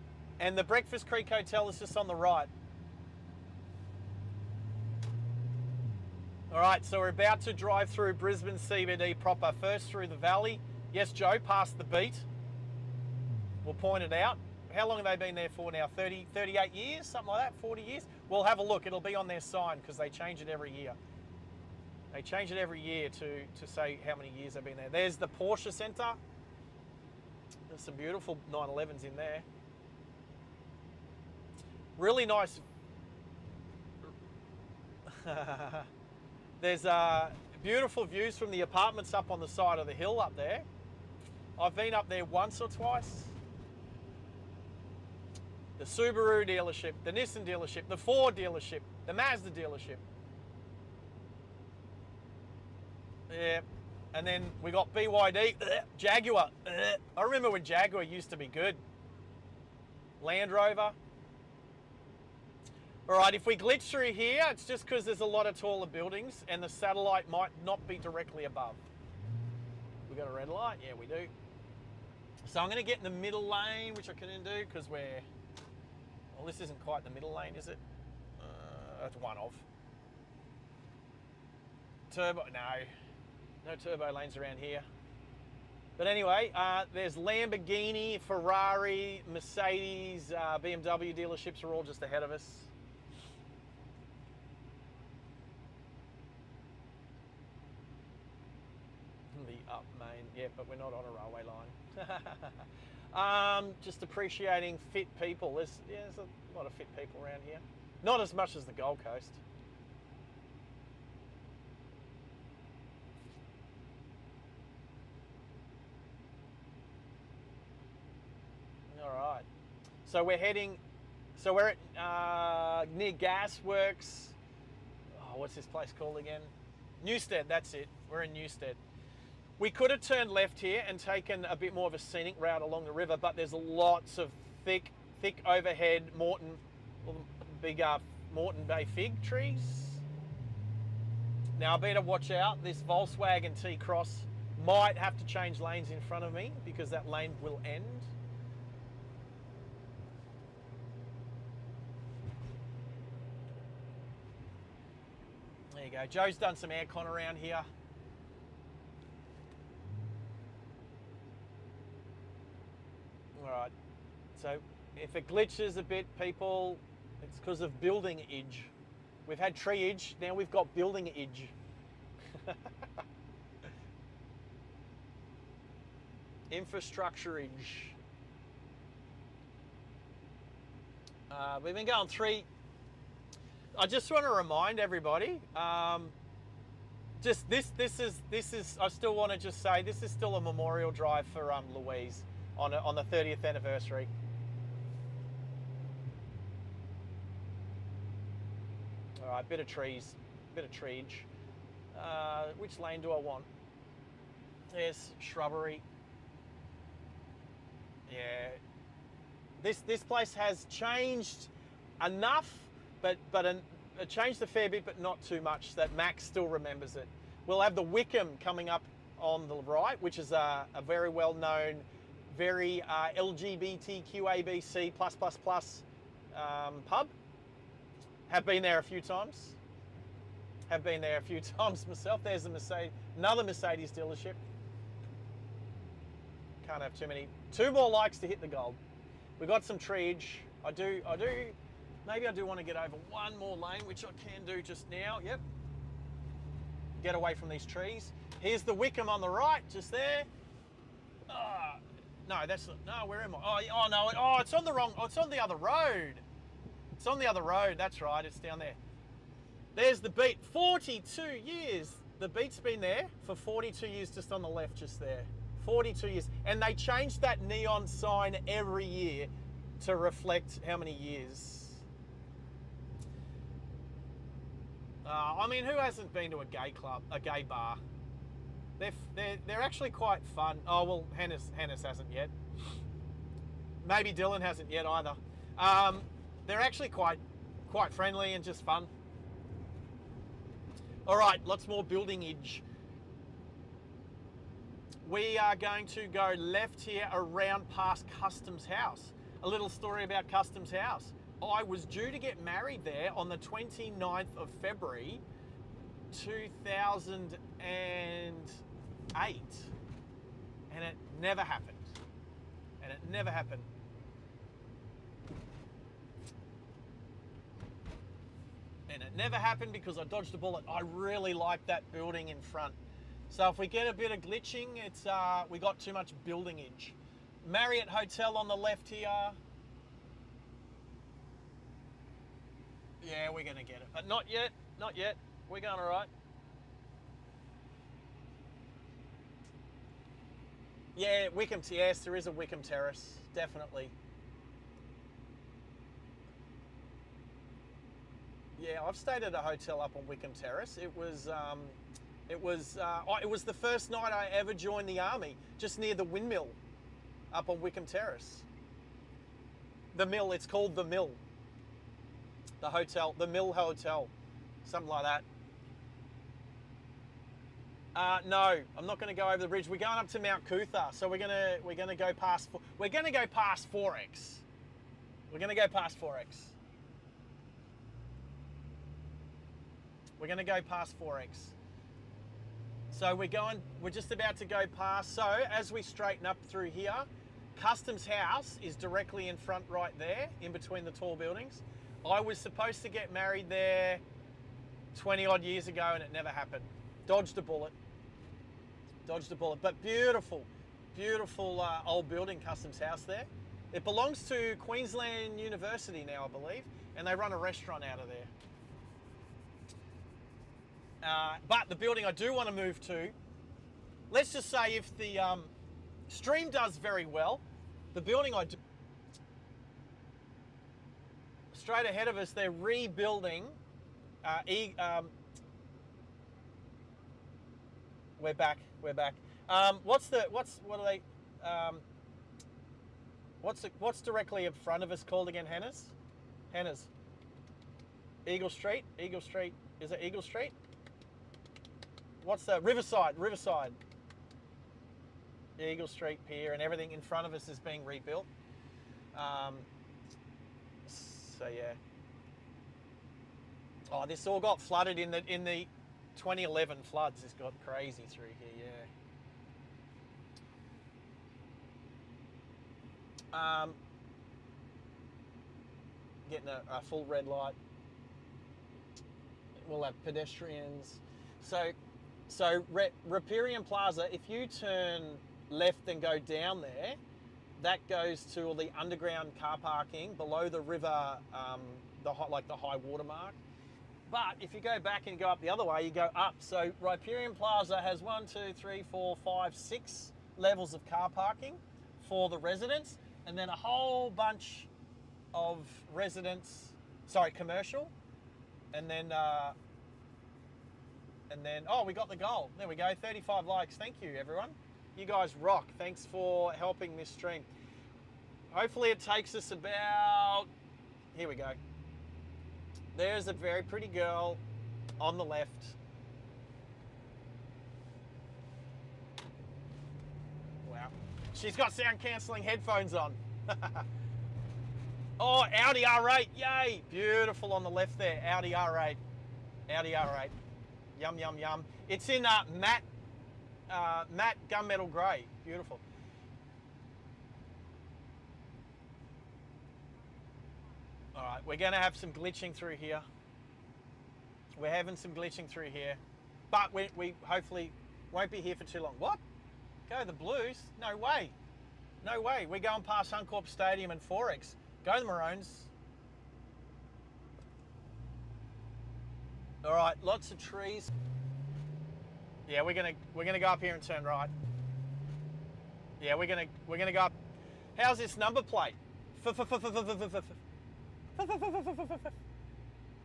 and the Breakfast Creek Hotel is just on the right. All right, so we're about to drive through Brisbane CBD proper. First through the valley. Yes, Joe, past the beat. We'll point it out. How long have they been there for now? 30, 38 years? Something like that? 40 years? We'll have a look. It'll be on their sign because they change it every year. They change it every year to say how many years they've been there. There's the Porsche Centre. There's some beautiful 911s in there. Really nice. There's beautiful views from the apartments up on the side of the hill up there. I've been up there once or twice. The Subaru dealership, the Nissan dealership, the Ford dealership, the Mazda dealership. Yeah, and then we got BYD, Jaguar. I remember when Jaguar used to be good. Land Rover. All right, if we glitch through here, it's just because there's a lot of taller buildings and the satellite might not be directly above. We got a red light? Yeah, we do. So I'm going to get in the middle lane, which I couldn't do because well, this isn't quite the middle lane, is it? That's one of. Turbo, no turbo lanes around here. But anyway, there's Lamborghini, Ferrari, Mercedes, BMW dealerships are all just ahead of us. The up main, yeah, but we're not on a railway line. Just appreciating fit people. There's a lot of fit people around here. Not as much as the Gold Coast. All right. So we're heading. So we're at near Gasworks. Oh, what's this place called again? Newstead. That's it. We're in Newstead. We could have turned left here and taken a bit more of a scenic route along the river, but there's lots of thick overhead big Moreton Bay fig trees. Now I better watch out. This Volkswagen T-Cross might have to change lanes in front of me because that lane will end. There you go. Joe's done some aircon around here. All right, so if it glitches a bit, people, it's because of building age. We've had tree age, now we've got building age. Infrastructure age. We've been going three. I just want to remind everybody, just this is. I still want to just say this is still a memorial drive for Louise on the 30th anniversary. All right, bit of trees, bit of treege. Which lane do I want? There's shrubbery. Yeah. This place has changed enough, but it changed a fair bit, but not too much that Max still remembers it. We'll have the Wickham coming up on the right, which is a very well-known, very LGBTQABC+++ pub. Have been there a few times. Have been there a few times myself. There's another Mercedes dealership. Can't have too many. 2 more likes to hit the gold. We got some treege. Maybe I do want to get over one more lane, which I can do just now. Yep. Get away from these trees. Here's the Wickham on the right, just there. No, that's not. No, where am I? Oh no. Oh, it's on the wrong. Oh, it's on the other road. It's on the other road. That's right. It's down there. There's the beat. 42 years. The beat's been there for 42 years, just on the left, just there. 42 years. And they change that neon sign every year to reflect how many years. I mean, who hasn't been to a gay club, a gay bar? They're actually quite fun. Oh well, Hannes hasn't yet. Maybe Dylan hasn't yet either. They're actually quite friendly and just fun. All right, lots more buildingage. We are going to go left here around past Customs House. A little story about Customs House. I was due to get married there on the 29th of February 2008, and it never happened. And it never happened because I dodged a bullet. I really like that building in front. So if we get a bit of glitching, it's we got too much buildingage. Marriott Hotel on the left here. Yeah, we're gonna get it, but not yet. We're going all right. Yeah, Wickham. Yes, there is a Wickham Terrace, definitely. Yeah, I've stayed at a hotel up on Wickham Terrace. It was the first night I ever joined the army, just near the windmill, up on Wickham Terrace. The Mill. It's called the Mill. The hotel, the Mill Hotel, something like that. No, I'm not going to go over the bridge. We're going up to Mount Cootha, so we're gonna go past 4X. We're going to go past 4X. We're going to go past 4X. So we're just about to go past. So as we straighten up through here, Customs House is directly in front right there, in between the tall buildings. I was supposed to get married there 20 odd years ago and it never happened. Dodged a bullet. But beautiful old building, Customs House there. It belongs to Queensland University now, I believe, and they run a restaurant out of there. But the building I do want to move to, let's just say if the stream does very well, the building I do, straight ahead of us, they're rebuilding. We're back. What's directly in front of us called again, Hannes? Eagle Street. Is it Eagle Street? What's the Riverside? Eagle Street Pier, and everything in front of us is being rebuilt. So yeah. Oh, this all got flooded in the 2011 floods. It's got crazy through here, yeah. Getting a full red light. We'll have pedestrians. So Riparian Plaza, if you turn left and go down there, that goes to all the underground car parking below the river, like the high water mark. But if you go back and go up the other way, you go up. So Riparian Plaza has 1, 2, 3, 4, 5, 6 levels of car parking for the residents, and then a whole bunch of commercial, and then oh, we got the goal. There we go, 35 likes. Thank you, everyone. You guys rock. Thanks for helping this stream. Hopefully it takes us about, here we go. There's a very pretty girl on the left. Wow. She's got sound cancelling headphones on. Oh, Audi R8, yay. Beautiful on the left there, Audi R8. Audi R8. Yum, yum, yum. It's in matte gunmetal grey. Beautiful. All right, we're going to have some glitching through here. We're having some glitching through here. But we hopefully won't be here for too long. What? Go the Blues? No way. No way. We're going past Suncorp Stadium and Forex. Go the Maroons. All right, lots of trees. Yeah, we're gonna go up here and turn right. Yeah, we're gonna go up. How's this number plate?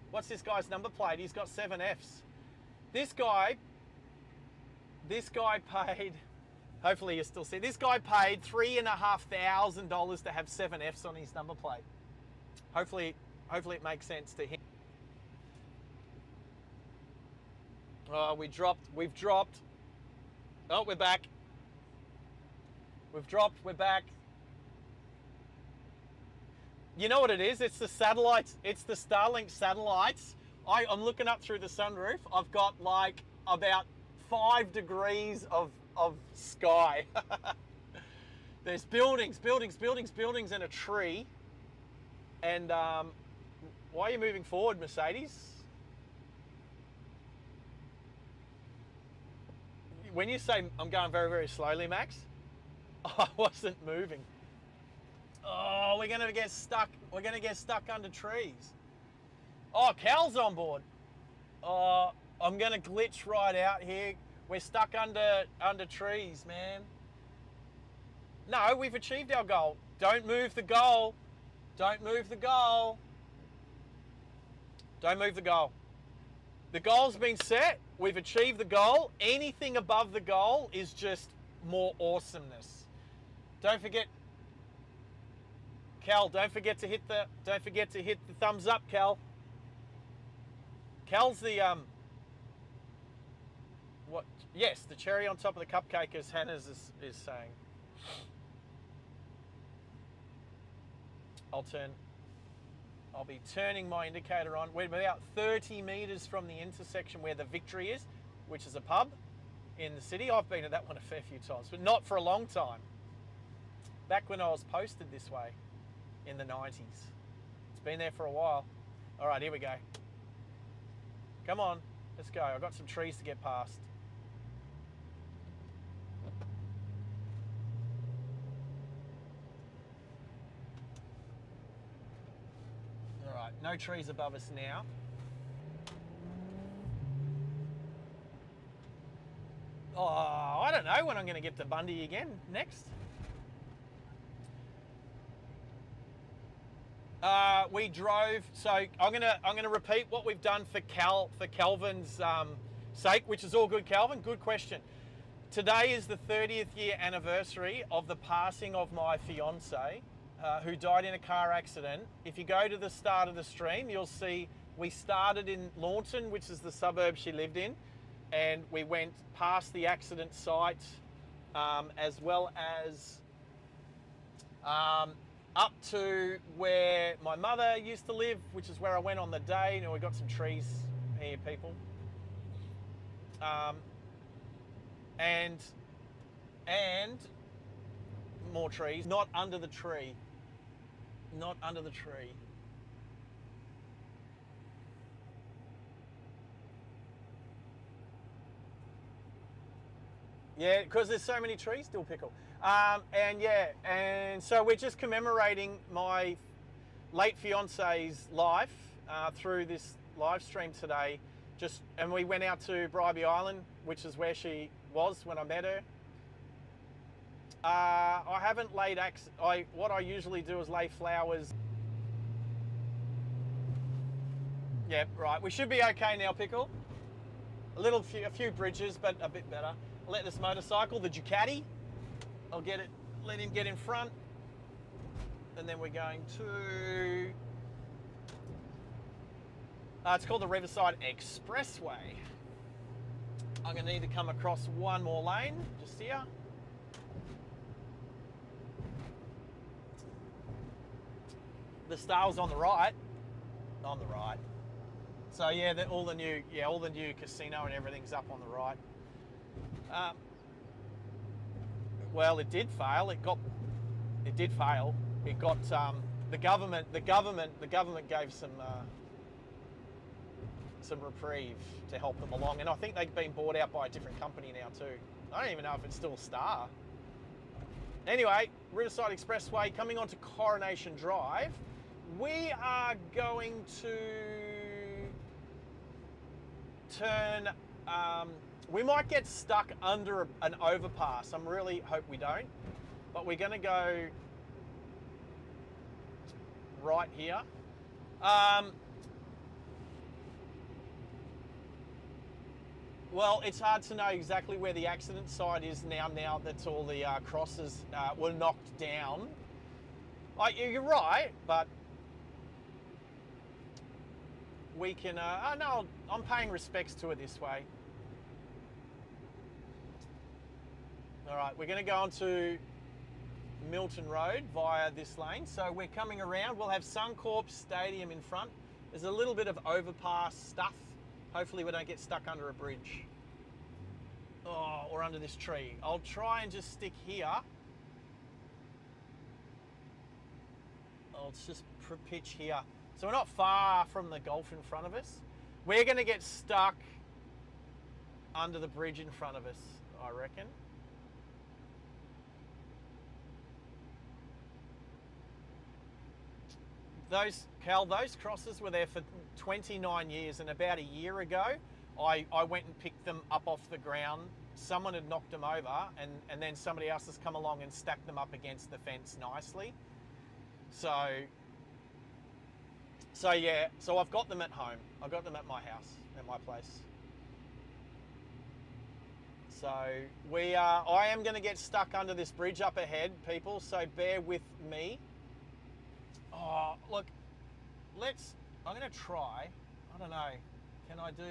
What's this guy's number plate? He's got 7 Fs. This guy paid, hopefully you still see, this guy paid $3,500 to have 7 Fs on his number plate. Hopefully it makes sense to him. Oh, we've dropped. Oh, we're back. We've dropped, we're back. You know what it is? It's the satellites. It's the Starlink satellites. I'm looking up through the sunroof. I've got like about 5 degrees of sky. There's buildings, and a tree. And why are you moving forward, Mercedes? When you say I'm going very, very slowly, Max, I wasn't moving. Oh, we're going to get stuck. We're going to get stuck under trees. Oh, Cal's on board. Oh, I'm going to glitch right out here. We're stuck under trees, man. No, we've achieved our goal. Don't move the goal. Don't move the goal. Don't move the goal. The goal's been set. We've achieved the goal. Anything above the goal is just more awesomeness. Don't forget, Cal, don't forget to hit the thumbs up, Cal. Cal's the what? Yes, the cherry on top of the cupcake, as Hannah's is saying. I'll be turning my indicator on. We're about 30 metres from the intersection where the Victory is, which is a pub in the city. I've been to that one a fair few times, but not for a long time. Back when I was posted this way in the 90s. It's been there for a while. All right, here we go. Come on, let's go. I've got some trees to get past. All right, no trees above us now. Oh, I don't know when I'm going to get to Bundy again next. We drove. So I'm gonna repeat what we've done for Calvin's sake, which is all good, Calvin. Good question. Today is the 30th year anniversary of the passing of my fiance, who died in a car accident. If you go to the start of the stream, you'll see we started in Launton, which is the suburb she lived in, and we went past the accident site, as well as up to where my mother used to live, which is where I went on the day. You know, we got some trees here, people. And more trees, not under the tree. Not under the tree. Yeah, because there's so many trees still, Pickle. And so we're just commemorating my late fiance's life through this live stream today. And we went out to Bribey Island, which is where she was when I met her. I haven't laid what I usually do is lay flowers. Yeah, right. We should be okay now, Pickle. A few bridges, but a bit better. Let this motorcycle, the Ducati, let him get in front. And then we're going to, it's called the Riverside Expressway. I'm gonna need to come across one more lane, just here. The Star's on the right. On the right. So yeah, all the new casino and everything's up on the right. Well, it did fail. It did fail. It got the government gave some reprieve to help them along, and I think they've been bought out by a different company now too. I don't even know if it's still Star. Anyway, Riverside Expressway coming onto Coronation Drive. We are going to turn. We might get stuck under an overpass. I really hope we don't. But we're going to go right here. Well, it's hard to know exactly where the accident site is now that all the crosses were knocked down. You're right, but we can... no, I'm paying respects to it this way. All right, we're going to go onto Milton Road via this lane. So we're coming around. We'll have Suncorp Stadium in front. There's a little bit of overpass stuff. Hopefully we don't get stuck under a bridge. Or under this tree. I'll try and just stick here. I'll just pitch here. So we're not far from the Gulf in front of us. We're going to get stuck under the bridge in front of us, I reckon. Those crosses were there for 29 years, and about a year ago, I went and picked them up off the ground. Someone had knocked them over, and then somebody else has come along and stacked them up against the fence nicely. So yeah, so I've got them at home. I've got them at my house, at my place. So I am going to get stuck under this bridge up ahead, people, so bear with me. Oh, look, I'm going to try. I don't know. Can I do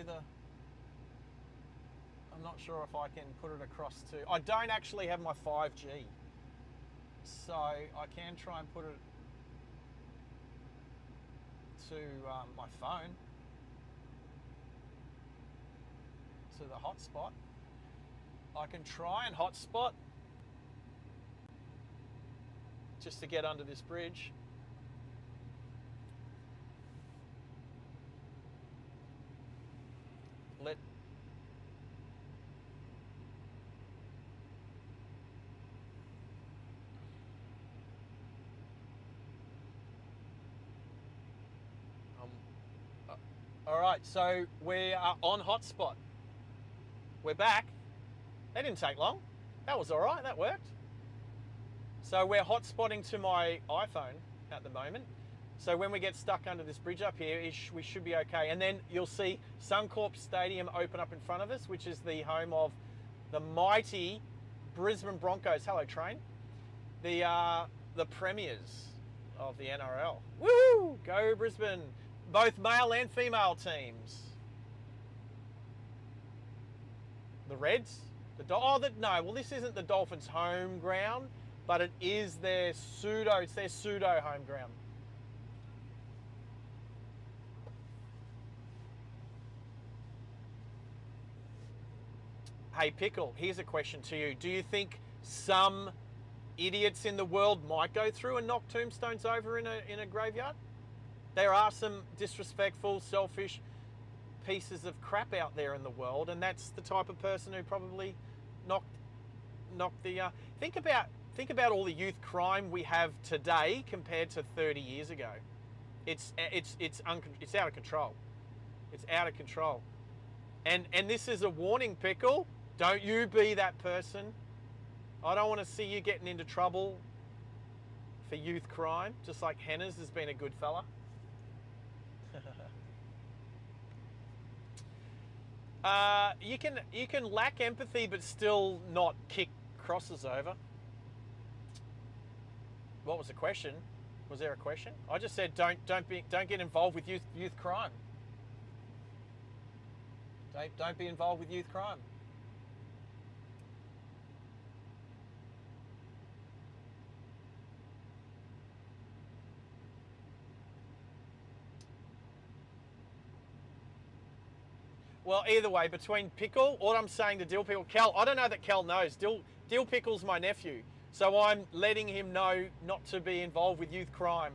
I'm not sure if I can put it across to... I don't actually have my 5G. So I can try and put it to my phone. To the hotspot. I can try and hotspot just to get under this bridge. All right, so we are on hotspot. We're back. That didn't take long. That was all right, that worked. So we're hotspotting to my iPhone at the moment. So when we get stuck under this bridge up here, we should be okay. And then you'll see Suncorp Stadium open up in front of us, which is the home of the mighty Brisbane Broncos. Hello, train. The premiers of the NRL. Woo! Go Brisbane! Both male and female teams. The Reds? No, this isn't the Dolphins' home ground, but it is their pseudo home ground. Hey, Pickle, here's a question to you. Do you think some idiots in the world might go through and knock tombstones over in a graveyard? There are some disrespectful, selfish pieces of crap out there in the world, and that's the type of person who probably knocked knock the. Think about all the youth crime we have today compared to 30 years ago. It's out of control. It's out of control. And this is a warning, Pickle. Don't you be that person. I don't want to see you getting into trouble for youth crime, just like Hennes has been a good fella. You can lack empathy but still not kick crosses over. What was the question? Was there a question? I just said don't get involved with youth crime. Don't be involved with youth crime. Well, either way, between Pickle, all I'm saying to Dill Pickle, Cal, I don't know that Cal knows. Dill Pickle's my nephew, so I'm letting him know not to be involved with youth crime.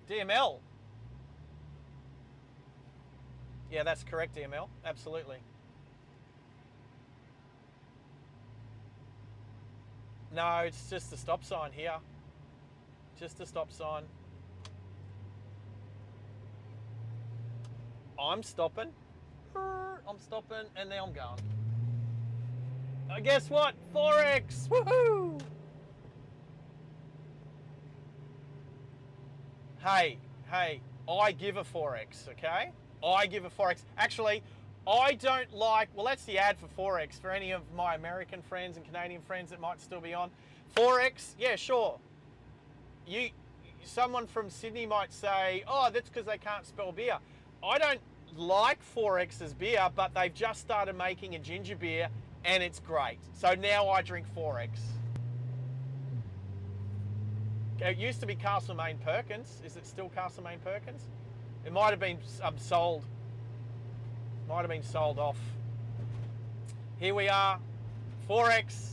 DML. Yeah, that's correct, DML. Absolutely. No, it's just a stop sign here. Just a stop sign. I'm stopping. I'm stopping, and now I'm going. Guess what? 4X! Woohoo! Hey, I give a 4X, okay? I give a 4X. Actually, I don't like, well, that's the ad for 4X for any of my American friends and Canadian friends that might still be on. 4X, yeah, sure. Someone from Sydney might say, oh, that's because they can't spell beer. I don't like 4X's beer, but they've just started making a ginger beer and it's great. So now I drink 4X. It used to be Castlemaine Perkins. Is it still Castlemaine Perkins? It might have been sold. Might have been sold off. Here we are, 4X.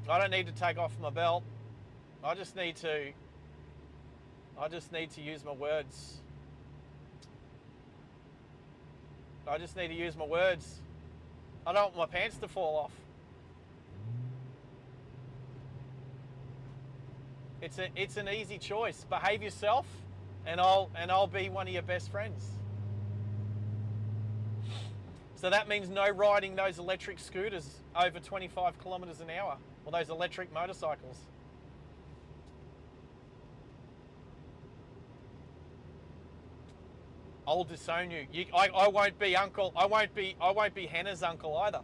I don't need to take off my belt. I just need to use my words. I just need to use my words. I don't want my pants to fall off. It's an easy choice. Behave yourself, and I'll be one of your best friends. So that means no riding those electric scooters over 25 kilometers an hour, or those electric motorcycles. I'll disown you. I won't be uncle. I won't be Hannah's uncle either.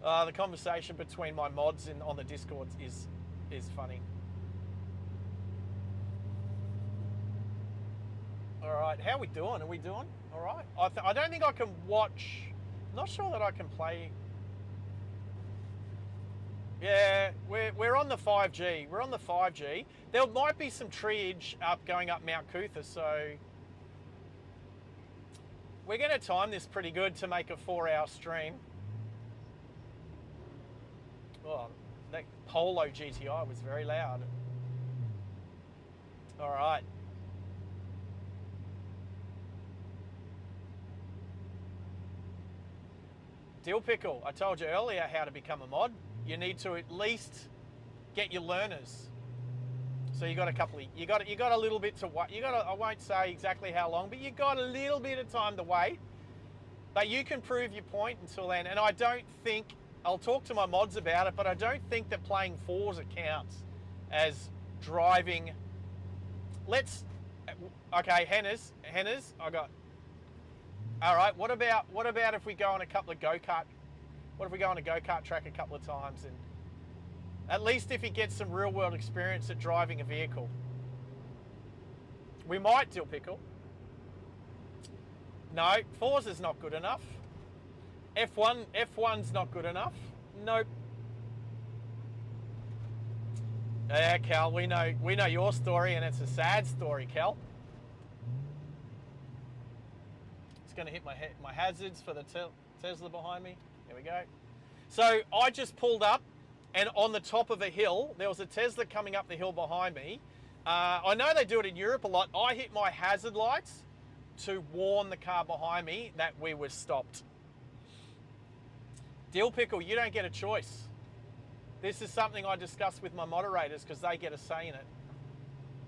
The conversation between my mods on the Discord is funny. All right, how are we doing? Are we doing all right? I don't think I can watch. Not sure that I can play. Yeah, we're on the 5G. We're on the 5G. There might be some treeage going up Mount Cootha, so we're going to time this pretty good to make a 4-hour stream. Oh, that Polo GTI was very loud. All right. Dill Pickle, I told you earlier how to become a mod. You need to at least get your learners. So you got a couple of, you got a little bit to wait. I won't say exactly how long, but you got a little bit of time to wait. But you can prove your point until then. And I don't think, I'll talk to my mods about it, but I don't think that playing Forza counts as driving. Okay, Hennes, I got. All right, what about if we go on a couple of go-kart? What if we go on a go-kart track a couple of times, and at least if he gets some real-world experience at driving a vehicle? We might, Dill Pickle. No, Forza's not good enough. F1's not good enough. Nope. Yeah, Cal, we know your story, and it's a sad story, Cal. It's going to hit my hazards for the Tesla behind me. There we go. So I just pulled up, and on the top of a hill, there was a Tesla coming up the hill behind me. I know they do it in Europe a lot. I hit my hazard lights to warn the car behind me that we were stopped. Dill Pickle, you don't get a choice. This is something I discuss with my moderators because they get a say in it.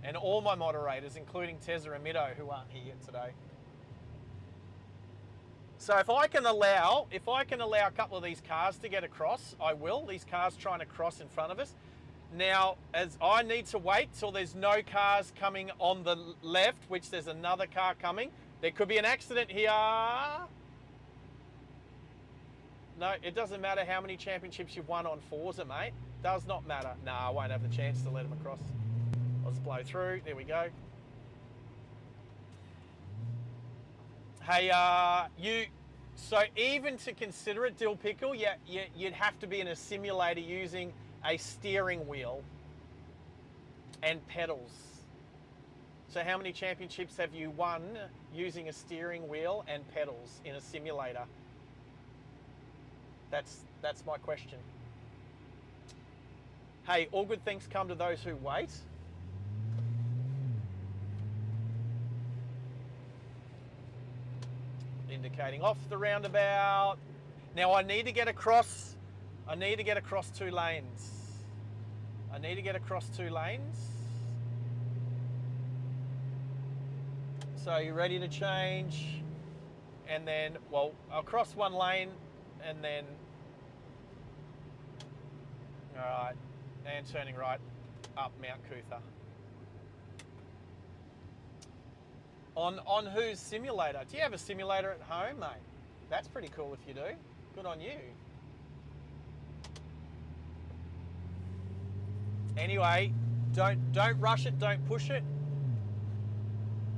And all my moderators, including Tezza and Mido, who aren't here yet today. So if I can allow a couple of these cars to get across, I will. These cars trying to cross in front of us. Now, as I need to wait till there's no cars coming on the left, which there's another car coming. There could be an accident here. No, it doesn't matter how many championships you've won on Forza, mate. Does not matter. No, I won't have the chance to let them across. I'll just blow through. There we go. Hey, so even to consider it, Dill Pickle, you'd have to be in a simulator using a steering wheel and pedals. So how many championships have you won using a steering wheel and pedals in a simulator? That's my question. Hey, all good things come to those who wait. Indicating off the roundabout. Now I need to get across. I need to get across 2 lanes. I need to get across 2 lanes. So you ready to change? And then, well, I'll cross 1 lane and then, all right, and turning right up Mount Cootha. On whose simulator? Do you have a simulator at home, mate? That's pretty cool if you do. Good on you. Anyway, don't rush it, don't push it.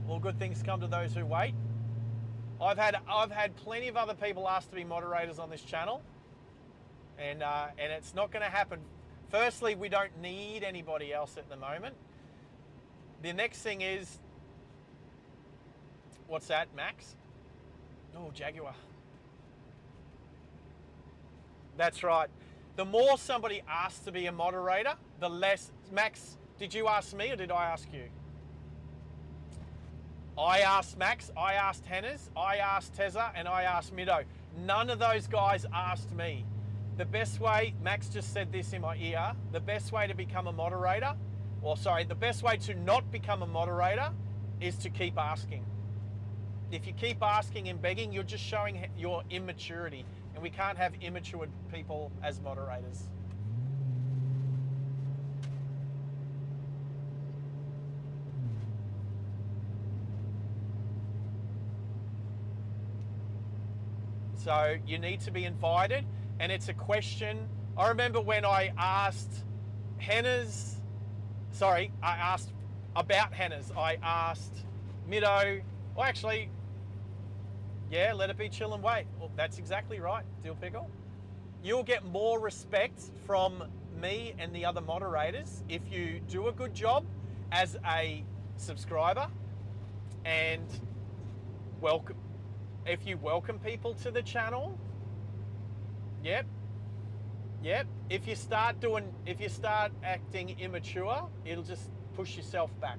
All good things come to those who wait. I've had plenty of other people ask to be moderators on this channel, and it's not going to happen. Firstly, we don't need anybody else at the moment. The next thing is, what's that, Max? Oh, Jaguar. That's right. The more somebody asks to be a moderator, the less... Max, did you ask me or did I ask you? I asked Max, I asked Hennes, I asked Tezza, and I asked Mido. None of those guys asked me. The best way, Max just said this in my ear, the best way to become a moderator, the best way to not become a moderator is to keep asking. If you keep asking and begging, you're just showing your immaturity. And we can't have immature people as moderators. So you need to be invited, and it's a question. I remember when I asked Hennes, I asked about Hennes. I asked Mido, well actually, yeah, let it be chill and wait. Well, that's exactly right, Dill Pickle. You'll get more respect from me and the other moderators if you do a good job as a subscriber and welcome. If you welcome people to the channel, yep. If you start acting immature, it'll just push yourself back.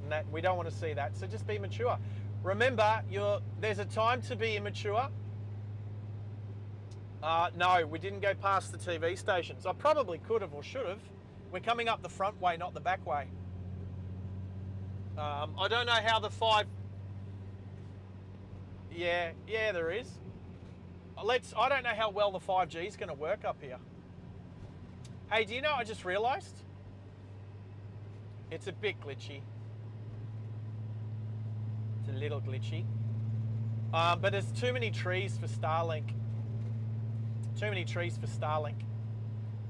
And that we don't want to see that. So just be mature. Remember, there's a time to be immature. No, we didn't go past the TV stations. I probably could have or should have. We're coming up the front way, not the back way. I don't know how the 5... Yeah, there is. I don't know how well the 5G is going to work up here. Hey, do you know I just realised? It's a bit glitchy. It's a little glitchy. But there's too many trees for Starlink. Too many trees for Starlink.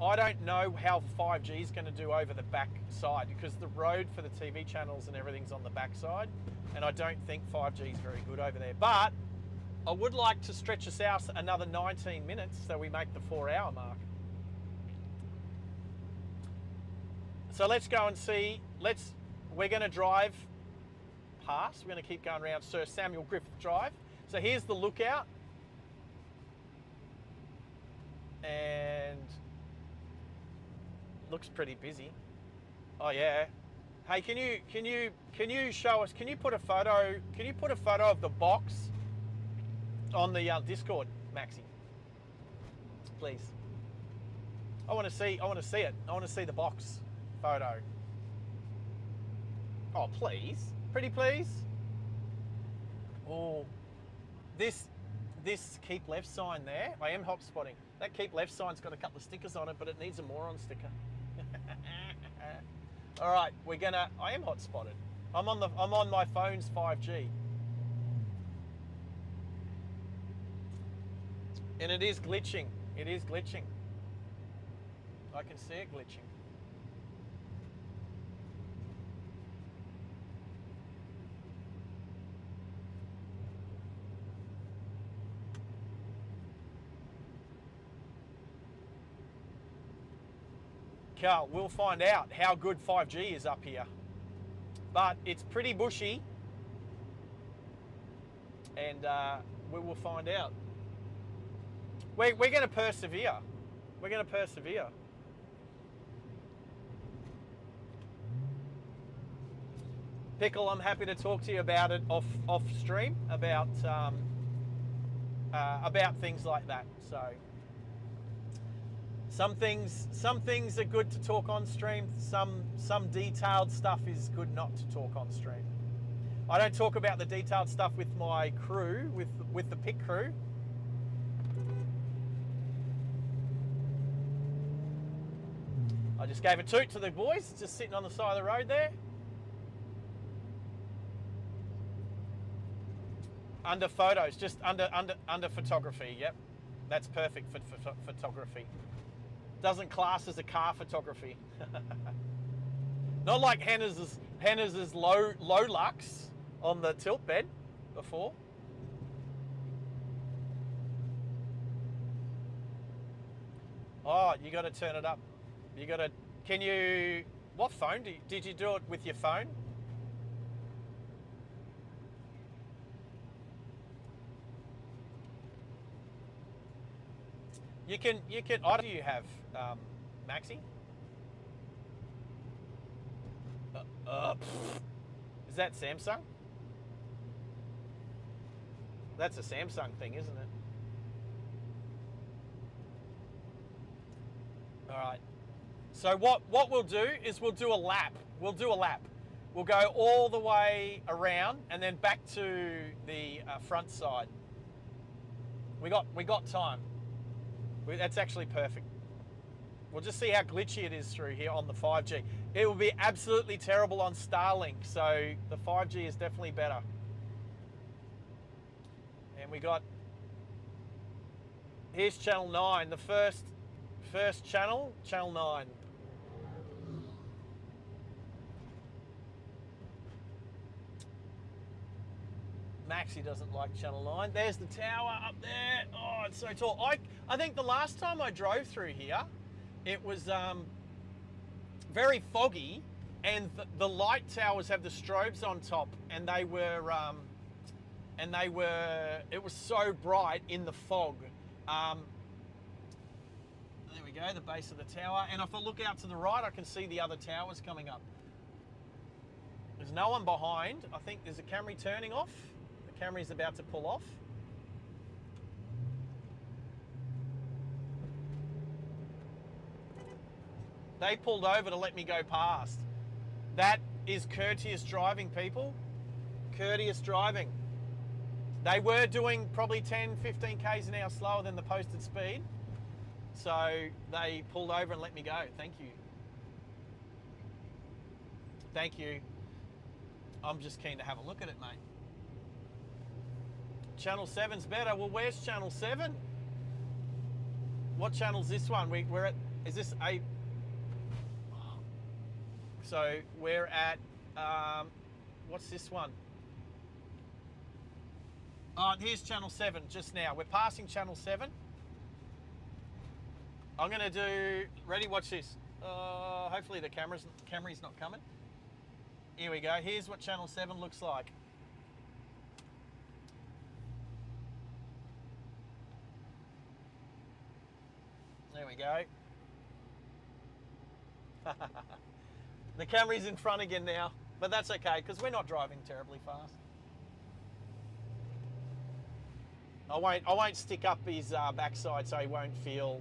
I don't know how 5G is going to do over the back side because the road for the TV channels and everything's on the back side, and I don't think 5G is very good over there. But I would like to stretch us out another 19 minutes so we make the 4-hour mark. So let's go and see. We're going to drive past. We're going to keep going around Sir Samuel Griffith Drive. So here's the lookout. And looks pretty busy. Oh yeah. Hey, can you show us? Can you put a photo? Can you put a photo of the box on the Discord, Maxi? Please. I want to see it. I want to see the box photo. Oh, please. Pretty please. Oh, this keep left sign there. I am hot spotting. That keep left sign's got a couple of stickers on it, but it needs a moron sticker. All right, I am hot spotted. I'm on my phone's 5G. And it is glitching. It is glitching. I can see it glitching. Carl, we'll find out how good 5G is up here. But it's pretty bushy. And we will find out. We're going to persevere. We're going to persevere. Pickle, I'm happy to talk to you about it off stream, about things like that. So some things are good to talk on stream. Some detailed stuff is good not to talk on stream. I don't talk about the detailed stuff with my crew, with the pit crew. I just gave a toot to the boys, just sitting on the side of the road there. Under photos, just under photography. Yep, that's perfect for photography. Doesn't class as a car photography. Not like Hannah's low lux on the tilt bed before. Oh, you got to turn it up. You got to. Can you? What phone did you do it with your phone? You can. What do you have, Maxi? Is that Samsung? That's a Samsung thing, isn't it? All right. So what we'll do is we'll do a lap. We'll do a lap. We'll go all the way around and then back to the front side. We got time. That's actually perfect. We'll just see how glitchy it is through here on the 5G. It will be absolutely terrible on Starlink, so the 5G is definitely better. And we got, here's channel 9, the first channel, channel 9. Maxi doesn't like channel 9. There's the tower up there. Oh, it's so tall. I think the last time I drove through here, it was very foggy, and the light towers have the strobes on top, and it was so bright in the fog. There we go, the base of the tower. And if I look out to the right, I can see the other towers coming up. There's no one behind. I think there's a Camry turning off. The Camry's about to pull off. They pulled over to let me go past. That is courteous driving, people. Courteous driving. They were doing probably 10, 15 k's an hour slower than the posted speed. So they pulled over and let me go. Thank you. Thank you. I'm just keen to have a look at it, mate. Channel 7's better. Well, where's channel 7? What channel's this one? We're at, is this a... So we're at, what's this one? Oh, here's channel 7 just now. We're passing channel 7. I'm gonna do, ready, watch this. Hopefully the Camry's not coming. Here we go, here's what channel 7 looks like. There we go. The Camry's in front again now, but that's okay because we're not driving terribly fast. I won't stick up his backside so he won't feel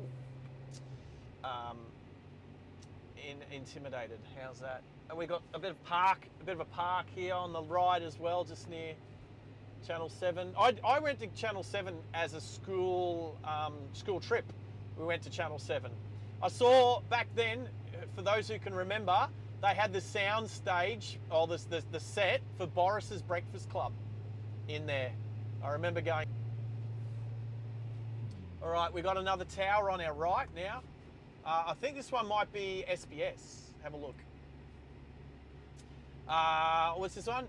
intimidated. How's that? And we got a bit of a park here on the right as well, just near Channel 7. I went to Channel 7 as a school trip. We went to Channel 7. I saw back then, for those who can remember, they had the sound stage, or the set for Boris's Breakfast Club in there. I remember going. All right, we got another tower on our right now. I think this one might be SBS. Have a look. What's this one?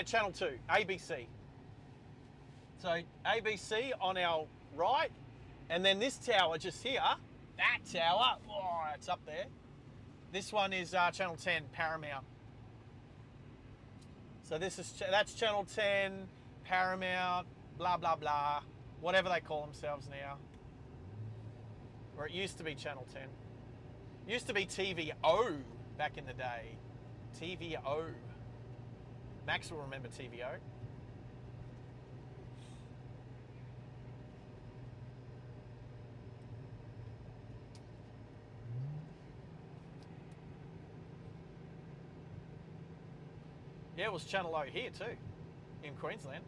Channel 2, ABC. So ABC on our right, and then this tower just here, that tower, oh, it's up there. This one is Channel 10, Paramount. So that's Channel 10, Paramount, blah, blah, blah. Whatever they call themselves now. Or it used to be Channel 10. It used to be TVO back in the day. TVO. Max will remember TVO. Yeah, it was Channel O here too, in Queensland.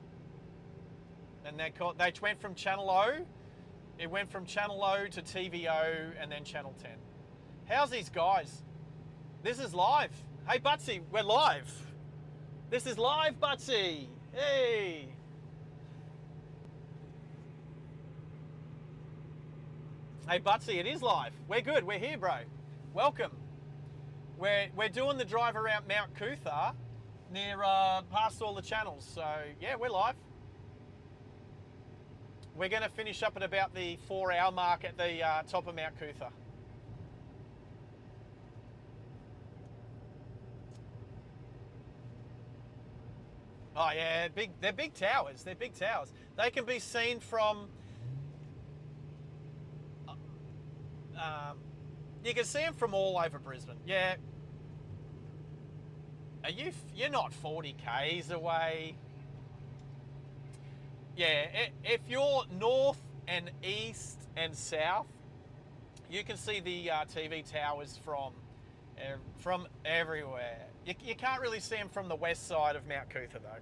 And they went from Channel O, it went from Channel O to TVO and then Channel 10. How's these guys? This is live. Hey Butsy, we're live. This is live, Butsy. Hey. Hey Butsy, it is live. We're good, we're here, bro. Welcome. We're doing the drive around Mount Cootha near past all the channels. So yeah, we're live. We're going to finish up at about the 4-hour mark at the top of Mount Cootha. Oh yeah, they're big towers. They're big towers. They can be seen from. You can see them from all over Brisbane. Yeah. You're not 40 k's away. Yeah, if you're north and east and south, you can see the TV towers from everywhere. You can't really see them from the west side of Mount Cootha though.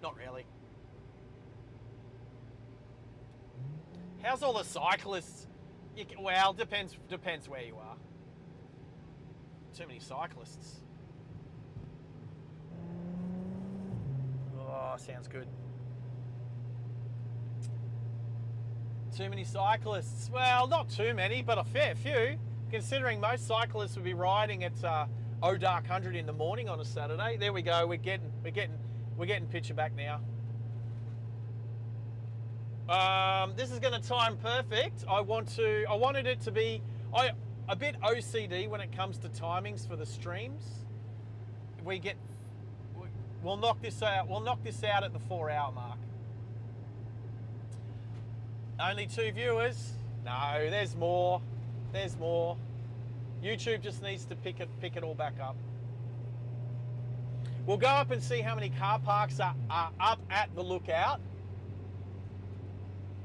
Not really. How's all the cyclists? Well, depends where you are. Too many cyclists. Oh, sounds good. Too many cyclists. Well, not too many, but a fair few. Considering most cyclists would be riding at 00:00 in the morning on a Saturday. There we go. We're getting picture back now. This is going to time perfect. I wanted it to be a bit OCD when it comes to timings for the streams. We'll knock this out. We'll knock this out at the 4-hour mark. Only 2 viewers? No, there's more. There's more. YouTube just needs to pick it all back up. We'll go up and see how many car parks are up at the lookout.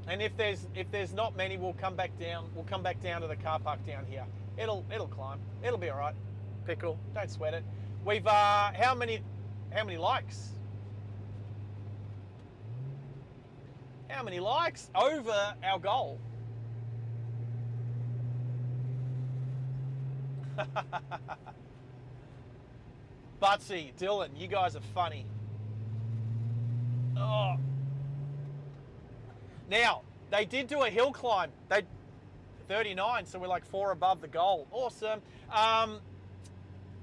And if there's not many, we'll come back down. We'll come back down to the car park down here. It'll climb. It'll be all right. Pickle. Don't sweat it. We've how many likes? How many likes? Over our goal. Butsy, Dylan, you guys are funny. Oh. Now, they did do a hill climb. They 39, so we're like 4 above the goal. Awesome.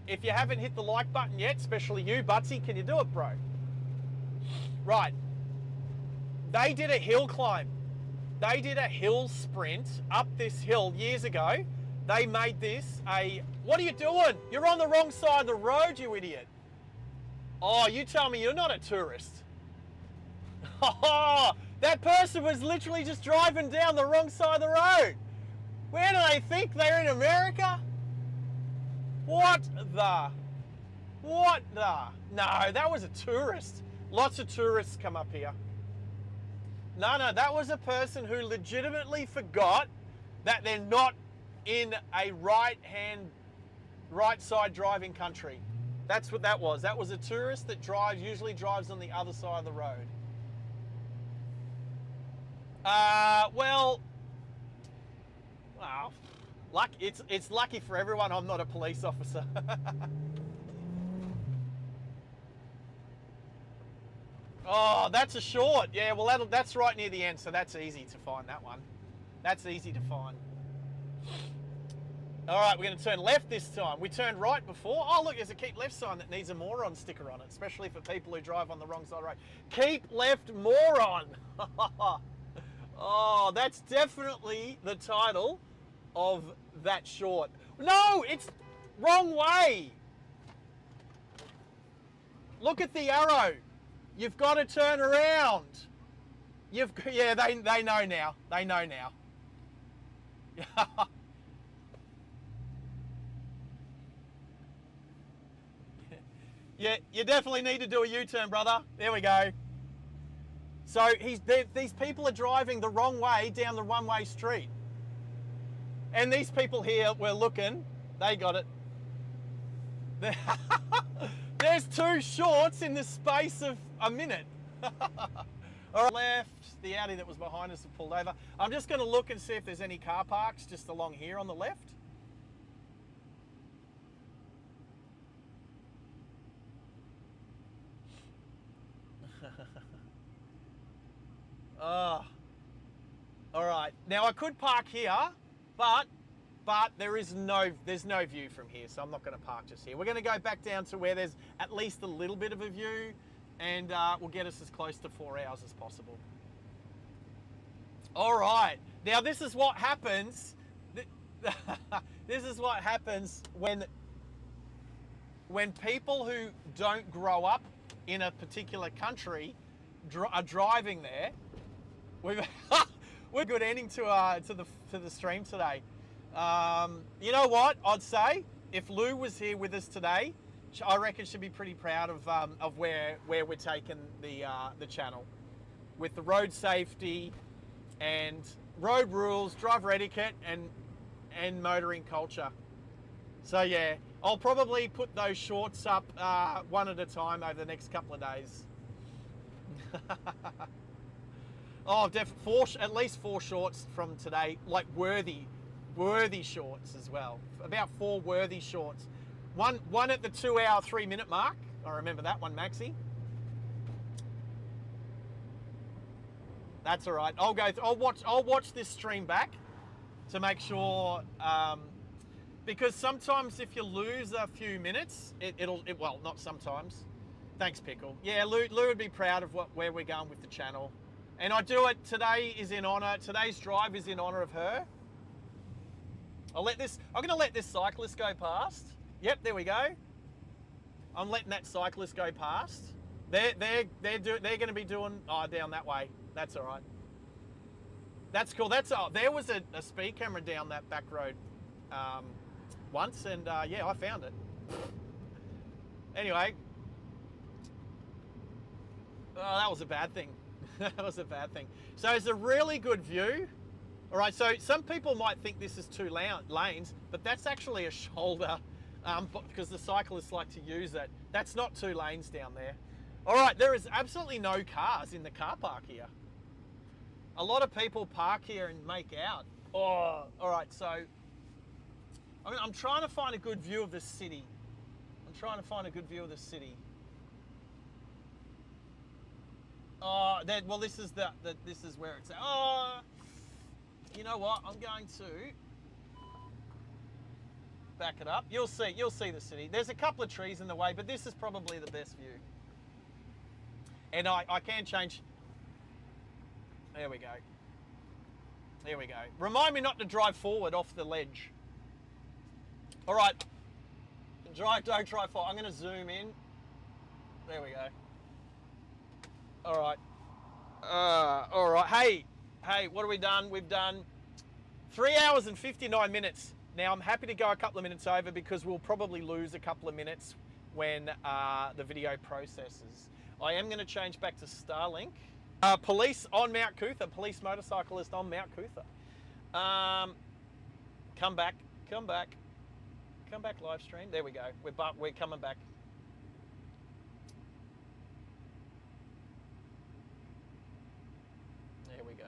If you haven't hit the like button yet, especially you, Butsy, can you do it, bro? Right. They did a hill climb. They did a hill sprint up this hill years ago. They made this a... What are you doing? You're on the wrong side of the road, you idiot. Oh, you tell me you're not a tourist. Oh, that person was literally just driving down the wrong side of the road. Where do they think? They're in America? What the? What the? No, that was a tourist. Lots of tourists come up here. No, that was a person who legitimately forgot that they're not in a right side driving country. That's what that was. That was a tourist that usually drives on the other side of the road. Well, it's lucky for everyone I'm not a police officer. Oh, that's a short. Yeah, well, that's right near the end, so that's easy to find, that one. That's easy to find. All right, we're going to turn left this time. We turned right before. Oh, look, there's a keep left sign that needs a moron sticker on it, especially for people who drive on the wrong side of the road. Keep left moron. Oh, that's definitely the title of that short. No, it's wrong way. Look at the arrow. You've got to turn around. Yeah, they know now. They know now. Yeah, you definitely need to do a U-turn, brother. There we go. So these people are driving the wrong way down the one-way street. And these people here were looking. They got it. There's two shorts in the space of a minute. All right, left. The Audi that was behind us have pulled over. I'm just going to look and see if there's any car parks just along here on the left. Oh. All right. Now I could park here, but there's no view from here, so I'm not going to park just here. We're going to go back down to where there's at least a little bit of a view, and we'll get us as close to 4 hours as possible. All right. Now this is what happens. This is what happens when people who don't grow up in a particular country are driving there. We're good ending to the stream today. You know what? I'd say if Lou was here with us today, I reckon she'd be pretty proud of where we're taking the channel with the road safety and road rules, driver etiquette, and motoring culture. So yeah, I'll probably put those shorts up one at a time over the next couple of days. Oh, at least 4 shorts from today, like worthy shorts as well. About 4 worthy shorts. One at the 2 hour 3 minute mark. I remember that one, Maxie. That's all right. I'll watch this stream back to make sure, because sometimes if you lose a few minutes, well, not sometimes. Thanks, Pickle. Yeah, Lou would be proud of where we're going with the channel. And I do it, today's drive is in honor of her. I'm going to let this cyclist go past. Yep, there we go. I'm letting that cyclist go past. They're going to be doing, down that way. That's all right. That's cool. There was a speed camera down that back road once, and yeah, I found it. Anyway. Oh, that was a bad thing. That was a bad thing. So it's a really good view. All right, so some people might think this is 2 lanes, but that's actually a shoulder because the cyclists like to use it. That's not 2 lanes down there. All right, there is absolutely no cars in the car park here. A lot of people park here and make out. Oh, all right, so I'm trying to find a good view of the city. Oh, well, this is this is where it's at. Oh, you know what? I'm going to back it up. You'll see the city. There's a couple of trees in the way, but this is probably the best view. And I can change. There we go. There we go. Remind me not to drive forward off the ledge. All right. Don't drive forward. I'm going to zoom in. There we go. All right. All right. Hey, what have we done? We've done 3 hours and 59 minutes. Now, I'm happy to go a couple of minutes over because we'll probably lose a couple of minutes when the video processes. I am going to change back to Starlink. Police on Mount Cootha. Police motorcyclist on Mount Cootha. Come back. Come back. Come back live stream. There we go. We're coming back. There we go.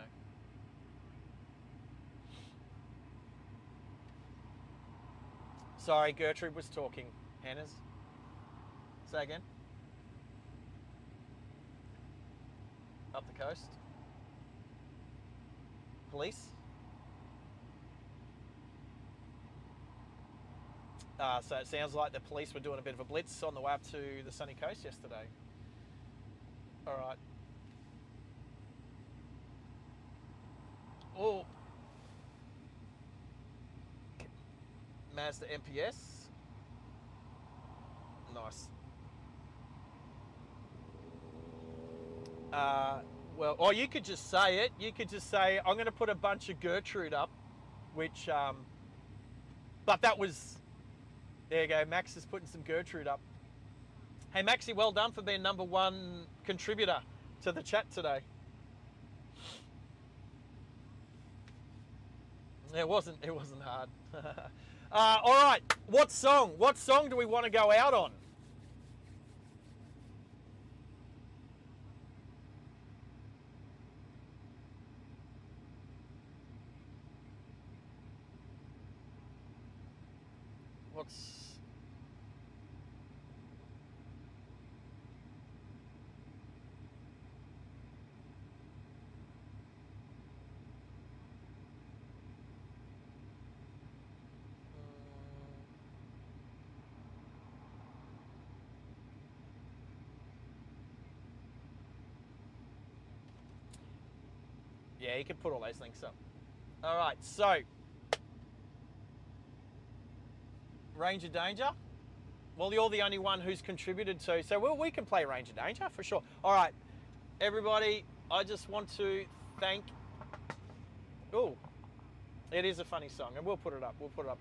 Sorry, Gertrude was talking. Hannah's. Say again. Up the coast. Police. So it sounds like the police were doing a bit of a blitz on the way up to the sunny coast yesterday. All right. Oh. Mazda MPS. Nice. Well, or you could just say it. You could just say, I'm going to put a bunch of Gertrude up, which, but that was, there you go. Max is putting some Gertrude up. Hey, Maxie, well done for being #1 contributor to the chat today. It wasn't hard. All right. What song do we want to go out on? Yeah, you can put all those links up. All right, so Ranger Danger. Well, you're the only one who's contributed to, so we can play Ranger Danger for sure. All right, everybody, I just want to thank. Oh, it is a funny song, and we'll put it up. We'll put it up.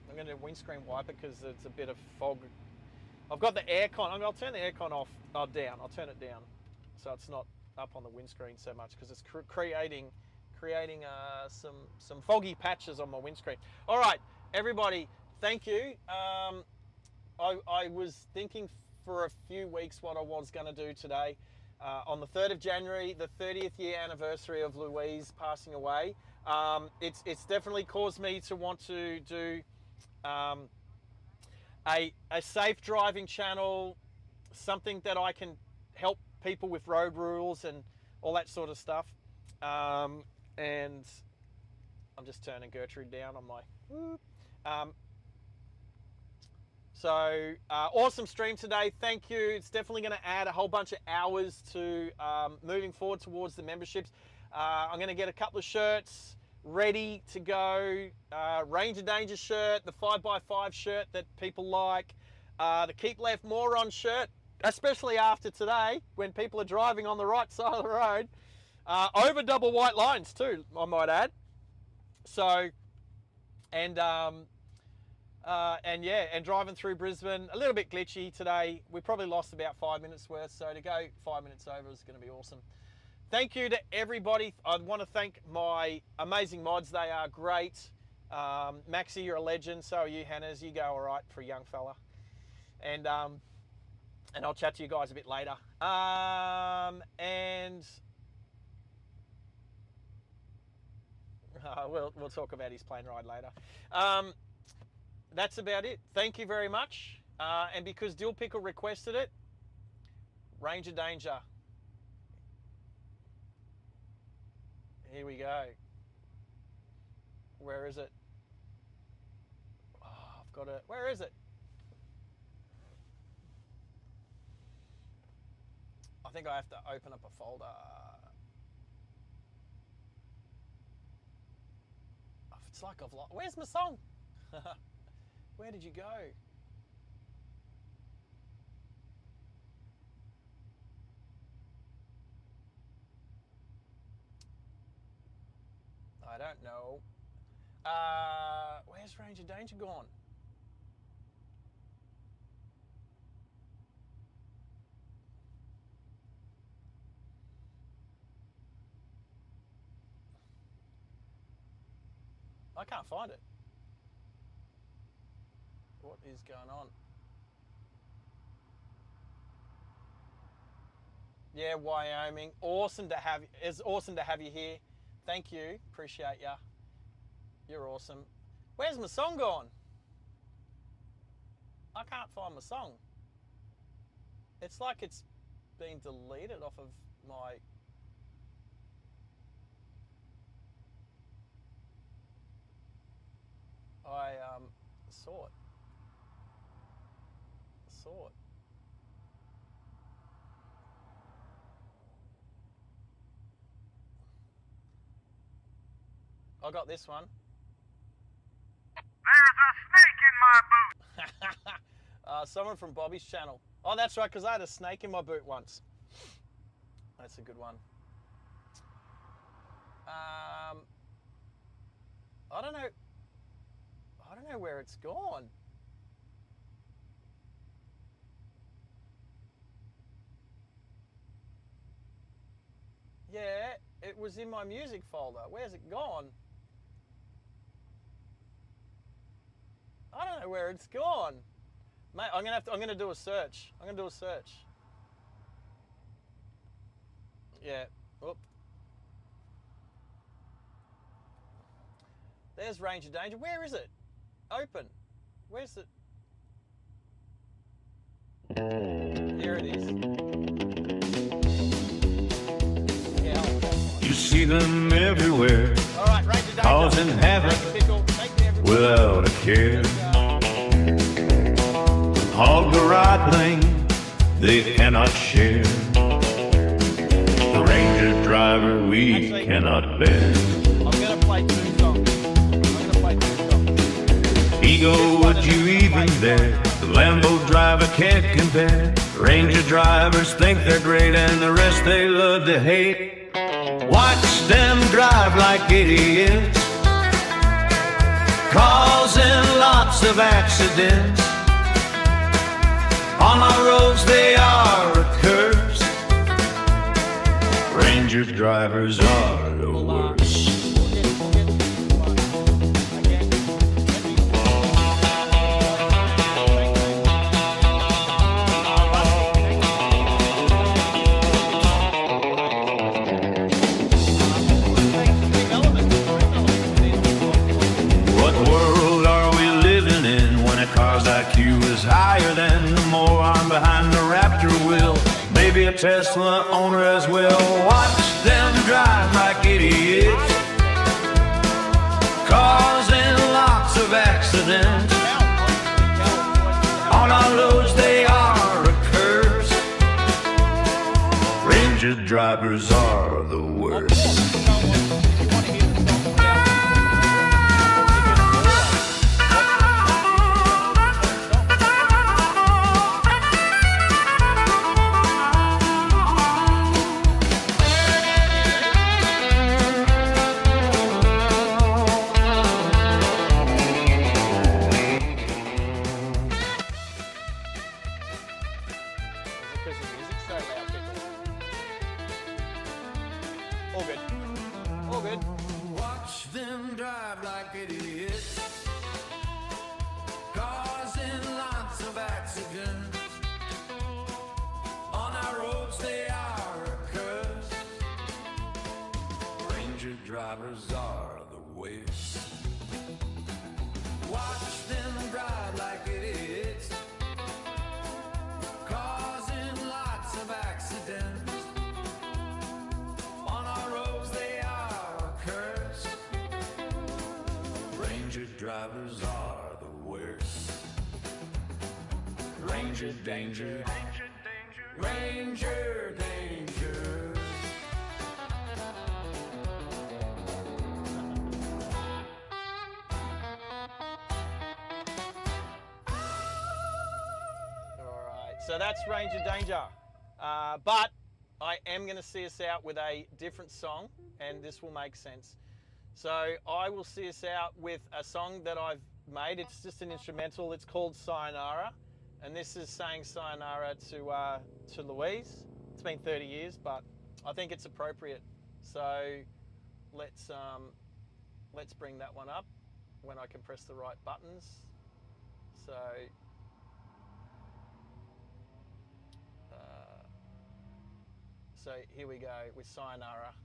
I'm going to windscreen wipe it because it's a bit of fog. I've got the aircon. I'll turn the aircon off. Down. I'll turn it down, so it's not up on the windscreen so much because it's creating some foggy patches on my windscreen. All right, everybody, thank you. I was thinking for a few weeks what I was going to do today. On the 3rd of January, the 30th year anniversary of Louise passing away, it's definitely caused me to want to do a safe driving channel, something that I can help people with road rules and all that sort of stuff. And I'm just turning Gertrude down. I'm like, whoop. So awesome stream today. Thank you. It's definitely going to add a whole bunch of hours to moving forward towards the memberships. I'm going to get a couple of shirts ready to go. Ranger Danger shirt, the 5x5 shirt that people like, the Keep Left Moron shirt, especially after today when people are driving on the right side of the road. Over double white lines too, I might add. So, and yeah, and driving through Brisbane, a little bit glitchy today. We probably lost about 5 minutes worth, so to go 5 minutes over is going to be awesome. Thank you to everybody. I want to thank my amazing mods. They are great. Maxie, you're a legend. So are you, Hannah's. You go all right for a young fella. And I'll chat to you guys a bit later. And we'll talk about his plane ride later. That's about it. Thank you very much. And because Dill Pickle requested it, Ranger Danger. Here we go. Where is it? Oh, I've got it. Where is it? I think I have to open up a folder. Oh, it's like I've lost. Where's my song? Where did you go? I don't know. Where's Ranger Danger gone? I can't find it. What is going on? Yeah, Wyoming. Awesome to have. It's awesome to have you here. Thank you. Appreciate ya. You're awesome. Where's my song gone? I can't find my song. It's like it's been deleted off of my. I saw it. Saw it. I got this one. There's a snake in my boot. Someone from Bobby's channel. Oh, that's right, because I had a snake in my boot once. That's a good one. I don't know. I don't know where it's gone. Yeah, it was in my music folder. Where's it gone? I don't know where it's gone. Mate, I'm gonna do a search. I'm gonna do a search. Yeah. Oop. There's Ranger Danger. Where is it? Open. Where's it? Here it is. Yeah, I'll find it. You see them everywhere, All right, Ranger Danger. causing havoc Ranger Pickle, take me everywhere. without a care. Hog the right lane, they cannot share. The Ranger driver we Actually, cannot bear. I'm gonna play two songs. Ego, would you even dare? The Lambo driver can't compare. Ranger drivers think they're great and the rest they love to hate. Watch them drive like idiots, causing lots of accidents. On our roads they are a curse. Ranger drivers are the worst. What world are we living in when a car's IQ is higher than the moron behind the Raptor wheel? Maybe a Tesla owner as well. Watch them drive like idiots, causing lots of accidents. On our roads they are a curse. Ranger drivers are the worst. Because the music's so loud, people. All good. All good. Watch them drive like idiots, causing lots of accidents. On our roads they are a curse. Ranger drivers are the worst. Watch them drive like idiots, causing lots of accidents. On our roads they are a curse. Ranger drivers are the worst. Ranger danger, Ranger danger. Alright, so that's Ranger Danger. But I am going to see us out with a different song, and this will make sense. So I will see us out with a song that I've made. It's just an instrumental. It's called Sayonara, and this is saying sayonara to Louise. It's been 30 years, but I think it's appropriate. So let's bring that one up when I can press the right buttons. So here we go with Sayonara.